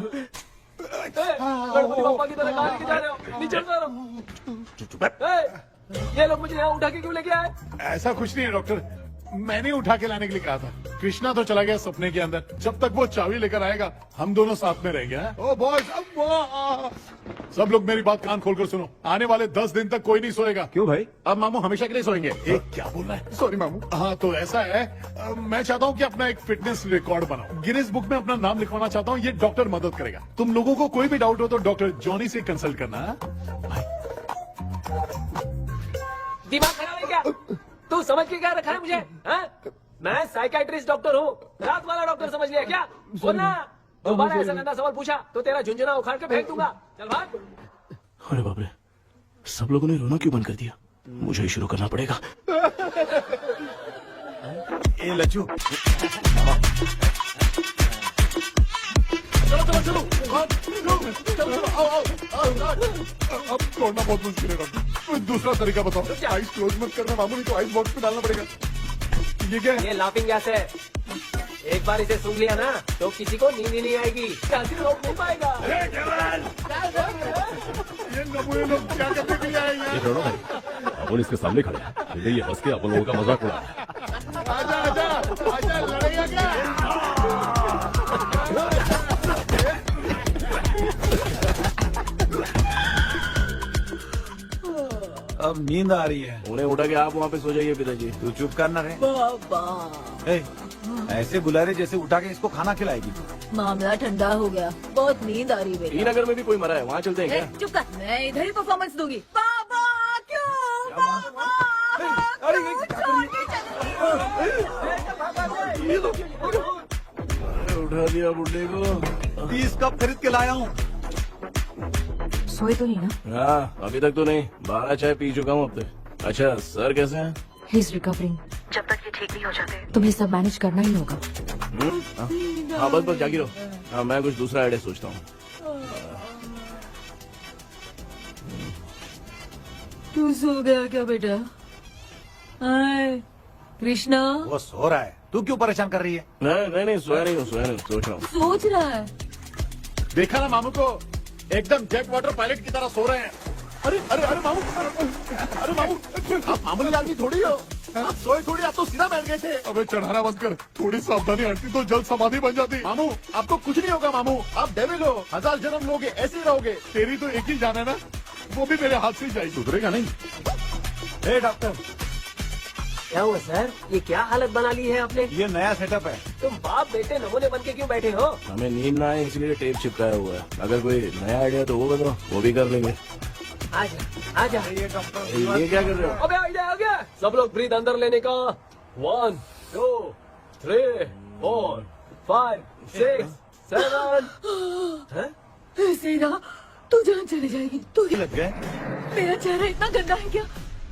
गणपति बापा की तरह कहाँ लेके जा रहे हो? नीचे उतारो। ये लोग मुझे यहाँ उठा के क्यों लेके आए? ऐसा कुछ नहीं है डॉक्टर, मैंने उठा के लाने के लिए कहा था। कृष्णा तो चला गया सपने के अंदर, जब तक वो चाबी लेकर आएगा हम दोनों साथ में रहेंगे। ओ बॉस, सब लोग मेरी बात कान खोलकर सुनो, आने वाले 10 दिन तक कोई नहीं सोएगा। क्यों भाई? अब मामू हमेशा के लिए सोएंगे। एक क्या बोल रहा है? सॉरी मामू। हाँ तो ऐसा है, मैं चाहता हूँ कि अपना एक फिटनेस रिकॉर्ड बनाओ, गिनीज बुक में अपना नाम लिखवाना चाहता हूँ। ये डॉक्टर मदद करेगा। तुम लोगों को कोई भी डाउट हो तो डॉक्टर जॉनी से कंसल्ट करना। दिमाग खराब है क्या? तू समझ के क्या रखा है मुझे? हाँ? मैं साइकाइट्रिस्ट डॉक्टर हूँ, रात वाला डॉक्टर समझ लिया क्या? बोलना, दोबारा ऐसा गंदा सवाल पूछा तो तेरा झुंझुना उखाड़ के फेंक दूंगा। चल भाग। अरे बाप रे, सब लोगों ने रोना क्यों बंद कर दिया? मुझे ही शुरू करना पड़ेगा। ए लच्चू, अब छोड़ना बहुत मुश्किल है डॉक्टर, दूसरा तरीका बताओ। आइस क्लोज मत करना मामू, नहीं तो आइस बॉक्स में डालना पड़ेगा। ये क्या है? ये लाफिंग गैस है, एक बार इसे सूंघ लिया ना तो किसी को नींद ही नहीं आएगी, काफी रोक नहीं पाएगा। ये नमूने लोग क्या करने के लिए आए हैं? ये करो भाई, अपन इसके सामने खड़े हैं, ये हंस के अपन लोगों का मजाक उड़ा रहा है। आजा आजा आजा, लड़ेगा क्या? अब नींद आ रही है। उन्हें उठा के आप वहाँ पे सो जाइए पिताजी। तू चुप करना रे। बाबा ए, ऐसे बुला रहे जैसे उठा के इसको खाना खिलाएगी। मामला ठंडा हो गया, बहुत नींद आ रही है। नगर में भी कोई मरा है, वहाँ चलते हैं क्या? चुप कर, मैं इधर ही परफॉर्मेंस दूंगी। बाबा क्यों? बाबा उठा दिया बुड्ढे को। 30 कप खरीद के लाया हूँ। सोए तो नहीं ना? हाँ, अभी तक तो नहीं, 12 चाय पी चुका हूँ अब तक। अच्छा, सर कैसे हैं? He is recovering. जब तक ये ठीक नहीं हो जाते तुम्हें सब मैनेज करना ही होगा। हाँ बस बस जागी रहो। हाँ, मैं कुछ दूसरा आइडिया सोचता हूँ। तू सो गया क्या बेटा? आए, कृष्णा वो सो रहा है, तू क्यों परेशान कर रही है? नहीं सोया नहीं हूँ, सोया नहीं, सोच रहा हूँ। सोच रहा है। देखा ना मामू को, एकदम जेट वाटर पायलट की तरह सो रहे हैं। अरे अरे अरे मामू, अरे मामू, आप मामूली आदमी थोड़ी हो, आप सोए थोड़ी, आप तो सीधा बैठ गए थे। अबे चढ़ाना बंद कर, थोड़ी सावधानी हटती तो जल्द समाधि बन जाती। मामू आपको कुछ नहीं होगा मामू, आप डेविल हो, 1000 जन्म लोगे ऐसे ही रहोगे। तेरी तो एक ही जान है ना, वो भी मेरे हाथ से ही जाएगी। सुधरेगा नहीं। ए डॉक्टर, क्या हुआ सर? ये क्या हालत बना ली है आपने? ये नया सेटअप है। तुम बाप बेटे नमूने बन के क्यों बैठे हो? हमें नींद ना आए इसलिए टेप चिपकाया हुआ है। अगर कोई नया आइडिया तो वो बताओ, वो भी कर लेंगे। आजा आजा। ये डॉक्टर, ये क्या कर रहे हो? अबे आइडिया आ गया। सब लोग ब्रीथ अंदर लेने का। 1 2 3 4 5 6 7। ऐसे ना तू जान चली जाएगी। तू लग गए। मेरा चेहरा इतना गंदा है क्या?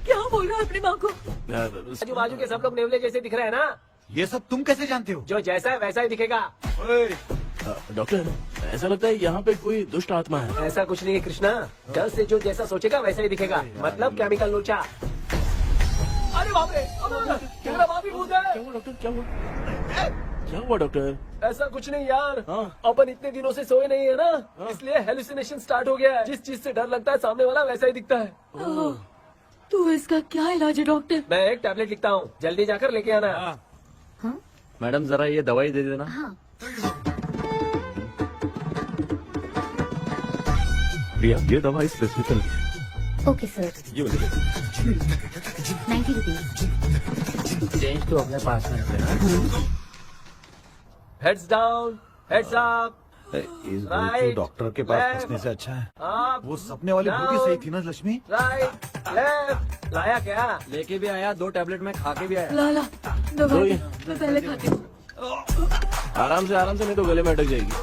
क्या बोल रहा है अपनी माँ को? आजू बाजू के सब लोग नेवले जैसे दिख रहे हैं ना? ये सब तुम कैसे जानते हो? जो जैसा है वैसा ही दिखेगा। डॉक्टर, ऐसा लगता है यहाँ पे कोई दुष्ट आत्मा है। ऐसा कुछ नहीं है कृष्णा, डर से जो जैसा सोचेगा वैसा ही दिखेगा, मतलब केमिकल लोचा। अरे बाप रे, मेरा बाप ही भूत है। क्या हुआ डॉक्टर, क्या हुआ? क्या हुआ डॉक्टर? ऐसा कुछ नहीं यार, हाँ। अपन इतने दिनों से सोए नहीं है ना, इसलिए हेलुसिनेशन स्टार्ट हो गया है। जिस चीज से डर लगता है सामने वाला वैसा ही दिखता है। तो इसका क्या इलाज है डॉक्टर? मैं एक टैबलेट लिखता हूँ, जल्दी जाकर लेके आना। मैडम जरा ये दवाई दे देना। प्रिया, ये दवा इस प्रिस्क्रिप्शन की है। ओके सर, ये वाली देखो। 90 रुपीज। चेंज तो अपने पास में रखना। Heads down, heads up. इस Right, डॉक्टर के पास left, फंसने से अच्छा है up, वो सपने वाली बूटी सही थी ना लक्ष्मी। Right, left. लाया क्या? लेके भी आया, 2 टैबलेट में खा के भी आया। लाला दवा दे, मैं पहले खाती हूँ। आराम से नहीं तो गले में अटक जाएगी।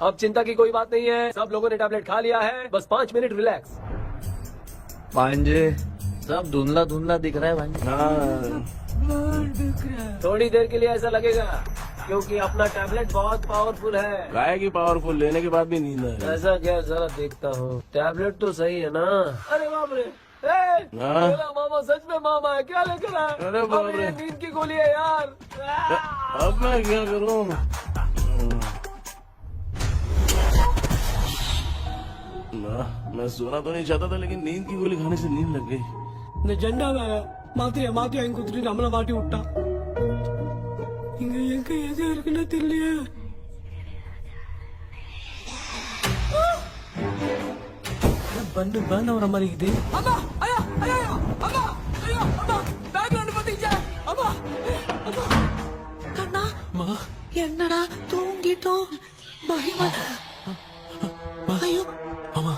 अब चिंता की कोई बात नहीं है, सब लोगों ने टैबलेट खा लिया है, बस 5 मिनट रिलैक्स। भांजे सब धुंधला धुंधला दिख रहा है भांजे। हाँ थोड़ी देर के लिए ऐसा लगेगा क्योंकि अपना टैबलेट बहुत पावरफुल है। गाय की पावरफुल लेने के बाद भी नींद है। ऐसा क्या, जरा देखता हूँ। टैबलेट तो सही है ना? अरे बाप रे, हाँ। मेरा मामा सच में मामा है, क्या लेकर आया? अरे बाप रे। ये नींद की गोली है यार। अब मैं क्या करूँ? मैं सोना तो नहीं चाहता था, लेकिन नींद की गोली खाने से नींद लग गई। நிஜண்டா மாத்திரையா மாத்தி வாங்கி கொடுத்துட்டு நம்மள மாட்டி விட்டா. இங்க எங்க எது இருக்குன்னு தெரியலையே. பண்டு பர்ன் ஆகிற மாதிரி இருக்குது. அம்மா ஐயா ஐயா அம்மா ஐயா அம்மா பேக்ரவுண்ட் பத்திச்சா அம்மா அம்மா கண்ணா அம்மா என்னடா தூங்கிட்டோம் பயமா ஐயோ அம்மா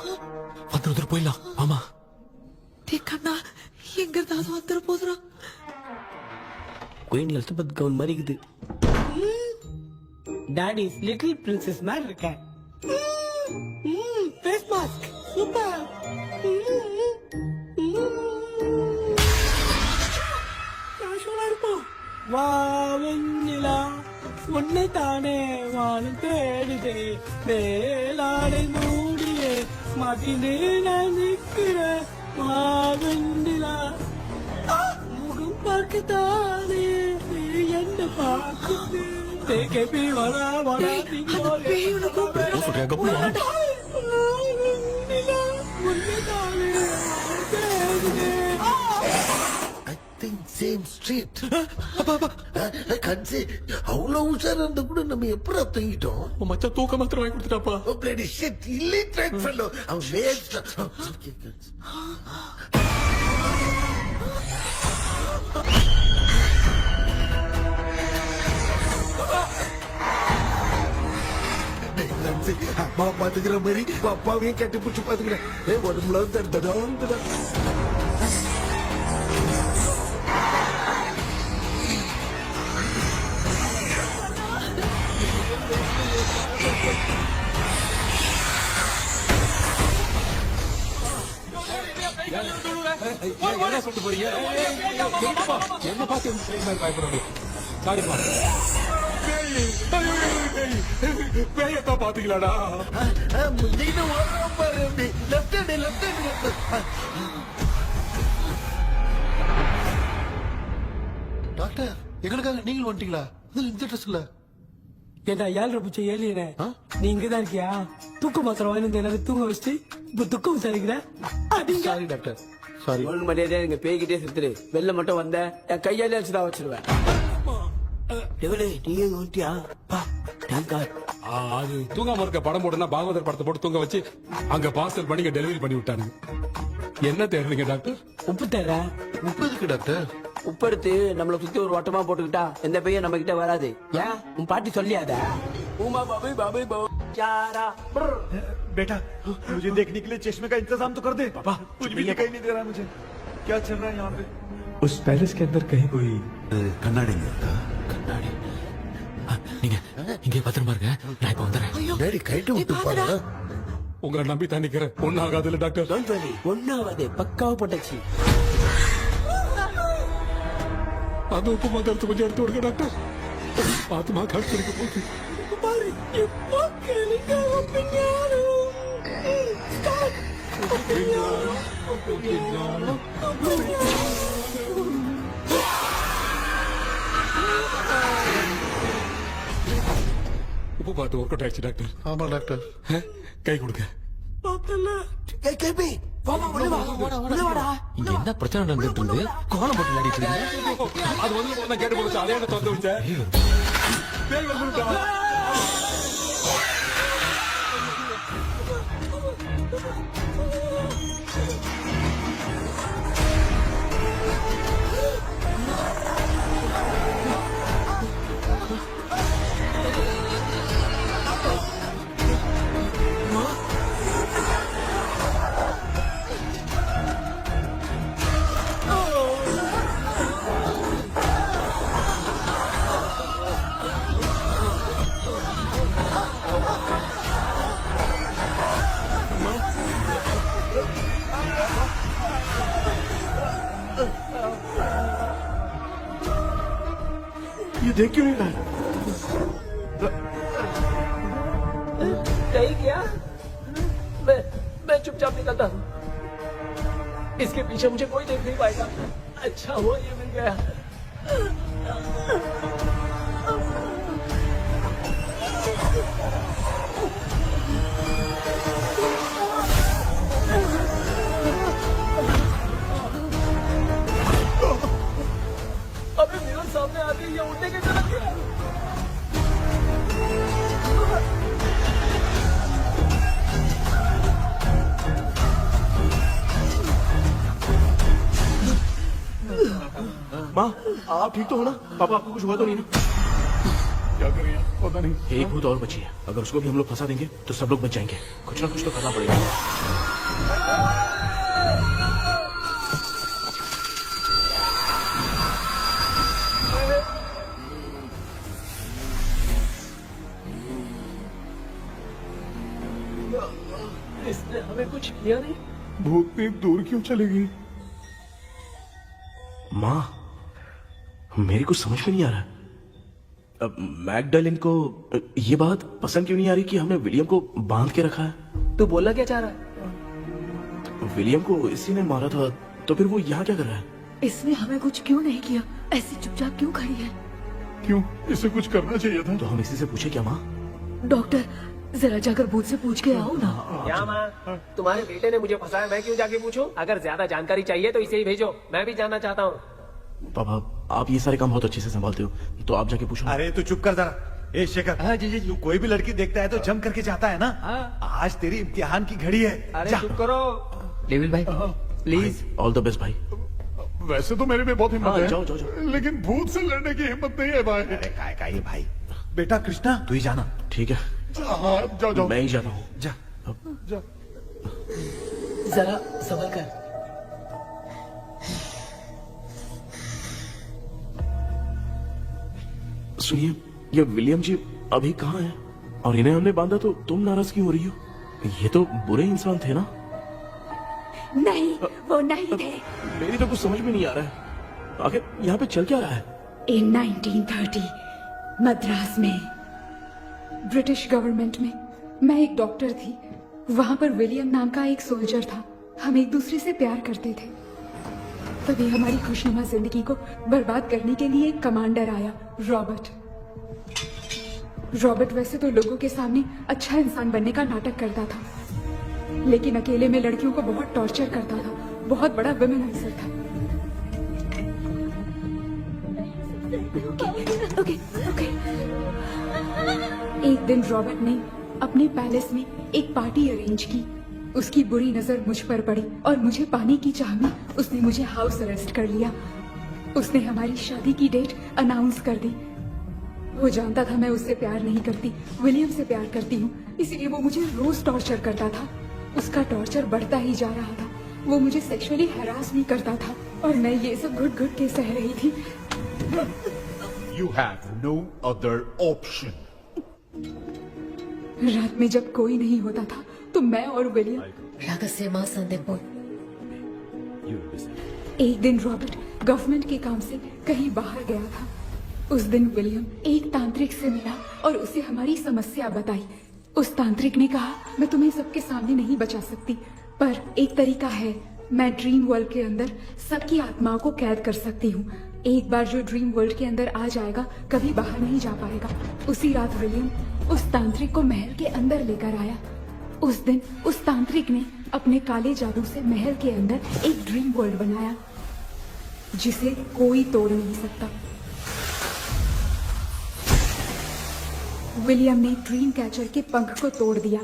வந்து போயிடலாம் ஆமா கண்ணா எங்க இருந்தாவது வந்துட போதுரா குயின் எலிசபெத் கவுன் மாதிரி இருக்குது டாடி லிட்டில் பிரின்சஸ் மாதிரி இருக்கேன் ஃபேஸ் மாஸ்க் சூப்பர் காஷுவலா இருக்கும் வா வெண்ணிலா உன்னை தானே வானம் தேடுதே மேலாடை மூடியே மாட்டினே நான் நிற்கிறேன் மாவெண்டிலா முகம் பார்க்கத்தானே என்ன பார்க்குது தேக்கி வரா வரா சேம் ஸ்ட்ரீட் கன்சி அவ்வளவு உஷாரா இருந்தா கூட நம்ம எப்படா தூங்கிட்டோம் மச்சா தூக்க மாத்திரம் வாங்கி கொடுத்துட்டாப்பா பிளடி ஷிட் இல்லிட்ரேட் ஃபெல்லோ அவன் வேஸ்ட் அம்மா பாத்துக்கிற மாதிரி அப்பாவையும் கட்டி பிடிச்சி பாத்துக்கிறேன் உடம்புல தடுத்தடா என்ன சொல்லிட்டு போறீங்க என்ன பார்த்து பயப்படுறது சாரிப்பா பேயத்தான் பாத்தீங்களாடா டாக்டர் எங்களுக்காக நீங்கள் வந்துட்டீங்களா இந்த ட்ரெஸ் இல்ல ஏண்டா 7 பூச்சை ஏலியனே நீ இங்கதான் இருக்கியா தூக்க மாத்திரம் வாங்கி எல்லாரும் தூங்க வச்சுட்டு இப்ப துக்கம் விசாரிக்கிற சாரி டாக்டர் சாரி ஒழுங்கு மரியாதையா நீங்க பேய்கிட்டே செத்துரு வெளில மட்டும் வந்த என் கையாலே வச்சுதான் வச்சிருவேன் நீங்க வந்துட்டியா அது தூங்காம இருக்க படம் போட்டுனா பாகவதர் படத்தை போட்டு தூங்க வச்சு அங்க பார்சல் பண்ணி டெலிவரி பண்ணி விட்டானுங்க என்ன தேடுறீங்க டாக்டர் உப்பு தேட உப்பு எதுக்கு டாக்டர் உப்பு எடுத்து நம்மள சுத்தி ஒரு வட்டமா போட்டுக்கிட்டா எந்த பையன் நம்ம கிட்ட வராது ஏன் உன் பாட்டி சொல்லியாதா உமா பாபி பாபி चारा बेटा मुझे देखने के लिए चश्मे का इंतजाम तो कर दे पापा कुछ भी दिखाई नहीं दे रहा मुझे क्या चल रहा है यहाँ पे उस पैलेस के अंदर कहीं कोई கண்ணாடி கண்ணாடி நீங்க இங்கே பத்திரமா இருங்க நான் இப்ப வந்துடுறேன் டேடி கைட்டு விட்டு பாரு உங்களை நம்பி தான் நிக்கிறேன் ஒன்னும் ஆகாதுல்ல டாக்டர் ஒன்னாவது பக்காவ போட்டாச்சு அந்த உப்பு மாத்திரத்தை கொஞ்சம் எடுத்து விடுங்க டாக்டர் ஆத்மா கடுத்து போகுது பாரு இப்போ கேளுங்க உப்பு பார்த்து ஒர்க் அவுட் ஆயிடுச்சு டாக்டர் ஆமா டாக்டர் கை கொடுங்க கேபி இங்க என்ன பிரச்சனை நடந்துட்டு இருந்து கோலம் போட்டு விளையாடிட்டு இருக்கீங்க அது வந்து கேட்டு போச்சு அதே திறந்து விட்டேன் பேய் வந்துட்டா ये देख क्यों नहीं रहा है? नहीं क्या? मैं चुपचाप निकलता हूँ। इसके पीछे मुझे कोई देख नहीं पाएगा। अच्छा हुआ ये मिल गया। अबे मेरे सामने आके ये उड़ने के चला गया। माँ आप ठीक तो हो ना? पापा आपको कुछ हुआ तो नहीं ना? क्या करें पता नहीं। एक भूत और बची है, अगर उसको भी हम लोग फंसा देंगे तो सब लोग बच जाएंगे। कुछ ना कुछ तो करना पड़ेगा। इसने हमें कुछ किया नहीं। भूतनी दूर क्यों चली गई? माँ मेरी कुछ समझ में नहीं आ रहा। अब मैगडालिन को ये बात पसंद क्यों नहीं आ रही कि हमने विलियम को बांध के रखा है? तू बोलना क्या चाह रहा है? विलियम को इसी ने मारा था, तो फिर वो यहाँ क्या कर रहा है? इसने हमें कुछ क्यों नहीं किया? ऐसी चुपचाप क्यों खड़ी है? क्यों? इसे कुछ करना चाहिए था। तो हम इसी से पूछे क्या माँ? डॉक्टर जरा जाकर भूत से पूछ के आओ ना। क्या माँ? तुम्हारे बेटे ने मुझे फंसाया, मैं क्यों जाके पूछूं? अगर ज्यादा जानकारी चाहिए तो इसे ही भेजो, मैं भी जानना चाहता हूँ। पापा आप ये सारे काम बहुत अच्छे से संभालते हो, तो आप जाके पूछो। अरे तू चुप कर जरा। ए शेखर, हाँ जी जी तू कोई भी लड़की देखता है तो जम करके जाता है ना? आज तेरी इम्तिहान की घड़ी है। अरे जा। चुप करो। डेविल भाई प्लीज। ऑल द बेस्ट भाई। वैसे तो मेरे में बहुत हिम्मत हाँ, है, जाओ, जाओ, जाओ। लेकिन भूत से लड़ने की हिम्मत नहीं है भाई। अरे काय का ये भाई। बेटा कृष्णा तू ही जाना। ठीक है हाँ, जाओ जाओ। मैं ही जाता हूँ। जा। जा। जरा संभल कर। सुनिए, ये विलियम जी अभी कहाँ है? और इन्हें हमने बांधा तो तुम नाराज क्यों हो रही हो? ये तो बुरे इंसान थे ना? नहीं वो नहीं थे। मेरी तो कुछ समझ में नहीं आ रहा है। आखिर यहाँ पे चल क्या रहा है? In 1930 मद्रास में ब्रिटिश गवर्नमेंट में मैं एक डॉक्टर थी। वहां पर विलियम नाम का एक सोल्जर था। हम एक दूसरे से प्यार करते थे। तभी हमारी खुशनुमा जिंदगी को बर्बाद करने के लिए एक कमांडर आया, रॉबर्ट। रॉबर्ट वैसे तो लोगों के सामने अच्छा इंसान बनने का नाटक करता था, लेकिन अकेले में लड़कियों को बहुत टॉर्चर करता था। बहुत बड़ा वुमेनाइजर था। ओके। एक दिन रॉबर्ट ने अपने पैलेस में एक पार्टी अरेंज की। उसकी बुरी नजर मुझ पर पड़ी और मुझे पाने की चाह में उसने मुझे हाउस अरेस्ट कर लिया। उसने हमारी शादी की डेट अनाउंस कर दी। वो जानता था मैं उससे प्यार नहीं करती, विलियम से प्यार करती हूँ, इसीलिए वो मुझे रोज टॉर्चर करता था। उसका टॉर्चर बढ़ता ही जा रहा था। वो मुझे सेक्सुअली हैरास भी करता था और मैं ये सब घुट घुट के सह रही थी। You have no other option. रात में जब कोई नहीं होता था तो मैं और विलियम एक दिन रॉबर्ट गवर्नमेंट के काम से कहीं बाहर गया था। उस दिन विलियम एक तांत्रिक से मिला और उसे हमारी समस्या बताई। उस तांत्रिक ने कहा, मैं तुम्हें सबके सामने नहीं बचा सकती, पर एक तरीका है। मैं ड्रीम वर्ल्ड के अंदर सबकी आत्माओं को कैद कर सकती हूँ। एक बार जो ड्रीम वर्ल्ड के अंदर आ जाएगा कभी बाहर नहीं जा पाएगा। उसी रात विलियम उस तांत्रिक को महल के अंदर लेकर आया। उस दिन उस तांत्रिक ने अपने काले जादू से महल के अंदर एक ड्रीम वर्ल्ड बनाया जिसे कोई तोड़ नहीं सकता। विलियम ने ड्रीम कैचर के पंख को तोड़ दिया।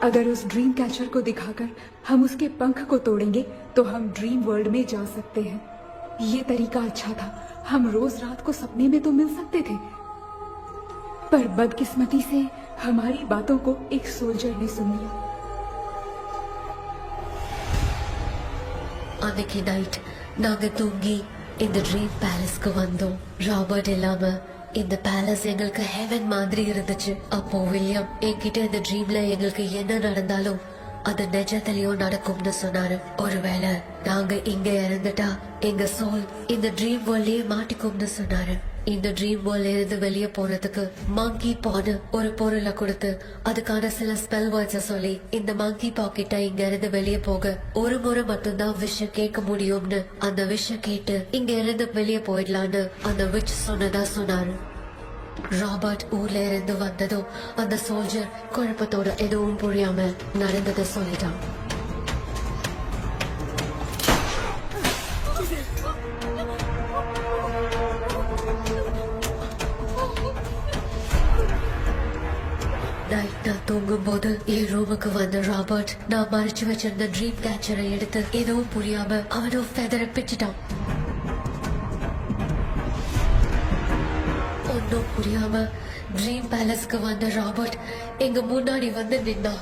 अगर उस ड्रीम कैचर को दिखाकर हम उसके पंख को तोड़ेंगे तो हम ड्रीम वर्ल्ड में जा सकते हैं। ये तरीका अच्छा था, हम रोज रात को सपने में तो मिल सकते थे, पर बदकिस्मती से हमारी बातों को एक सोल्जर ने सुन लिया। அன்னைக்கு நைட் நாங்க தூங்கி இந்த ட்ரீம் பேலஸ்க்கு வந்தோம். ராபர்ட் இல்லாம இந்த பேலஸ் எங்களுக்கு ஹெவன் மாதிரி இருந்துச்சு. அப்போ வில்லியம் என்கிட்ட இந்த ட்ரீம்ல எங்களுக்கு என்ன நடந்தாலும் அது நிஜத்திலயும் நடக்கும்னு சொன்னாரு. ஒருவேளை நாங்க இங்க இறந்துட்டா எங்க சோல் இந்த ட்ரீம் வேர்ல்ட்லயே மாட்டிக்கும்னு சொன்னாரு. இந்த ட்ரீம் வேர்ல்ட்ல இருந்து வெளியே போறதுக்கு மங்கி பான்னு ஒரு பொருளை கொடுத்து அதுக்கான சில ஸ்பெல் வேர்ட்ஸ சொல்லி இந்த மங்கி பாக்கெட்டை இங்க இருந்து வெளியே போக ஒரு முறை மட்டும்தான் விஷயம் கேட்க முடியும்னு அந்த விஷயம் கேட்டு இங்க இருந்து வெளியே போயிடலான்னு அந்த விச் சொன்னதா சொன்னாரு. ராபர்ட் ஊர்ல இருந்து வந்ததும் அந்த சோல்ஜர் குழப்பத்தோட எதுவும் புரியாம நடந்ததை சொல்லிட்டான். நைட் நான் தூங்கும் போது என் ரூமுக்கு வந்த ராபர்ட் நான் மறைச்சு வச்சிருந்த ட்ரீம் கேச்சரை எடுத்து எதுவும் புரியாம அவனும் ஃபெதரை பிச்சுட்டான். ஒன்னும் புரியாம ட்ரீம் பேலஸ்க்கு வந்த ராபர்ட் எங்க முன்னாடி வந்து நின்னான்.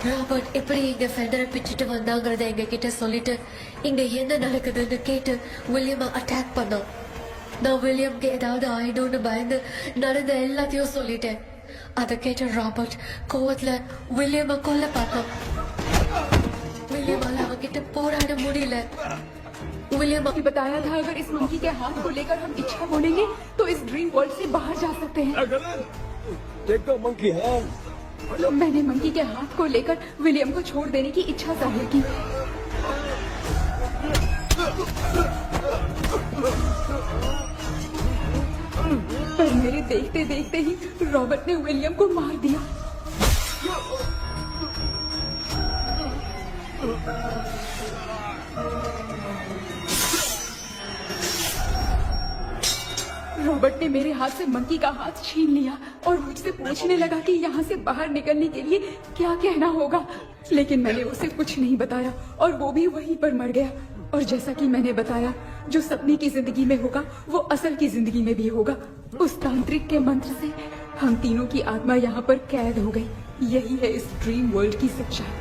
ராபர்ட் எப்படி எங்க ஃபெதரை பிச்சுட்டு வந்தாங்கறத எங்க கிட்ட சொல்லிட்டு இங்க என்ன நடக்குதுன்னு கேட்டு வில்லியமை அட்டாக் பண்ணான். நான் வில்லியம்க்கு ஏதாவது ஆயிடும்னு பயந்து நடந்த எல்லாத்தையும் சொல்லிட்டேன். அதை கேட்ட ராபர்ட் கோவத்துல வில்லியமை கொல்ல பார்த்தான். विलियम அவங்கிட்ட போராட முடியல. विलियम ने बताया था अगर इस मंकी के हाथ को लेकर हम इच्छा बोलेंगे तो इस ड्रीम वर्ल्ड से बाहर जा सकते हैं। मंकी मैंने मंकी के हाथ को लेकर विलियम को छोड़ देने की इच्छा जाहिर की। पर मेरे देखते देखते ही रॉबर्ट ने विलियम को मार दिया। रॉबर्ट ने मेरे हाथ से मंकी का हाथ छीन लिया और मुझसे पूछने लगा कि यहाँ से बाहर निकलने के लिए क्या कहना होगा, लेकिन मैंने उसे कुछ नहीं बताया और वो भी वहीं पर मर गया। और जैसा कि मैंने बताया, जो सपने की जिंदगी में होगा वो असल की जिंदगी में भी होगा। उस तांत्रिक के मंत्र से हम तीनों की आत्मा यहाँ पर कैद हो गई। यही है इस ड्रीम वर्ल्ड की सच्चाई।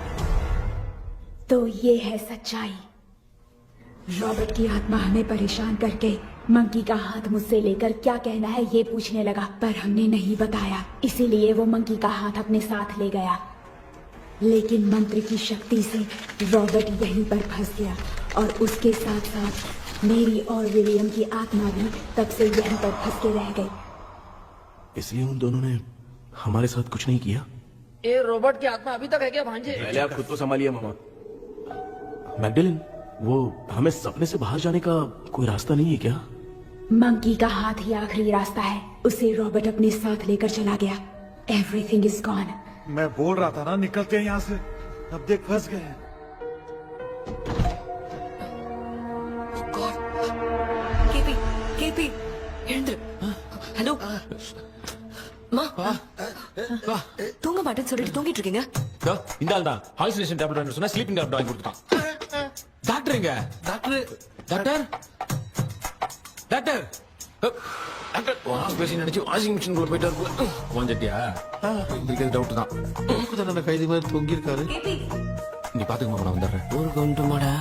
तो ये है सच्चाई। रॉबर्ट की आत्मा हमें परेशान करके मंकी का हाथ मुझसे लेकर क्या कहना है ये पूछने लगा, पर हमने नहीं बताया, इसीलिए वो मंकी का हाथ अपने साथ ले गया। लेकिन मंत्र की शक्ति से रॉबर्ट यहीं पर फंस गया और उसके साथ साथ मेरी और विलियम की आत्मा भी तब से यहीं पर फंस के रह गई। इसलिए उन दोनों ने हमारे साथ कुछ नहीं किया। ये रॉबर्ट की आत्मा अभी तक है क्या भांजे? पहले आप खुद को संभालिए मामा। मैगडेलिन, वो हमें सपने से बाहर जाने का कोई रास्ता नहीं है क्या? मंकी का हाथ ही आखिरी रास्ता है। उसे रॉबर्ट अपने साथ लेकर चला गया। Everything is gone. मैं बोल रहा था ना निकलते हैं यहाँ से, अब देख फंस गए हैं। கேபி எழுந்துரு. ஹலோ மா, தூங்க மாட்டேன்னு சொல்லிட்டு தூங்கிட்டு இருக்கீங்க. இந்த ஆள் தான் ஹாலுசினேஷன் டேப்லெட் வாங்கி சொன்னா ஸ்லீப்பிங் டேப்லெட் வாங்கி கொடுத்துட்டான். டாக்டர் எங்க? டாக்டர் டாக்டர் டாக்டர் பேசி நினைச்சு வாஷிங் மிஷின் குள்ள போயிட்டாரு. வாஞ்சிட்டியா? இருக்கிறது டவுட் தான். கைதி மாதிரி தொங்கி இருக்காரு. நீ பாத்துக்க மாமா, நான் வந்துடுறேன். ஊருக்கு வந்துட்டு மாடா.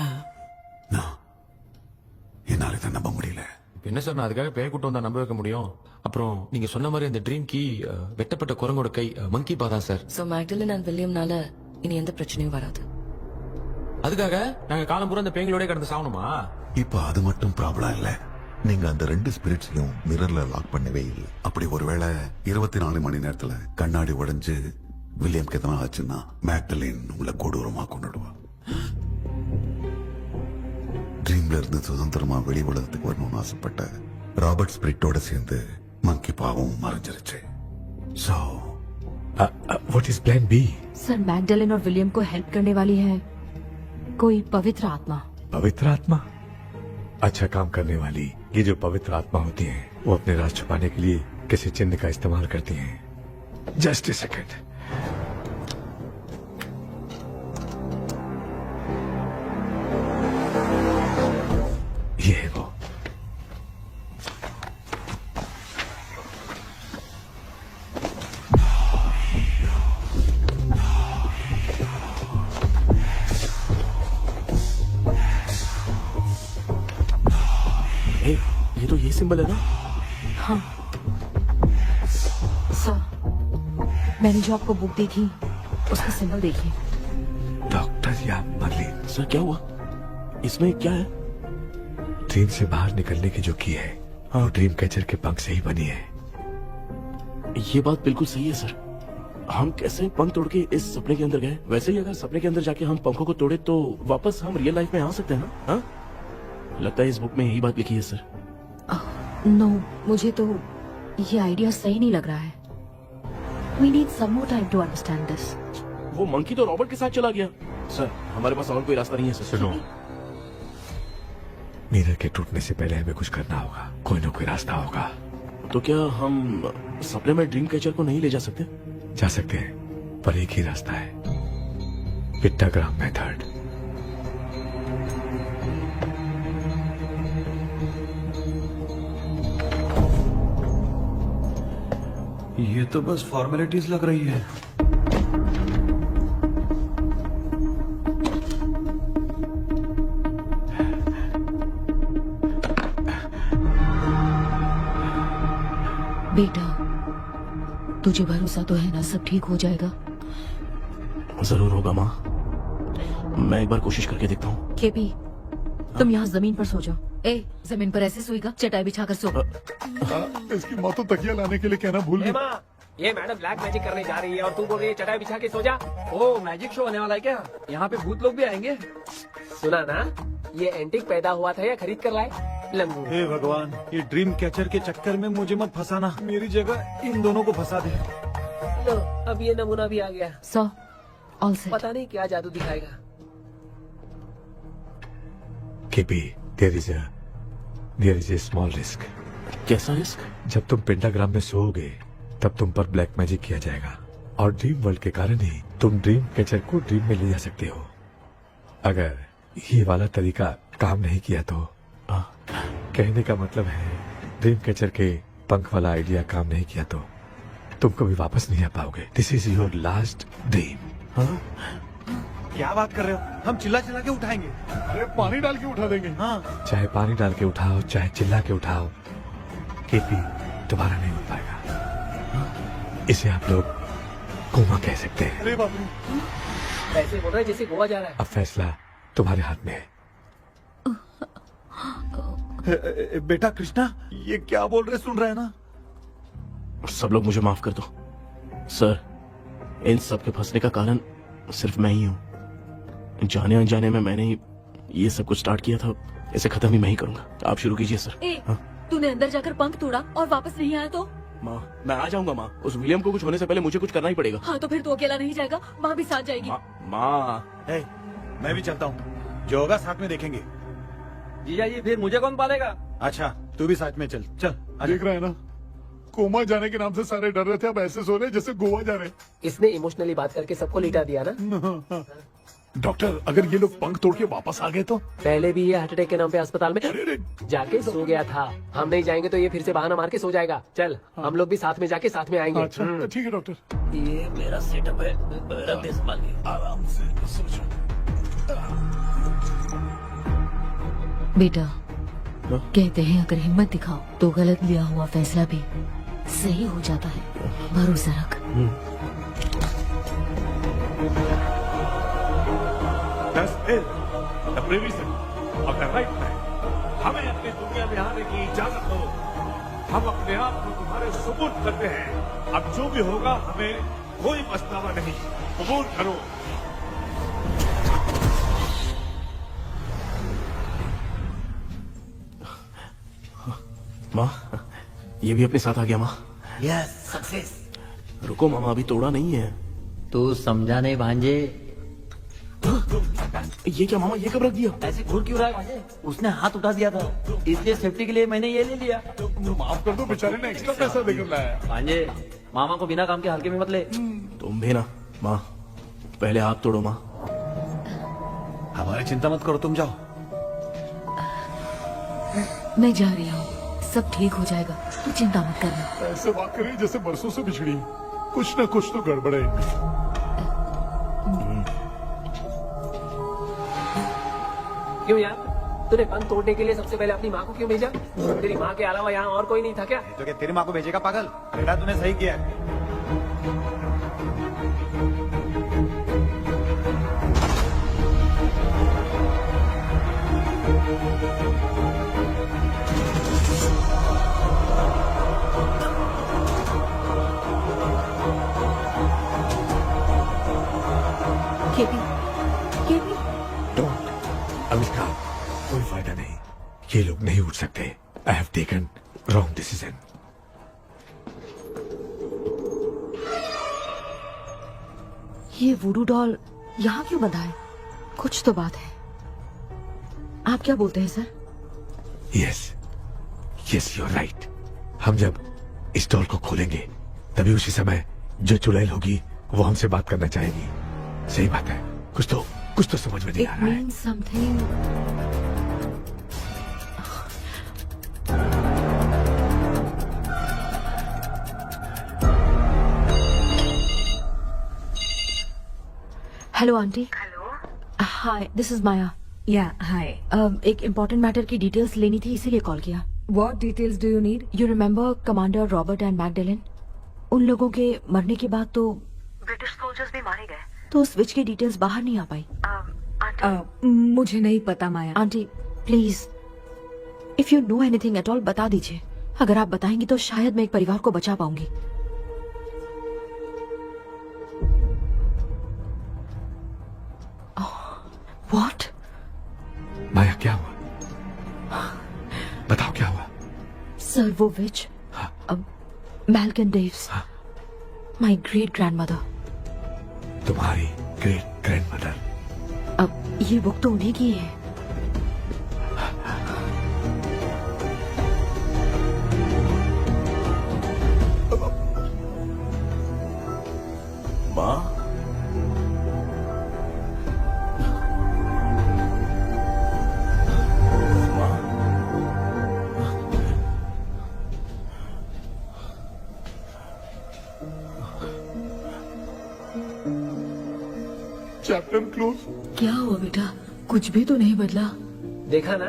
என்னால இதை நம்ப முடியல. என்ன சார், நான் அதுக்காக பேய் கூட்டம் வந்தா நம்ப வைக்க முடியும்? அப்புறம் நீங்க சொன்ன மாதிரி அந்த ட்ரீம் கீ வெட்டப்பட்ட குரங்கோட கை மங்கி பாதான் சார். சோ மேக்டலின் அண்ட் வில்லியம்னால இனி எந்த பிரச்சனையும் வராது. அதுக்காக நாங்க காலம் பூரா அந்த பேங்களோட கடந்து சாவணுமா? இப்ப அது மட்டும் ப்ராப்ளம் இல்ல, நீங்க அந்த ரெண்டு ஸ்பிரிட்ஸையும் மிரர்ல லாக் பண்ணவே இல்லை. அப்படி ஒருவேளை 24 மணி நேரத்துல கண்ணாடி உடைஞ்சு வில்லியம்க்கு எதனா ஆச்சுன்னா மேக்டலின் உங்களை கொடூரமா கொண்டுடுவா. ட்ரீம்ல இருந்து சுதந்திரமா வெளி உலகத்துக்கு வரணும்னு ஆசைப்பட்ட ராபர்ட் ஸ்பிரிட்டோட சேர்ந்து மங்கி பாவம் மறைஞ்சிருச்சு. So what is plan B? Sir, Magdalene और विलियम को हेल्प करने वाली है कोई पवित्र आत्मा। पवित्र आत्मा? अच्छा काम करने वाली ये जो पवित्र आत्मा होती हैं, वो अपने राज छुपाने के लिए किसी चिन्ह का इस्तेमाल करती हैं। Just a second. सिंबल है ना? हाँ सर, मैंने जो आपको बुक दी थी उसका सिंबल देखिए। डॉक्टर या मर्लिन, सर क्या हुआ? इसमें क्या है? ड्रीम से बाहर निकलने की जो की है, हाँ, ड्रीम कैचर के पंख से ही बनी है। ये बात बिल्कुल सही है सर। हम कैसे पंख तोड़ के इस सपने के अंदर गए, वैसे ही अगर सपने के अंदर जाके हम पंखों को तोड़े तो वापस हम रियल लाइफ में आ सकते हैं ना? हाँ? लगता है इस बुक में यही बात लिखी है सर। नो, मुझे तो ये आइडिया सही नहीं लग रहा है। We need some more time to understand this. वो मंकी तो रॉबर्ट के साथ चला गया। सर हमारे पास और कोई रास्ता नहीं है सर। सुनो, मिरर के टूटने से पहले हमें कुछ करना होगा। कोई ना कोई रास्ता होगा। तो क्या हम सपने में ड्रीम कैचर को नहीं ले जा सकते? जा सकते हैं, पर एक ही रास्ता है, पिट्टाग्राम मेथड। ये तो बस फॉर्मेलिटीज लग रही है। बेटा, तुझे भरोसा तो है ना सब ठीक हो जाएगा? जरूर होगा माँ, मैं एक बार कोशिश करके देखता हूँ। केपी, तुम यहाँ जमीन पर सो जाओ। ए, जमीन पर ऐसे सोएगा? चटाई बिछाकर सो। इसकी माँ तो तकिया लाने के लिए कहना भूल गई। ये मैडम ब्लैक मैजिक करने जा रही है और तू बोल रही है चटाई बिछा के सो जा। ओ, मैजिक शो होने वाला है क्या? यहाँ पे भूत लोग भी आएंगे। सुना ना, ये एंटीक पैदा हुआ था या खरीद कर लाए? लंगू। हे भगवान, ये ड्रीम कैचर के चक्कर में मुझे मत फंसाना। मेरी जगह इन दोनों को फंसा दे। लो, अब ये नमूना भी आ गया। So, all set. पता नहीं क्या जादू दिखाएगा। KP, there is a small risk. कैसा रिस्क? जब तुम पेंटाग्राम में सोओगे तब तुम पर ब्लैक मैजिक किया जाएगा और ड्रीम वर्ल्ड के कारण ही तुम ड्रीम कैचर को ड्रीम में ले जा सकते हो। अगर ये वाला तरीका काम नहीं किया तो कहने का मतलब है ड्रीम कैचर के पंख वाला आइडिया काम नहीं किया तो तुम कभी वापस नहीं आ पाओगे। This is your last dream. क्या बात कर रहे हो? हम चिल्ला चिल्ला के उठाएंगे। अरे पानी डाल के उठा देंगे। हाँ, चाहे पानी डाल के उठाओ, चाहे चिल्ला के उठाओ, केपी दोबारा नहीं उठ पाएगा। इसे आप लोग कोमा कह सकते हैं। अरे बाप रे, ऐसे बोल रहा है जैसे गोवा जा रहा है। अब फैसला तुम्हारे हाथ में है। बेटा कृष्णा, ये क्या बोल रहे, सुन रहे हैं ना? सब लोग मुझे माफ कर दो सर। इन सब के फंसने का कारण सिर्फ मैं ही हूँ। जाने अनजाने में मैंने ही ये सब कुछ स्टार्ट किया था। इसे खत्म ही मैं ही करूंगा। आप शुरू कीजिए सर। तूने अंदर जाकर पंख तोड़ा और वापस नहीं आया तो? माँ, मैं आ जाऊंगा माँ। उस विलियम को कुछ होने से पहले मुझे कुछ करना ही पड़ेगा। हाँ, तो फिर तू अकेला नहीं जाएगा, माँ भी साथ जाएगी। माँ, मैं भी चलता हूँ, जो होगा साथ में देखेंगे। जीजा जी, फिर मुझे कौन पालेगा? अच्छा, तू भी साथ में चल। चल, देख रहा है ना, कोमा जाने के नाम से सारे डर रहे थे, अब ऐसे सो रहे जैसे गोवा जा रहे। इसने इमोशनली बात करके सबको लिटा दिया ना। डॉक्टर, अगर ये लोग पंख तोड़ के वापस आ गए तो? पहले भी ये हार्ट अटैक के नाम पे अस्पताल में जाके सो गया था। हम नहीं जाएंगे तो ये फिर से बहाना मार के सो जाएगा। चल, हम लोग भी साथ में जाके साथ में आएंगे। अच्छा, ठीक है डॉक्टर। ये मेरा सेटअप है, रख दे संभाल के। आराम से सो जाओ। बेटा, कहते हैं अगर हिम्मत दिखाओ तो गलत लिया हुआ फैसला भी सही हो जाता है। भरोसा रख। हमें अपनी दुनिया में आने की इजाजत दो। हम अपने आप को तुम्हारे सुपुर्द करते हैं। अब जो भी होगा हमें कोई पछतावा नहीं। कबूल करो। माँ, ये भी अपने साथ आ गया। माँ, यस, सक्सेस। रुको मामा, अभी तोड़ा नहीं है। तू समझा नहीं भांजे। ये क्या मामा, ये कब रख दिया? ऐसे घूर क्यों रहा है भांजे? उसने हाथ उठा दिया था, इसलिए सेफ्टी के लिए मैंने ये ले लिया। माफ कर दो, बेचारे ने एक्स्ट्रा पैसा देकर लाया। भांजे, मामा को बिना काम के हल्के में मत ले। तुम भी ना। माँ, पहले हाथ तोड़ो। माँ, हमारी चिंता मत करो, तुम जाओ। मैं जा रही हूँ, सब ठीक हो जाएगा, तू चिंता मत करना। ऐसे बात कर रही जैसे बरसों से बिछड़ी। कुछ न कुछ तो गड़बड़ है। क्यों यार, तूने बंद तोड़ने के लिए सबसे पहले अपनी माँ को क्यों भेजा? तेरी माँ के अलावा यहाँ और कोई नहीं था क्या? तो क्या तेरी माँ को भेजेगा पागल? बेटा तूने सही किया है। केपी, केपी, डोंट अमिका, कोई फायदा नहीं, ये लोग नहीं उठ सकते। I have taken wrong decision. ये वुडू डॉल यहाँ क्यों बंधा है? कुछ तो बात है। आप क्या बोलते हैं sir? Yes yes, you are right. हम जब इस डॉल को खोलेंगे तभी उसी समय जो चुड़ैल होगी वो हमसे बात करना चाहेगी। सही बात है। कुछ तो समझ में नहीं आ It रहा है। means something. Hello aunty. Hello, hi, this is Maya. Yeah hi. एक इम्पोर्टेंट मैटर की डिटेल्स लेनी थी, इसीलिए कॉल किया। What details do you need? You remember commander Robert and Magdalene? उन लोगों के मरने के बाद तो ब्रिटिश सोल्जर्स भी मारे गए, तो स्विच की डिटेल्स बाहर नहीं आ पाई। मुझे नहीं पता Maya. Aunty please, if you know anything at all बता दीजिए। अगर आप बताएंगी तो शायद मैं एक परिवार को बचा पाऊंगी। व्हाट? माया क्या हुआ? बताओ क्या हुआ? सर वो विच, मैल्कन डेव्स, माय ग्रेट ग्रैंडमदर। तुम्हारी ग्रेट ग्रैंडमदर? अब ये बुक तो उन्हीं की है। माँ, चैप्टर क्लोज। क्या हुआ बेटा? कुछ भी तो नहीं बदला। देखा ना,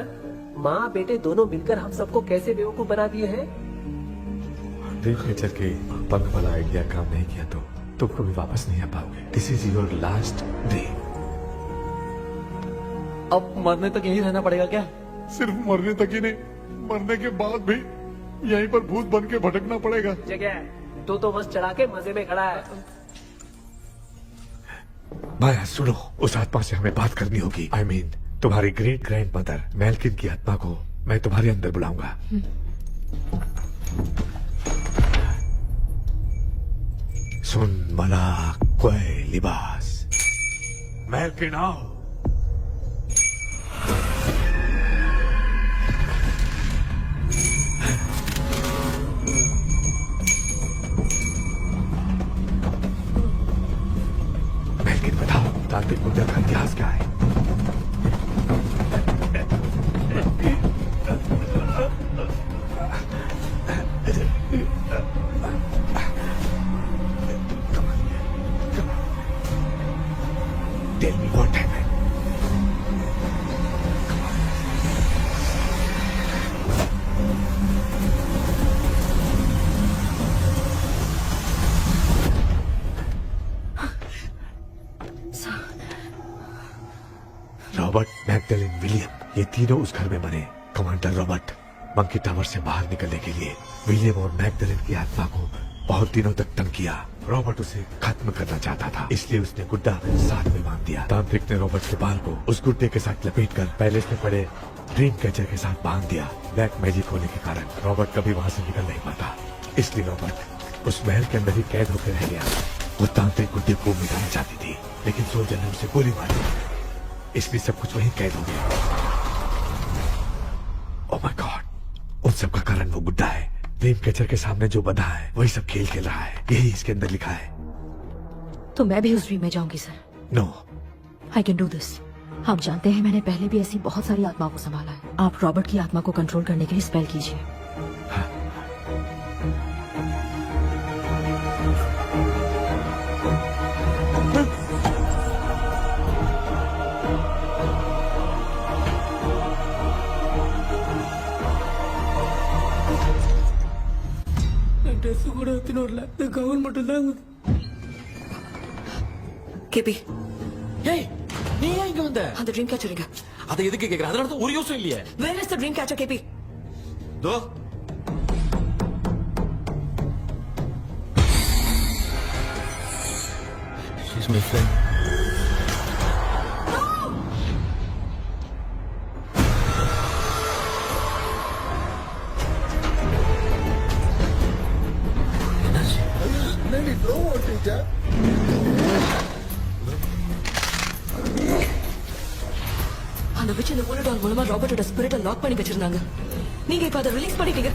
माँ बेटे दोनों मिलकर हम सबको कैसे बेवकूफ बना दिए हैं। ड्रीम कैचर के पंख वाला आइडिया काम नहीं किया तो तुम कभी वापस नहीं आ पाओगे। This is your last dream. अब मरने तक यही रहना पड़ेगा क्या? सिर्फ मरने तक ही नहीं, मरने के बाद भी यहीं पर भूत बन के भटकना पड़ेगा। जगह तो बस चढ़ा के मजे में खड़ा है। माया सुनो, उस आत्मा से हमें बात करनी होगी। आई मीन तुम्हारी ग्रेट ग्रैंड मदर मैल्किन की आत्मा को मैं तुम्हारे अंदर बुलाऊंगा। सुन मला कोई लिबास, मैल्किन आओ। मैल्किन बताओ, तांत्रिक मुद्रा का इतिहास क्या है? Tell me what happened. Robert, Magdalene, William, ये तीनों उस घर में मरे। कमांडर रॉबर्ट मंकी टावर से बाहर निकलने के लिए विलियम और मैगडेलिन की आत्मा को बहुत दिनों तक तंग किया। रॉबर्ट उसे खत्म करना चाहता था, इसलिए उसने गुड्डा साथ में बांध दिया। तांत्रिक ने रॉबर्ट के बाल को उस गुड्डे के साथ लपेटकर पैलेस में पड़े ड्रीम कैचर के साथ बांध दिया। ब्लैक मैजिक होने के कारण रॉबर्ट कभी वहां से निकल नहीं पाता, इसलिए रॉबर्ट उस महल के अंदर ही कैद होकर रह गया। वो तांत्रिक गुड्डे को मिटाना चाहती थी, लेकिन सोल्जर ने उसे गोली मारी, इसलिए सब कुछ वहीं कैद हो गया। ओह माय गॉड, उन सब का कारण वो गुड्डा है। ड्रीम कैचर के सामने जो बंधा है वही सब खेल खेल रहा है, यही इसके अंदर लिखा है। तो मैं भी उस ड्रीम में जाऊंगी sir. No, I can do this. आप जानते हैं मैंने पहले भी ऐसी बहुत सारी आत्माओं को संभाला है। आप रॉबर्ट की आत्मा को कंट्रोल करने के लिए स्पेल कीजिए। வரல இந்த கவுன் மட்டும் தான் கேபி ஏய் நீ ஏன் இங்க வந்த அந்த ட்ரீம் கேச்சர் எங்க அதை எதுக்கு கேக்குற அதனால தான் ஒரு யோசனை இல்லையே where is the dream catcher KP though she's my friend என்னடி ட்ரோ ஓட்டிட்ட அந்த விச் இந்த ஊனடால் மூலமா ராபர்ட்டோட ஸ்பிரிட்டை லாக் பண்ணி வச்சிருந்தாங்க நீங்க இப்ப அதை ரிலீஸ் பண்ணிட்டீங்க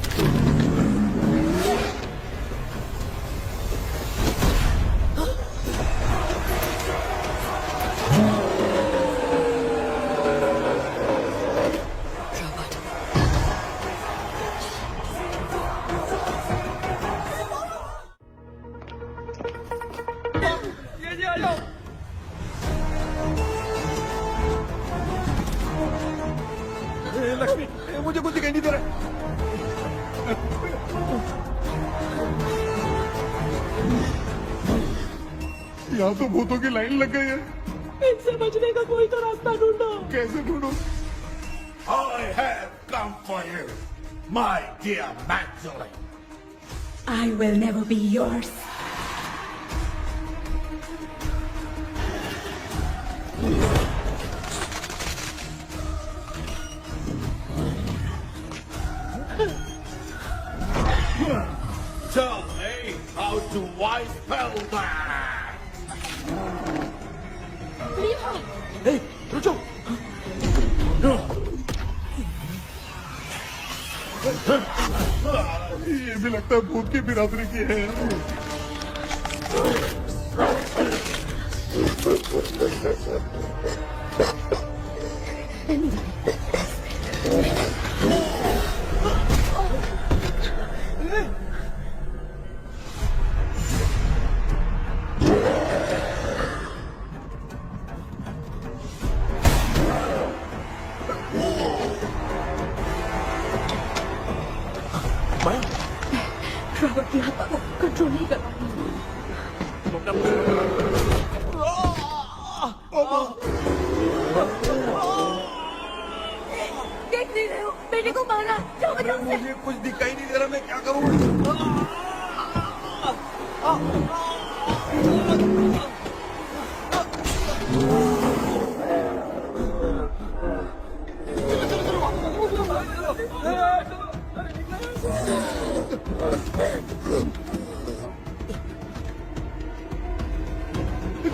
लक्ष्मी मुझे कुछ दिखाई नहीं दे रहा यहाँ तो भूतों की लाइन लग गई है इनसे बचने का कोई तो रास्ता ढूंढो कैसे ढूंढूं? I have come for you, my dear Magdalene. I will never be yours. Tell me how to wipe spell that. hey रुको ये भी लगता है भूत की बिरादरी की है रॉबर्ट की आत्मा को कंट्रोल नहीं कर पा देख नहीं रहे हो बेटे को मारा जाओ बचाओ उसे। मुझे कुछ दिखाई नहीं दे रहा मैं क्या करूं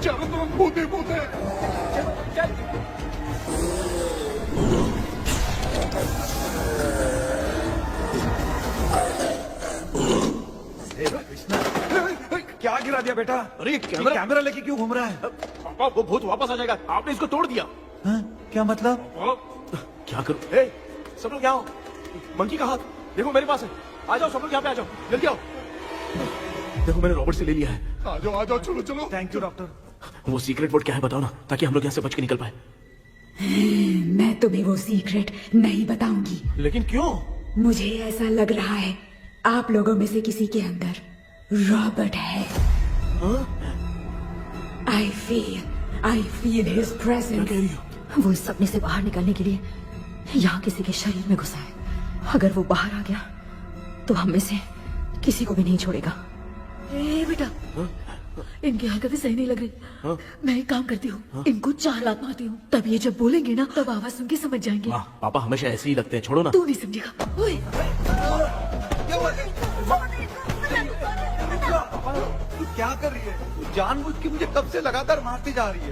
चारों तरफ भूत ही भूत है क्या गिरा दिया बेटा अरे कैमरा लेके क्यों घूम रहा है पापा वो भूत वापस आ जाएगा आपने इसको तोड़ दिया हाँ? क्या मतलब क्या करूं ए सब लोग यहाँ आओ मंकी का हाथ देखो मेरे पास है आ जाओ सब लोग यहाँ पे आ जाओ जल्दी आओ देखो मैंने रॉबर्ट से ले लिया है आ जाओ चलो चलो थैंक यू डॉक्टर वो सीक्रेट वर्ड क्या है बताओ ना ताकि हम लोग यहाँ से बच के निकल पाए मैं तुम्हें वो सीक्रेट नहीं बताऊंगी लेकिन क्यों मुझे ऐसा लग रहा है आप लोगों में से किसी के अंदर रॉबर्ट है आई फील हिज प्रेजेंस वो इस सपने से बाहर निकलने के लिए यहाँ किसी के शरीर में घुसा है अगर वो बाहर आ गया तो हम में से किसी को भी नहीं छोड़ेगा ए बेटा इनकी हरकतें सही नहीं लग रही मैं एक काम करती हूँ इनको 4 लात मारती हूँ तब ये जब बोलेंगे ना तब आवाज सुन के समझ जाएंगे पापा हमेशा ऐसे ही लगते हैं छोड़ो ना तू नहीं समझेगा ओए तू क्या कर रही है जानबूझ के मुझे कब से लगातार मारती जा रही है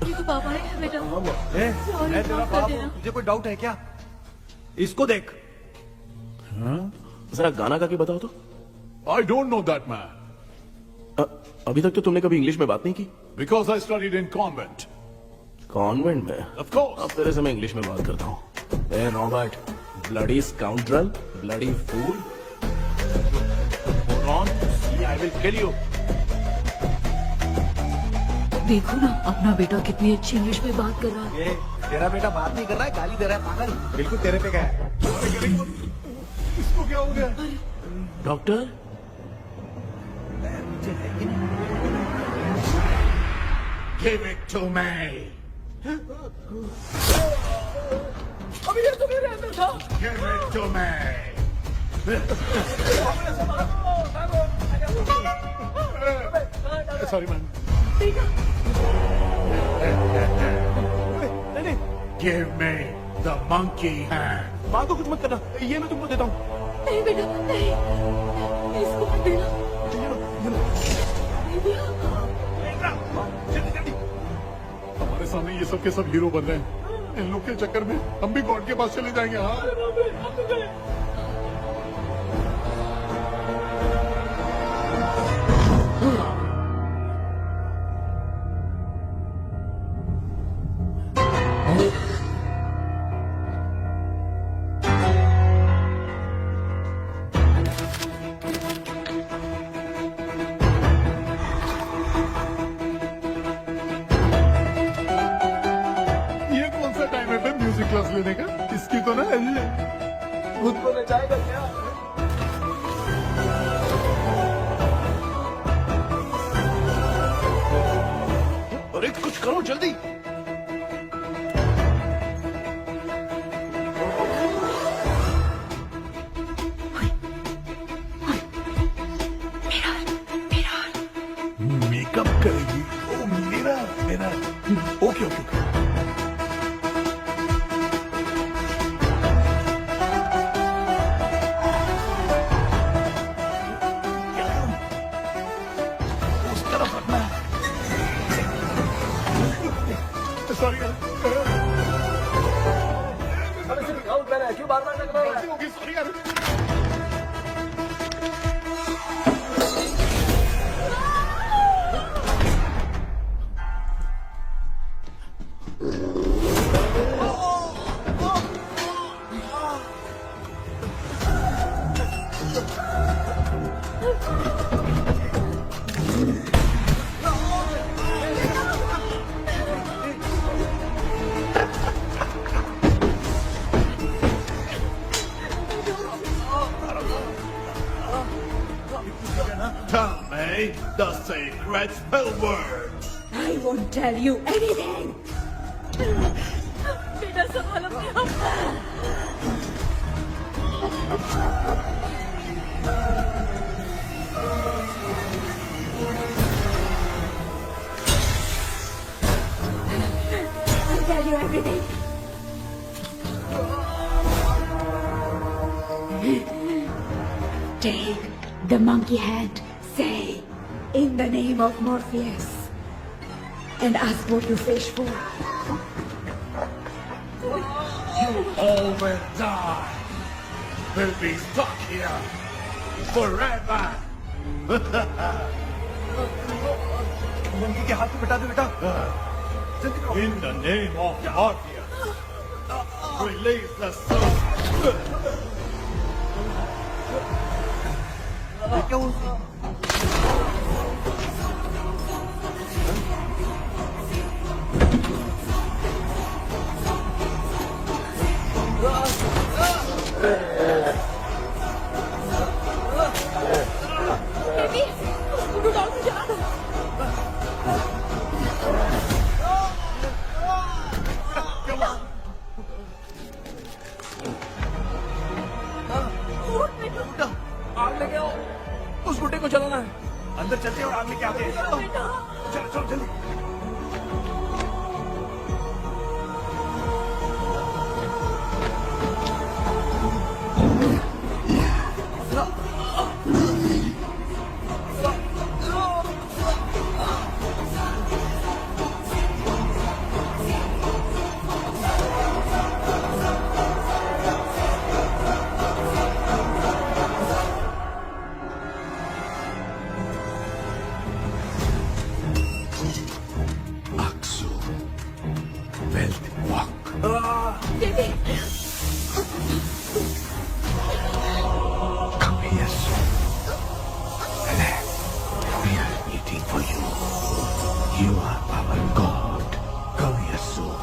ये तो पापा है बेटा मैं तेरा बाप हूँ तुझे कोई डाउट है क्या इसको देख जरा गाना गा के बताओ तो I don't know that man अभी तक तो तुमने कभी इंग्लिश में बात नहीं की because I studied in convent. Convent में Of course. अब तेरे से मैं इंग्लिश में बात करता हूँ ए Robert bloody scoundrel bloody fool Hold on, see, I will kill you. देखो ना अपना बेटा कितनी अच्छी इंग्लिश में बात कर रहा है ये तेरा बेटा बात नहीं कर रहा है गाली दे रहा है पागल बिल्कुल तेरे पे क्या है इसको क्या हो गया doctor Give it to me. अभी ये तो मेरे अंदर था। Give it to me. Sorry, man. Give me the monkey hand. माँ को कुछ मत करना, ये मैं तुमको देता हूँ। नहीं बेटा नहीं, इसको मत देना। हमारे सामने ये सब के सब हीरो बन रहे हैं। इन लोग के चक्कर में हम भी गॉड के पास चले जाएंगे। हाँ क्लास लेने का, इसकी तो ना खुद को नचाएगा क्या? अरे कुछ करो जल्दी। मेकअप करेगी। ओ मेरा मेरा ओके ओके ओके। सॉरी अरे सिर्फ काउंट मैंने क्यों बार-बार लग रहा है? सॉरी यार। Tell me the secret spell word. I won't tell you anything. बेटा संभाल अपने आप। I'll tell you everything. Take the monkey hand. Say, in the name of Morpheus, and ask what you fish for. You all will die. Will be stuck here forever. Monkey के हाथ में बिठा दो बेटा। In the name of Morpheus, release the soul. क्या हुआ? Baby, उसको doll में जला दो। आग लेके आओ, उस बुड्ढे को जलाना है। अंदर चलते हैं और आग लेके आते हैं। चलो चलो जल्दी। Come here soon. Relax. We are waiting for you. You are our God. Come here soon.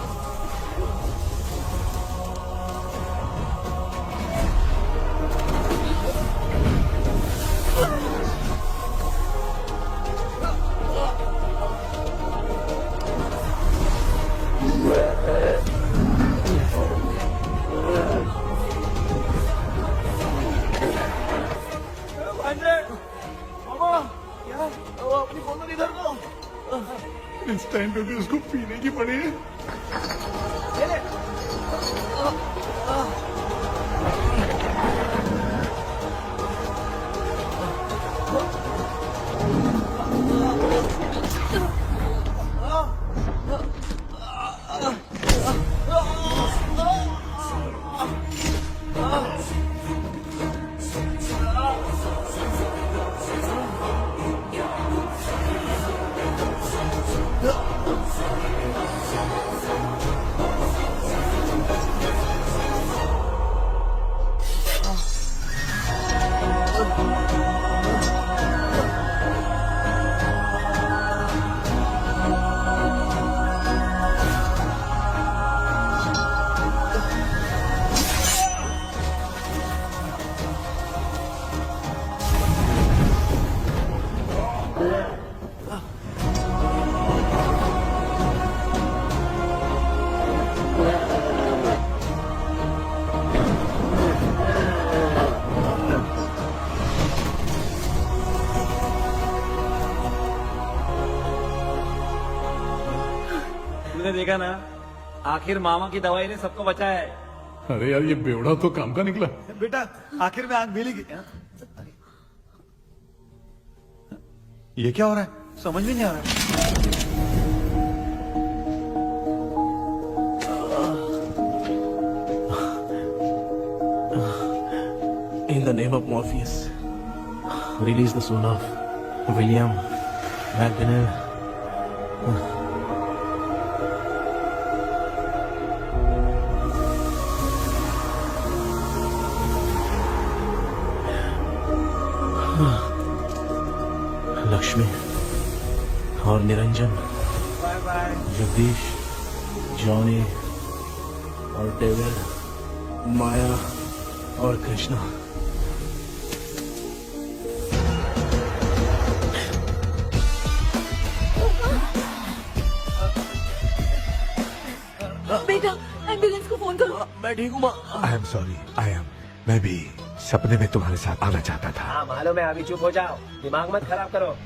अपनी बोतल इधर दो। इस टाइम पे भी उसको पीने की पड़ी है। तुमने देखा ना, आखिर मामा की दवाई ने सबको बचाया है। अरे यार, ये बेवड़ा तो काम का निकला। बेटा आखिर में आग मिलेगी। ये क्या हो रहा है, समझ में नहीं आ रहा है। In the name of Morpheus, release the soul of William McDonnell. Lakshmi और निरंजन, जगदीश, जॉनी और डेविड, माया और कृष्णा। बेटा एम्बुलेंस को फोन करो। मैं ठीक हूँ माँ। आई एम सॉरी, मैं भी सपने में तुम्हारे साथ आना चाहता था। हाँ मालूम है, अभी चुप हो जाओ, दिमाग मत खराब करो।